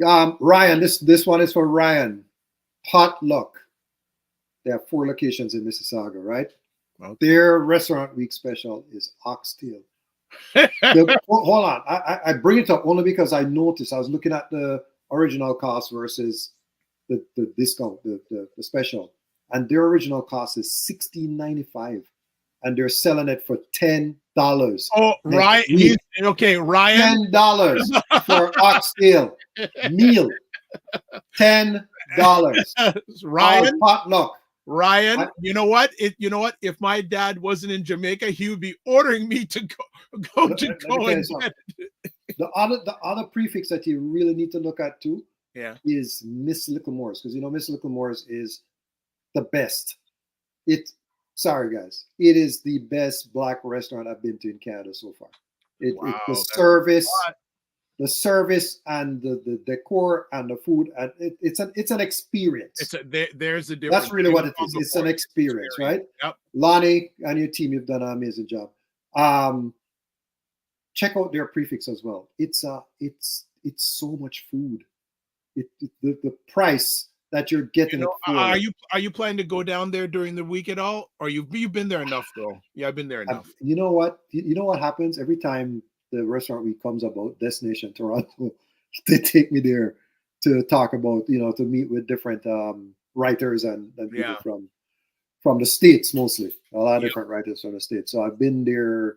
S6: Ryan, this one is for Ryan. Potluck. They have 4 locations in Mississauga, right? Okay. Their restaurant week special is oxtail. Hold on. I bring it up only because I noticed I was looking at the original cost versus the discount, the special. And their original cost is $16.95. And they're selling it for $10.
S1: Oh, right. Okay, Ryan.
S6: $10 for oxtail meal. $10.
S1: Ryan.
S6: Potluck.
S1: Ryan, you know what? If my dad wasn't in Jamaica, he would be ordering me to go and
S6: the other prefix that you really need to look at too, is Miss Littlemore's, because Miss Littlemore's is the best. Sorry guys, it is the best Black restaurant I've been to in Canada so far. The service and the decor and the food, and it's an experience.
S1: There's a difference.
S6: That's really what it is. It's an experience, right?
S1: Yep.
S6: Lonnie and your team, you've done an amazing job. Check out their prefix as well. It's so much food. The price that you're getting.
S1: Are you planning to go down there during the week at all, or you've been there enough though? Yeah, I've been there enough.
S6: You know what? You know what happens every time the restaurant week comes about, Destination Toronto, they take me there to talk about, to meet with different writers and people from the States mostly. A lot of different writers from the States. So I've been there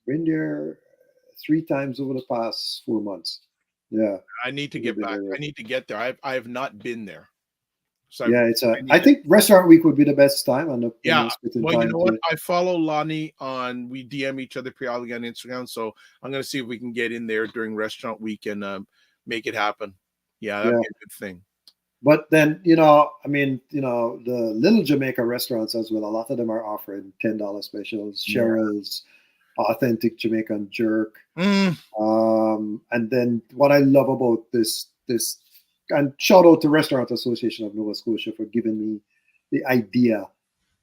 S6: 3 times over the past 4 months. Yeah.
S1: I need to get back. I need to get there. I have not been there. So
S6: I think restaurant week would be the best time. Well,
S1: you know what? I follow Lonnie we DM each other periodically on Instagram, so I'm gonna see if we can get in there during restaurant week and make it happen. Yeah, that'd be a good thing.
S6: But then the Little Jamaica restaurants as well. A lot of them are offering $10 specials. Cheryl's authentic Jamaican jerk. And then what I love about this. And shout out to Restaurant Association of Nova Scotia for giving me the idea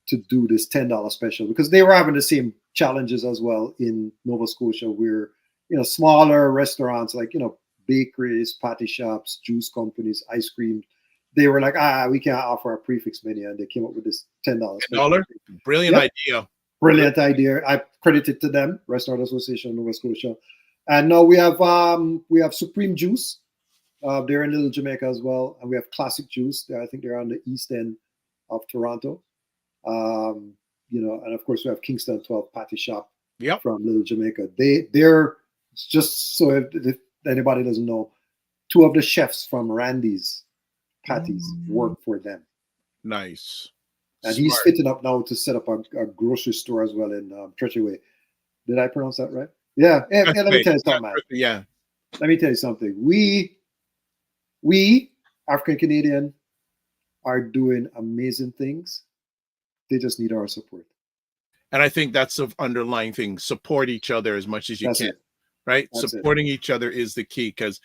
S6: to do this $10 special, because they were having the same challenges as well in Nova Scotia, where smaller restaurants like bakeries, patty shops, juice companies, ice cream, they were like, we can't offer a prefix menu, and they came up with this $10 special.
S1: Brilliant idea.
S6: Brilliant idea. I credit it to them, Restaurant Association of Nova Scotia. And now we have Supreme Juice. They're in Little Jamaica as well, and we have Classic Juice. I think they're on the east end of Toronto. And of course we have Kingston 12 Patty Shop from Little Jamaica. They're just so if anybody doesn't know, 2 of the chefs from Randy's Patties work for them.
S1: Nice.
S6: And he's fitting up now to set up a grocery store as well in Treasury Way. Did I pronounce that right? Yeah. Let me tell you something, man.
S1: Yeah.
S6: Let me tell you something. We African Canadian are doing amazing things. They just need our support.
S1: And I think that's the underlying thing. Support each other as much as you can. Right? Supporting each other is the key, because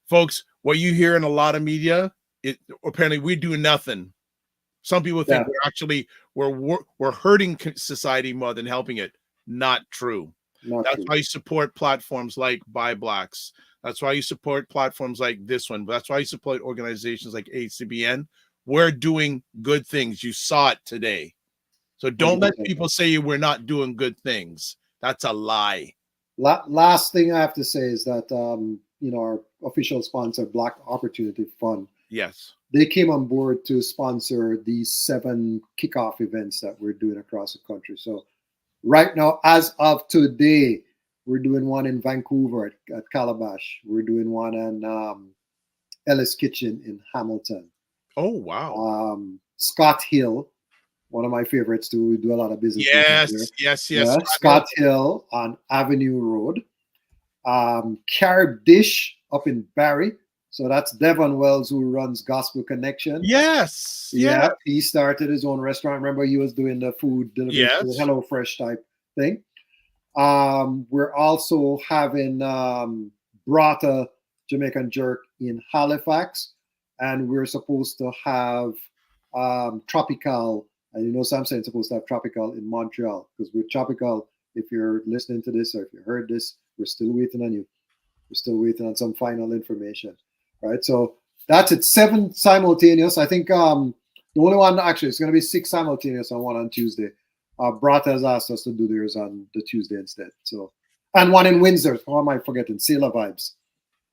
S1: folks, what you hear in a lot of media, apparently we do nothing. Some people think we're hurting society more than helping it. Not true. That's why you support platforms like ByBlacks. That's why you support platforms like this one. That's why you support organizations like ACBN. We're doing good things. You saw it today. So don't let people say we're not doing good things. That's a lie.
S6: Last thing I have to say is that our official sponsor, Black Opportunity Fund.
S1: Yes.
S6: They came on board to sponsor these 7 kickoff events that we're doing across the country. So right now, as of today, we're doing one in Vancouver at Calabash. We're doing one in Ellis Kitchen in Hamilton.
S1: Oh, wow.
S6: Scott Hill one of my favorites too. We do a lot of business.
S1: Yes.
S6: Yeah, Scott Hill on Avenue Road. Carib Dish up in Barrie. So that's Devon Wells, who runs Gospel Connection.
S1: Yes.
S6: Yeah. He started his own restaurant. Remember, he was doing the food delivery, the Hello Fresh type thing. We're also having Brata Jamaican Jerk in Halifax. And we're supposed to have Tropical. And you know, Sam saying supposed to have Tropical in Montreal. Because with Tropical, if you're listening to this or if you heard this, we're still waiting on you. We're still waiting on some final information. Right, so that's it. 7 simultaneous. I think the only one actually it's going to be 6 simultaneous and 1 on Tuesday. Brata has asked us to do theirs on the Tuesday instead. So, and 1 in Windsor. How am I forgetting? Sailor Vibes.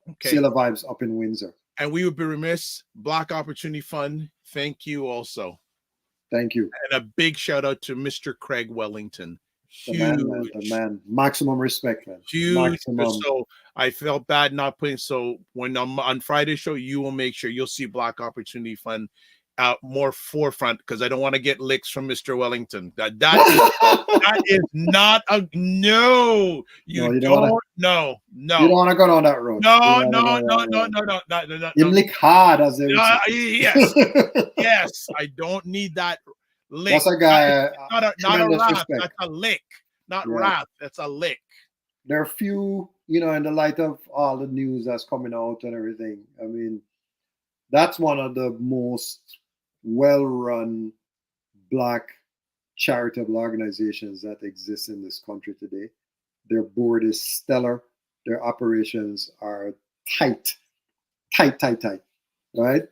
S1: Okay.
S6: Sailor Vibes up in Windsor.
S1: And we would be remiss. Black Opportunity Fund. Thank you also.
S6: Thank you.
S1: And a big shout out to Mr. Craig Wellington.
S6: The man. Maximum respect, man.
S1: Huge.
S6: Maximum.
S1: So I felt bad not putting. So when on Friday's show, you will make sure you'll see Black Opportunity Fund out more forefront because I don't want to get licks from Mr. Wellington. That is not a no. You don't. No. You
S6: don't want to go down that road.
S1: No.
S6: You lick hard as they would say.
S1: Yes. I don't need that. Lick.
S6: That's a guy.
S1: Not a wrath. That's a lick. Not wrath. That's a lick.
S6: There are few, in the light of all the news that's coming out and everything. I mean, that's one of the most well-run Black charitable organizations that exist in this country today. Their board is stellar. Their operations are tight. Right?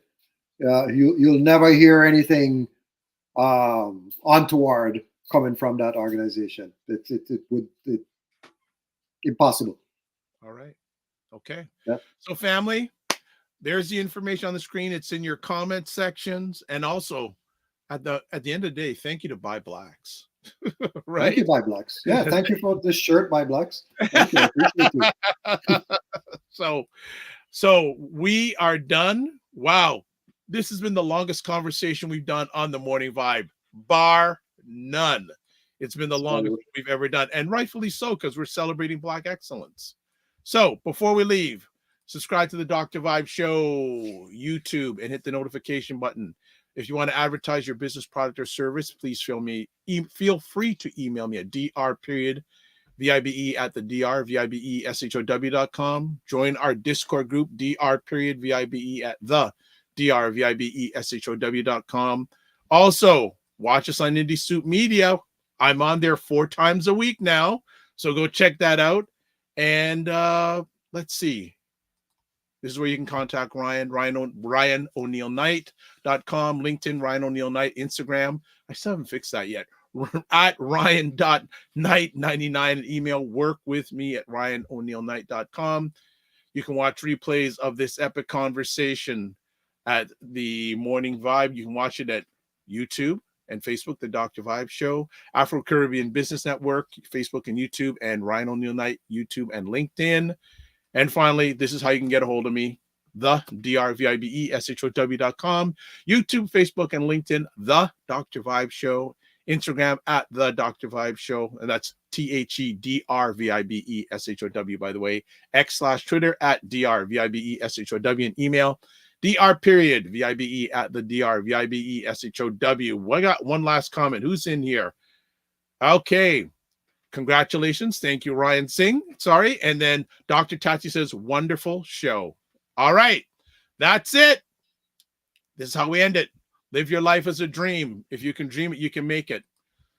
S6: You'll never hear anything untoward coming from that organization. It would impossible.
S1: All right. Okay.
S6: Yeah.
S1: So family, there's the information on the screen. It's in your comment sections. And also at the end of the day, thank you to ByBlacks. Right.
S6: Thank you, ByBlacks. Yeah, thank you for this shirt, ByBlacks. Thank you. I appreciate
S1: it. So we are done. Wow. This has been the longest conversation we've done on the Morning Vibe, bar none. It's been the longest we've ever done, and rightfully so, because we're celebrating Black excellence. So before we leave, subscribe to the Dr. Vibe Show YouTube and hit the notification button. If you want to advertise your business, product, or service, please feel free to email me at dr.vibe@thedrvibeshow.com. Join our Discord group, dr.vibe@thedrvibeshow.com. Also, watch us on Indie Soup Media. I'm on there 4 times a week now, so go check that out. And let's see. This is where you can contact Ryan Oneil Knight.com, LinkedIn, Ryan Oneil Knight, Instagram. I still haven't fixed that yet. At Ryan.Knight99 and email workwithme@RyanOneilKnight.com. You can watch replays of this epic conversation at the Morning Vibe. You can watch it at YouTube and Facebook, the Dr. Vibe Show, Afro-Caribbean Business Network, Facebook and YouTube, and Ryan Oneil Knight, YouTube and LinkedIn. And finally, this is how you can get a hold of me, the drvibeshow.com, YouTube, Facebook, and LinkedIn, the Dr. Vibe Show, Instagram at the Dr. Vibe Show, and that's THEDRVIBESHOW, by the way, X/Twitter at DRVIBESHOW, and email dr.vibe@thedrvibeshow. I got one last comment. Who's in here? Okay. Congratulations. Thank you, Ryan Singh. Sorry. And then Dr. Tati says, wonderful show. All right. That's it. This is how we end it. Live your life as a dream. If you can dream it, you can make it.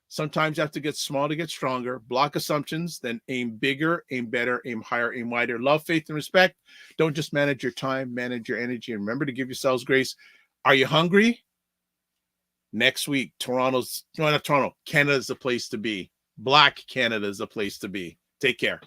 S1: Sometimes you have to get small to get stronger. Block assumptions, then aim bigger, aim better, aim higher, aim wider. Love, faith, and respect. Don't just manage your time, manage your energy, and remember to give yourselves grace. Are you hungry? Next week, Canada's the place to be. Black Canada is the place to be. Take care.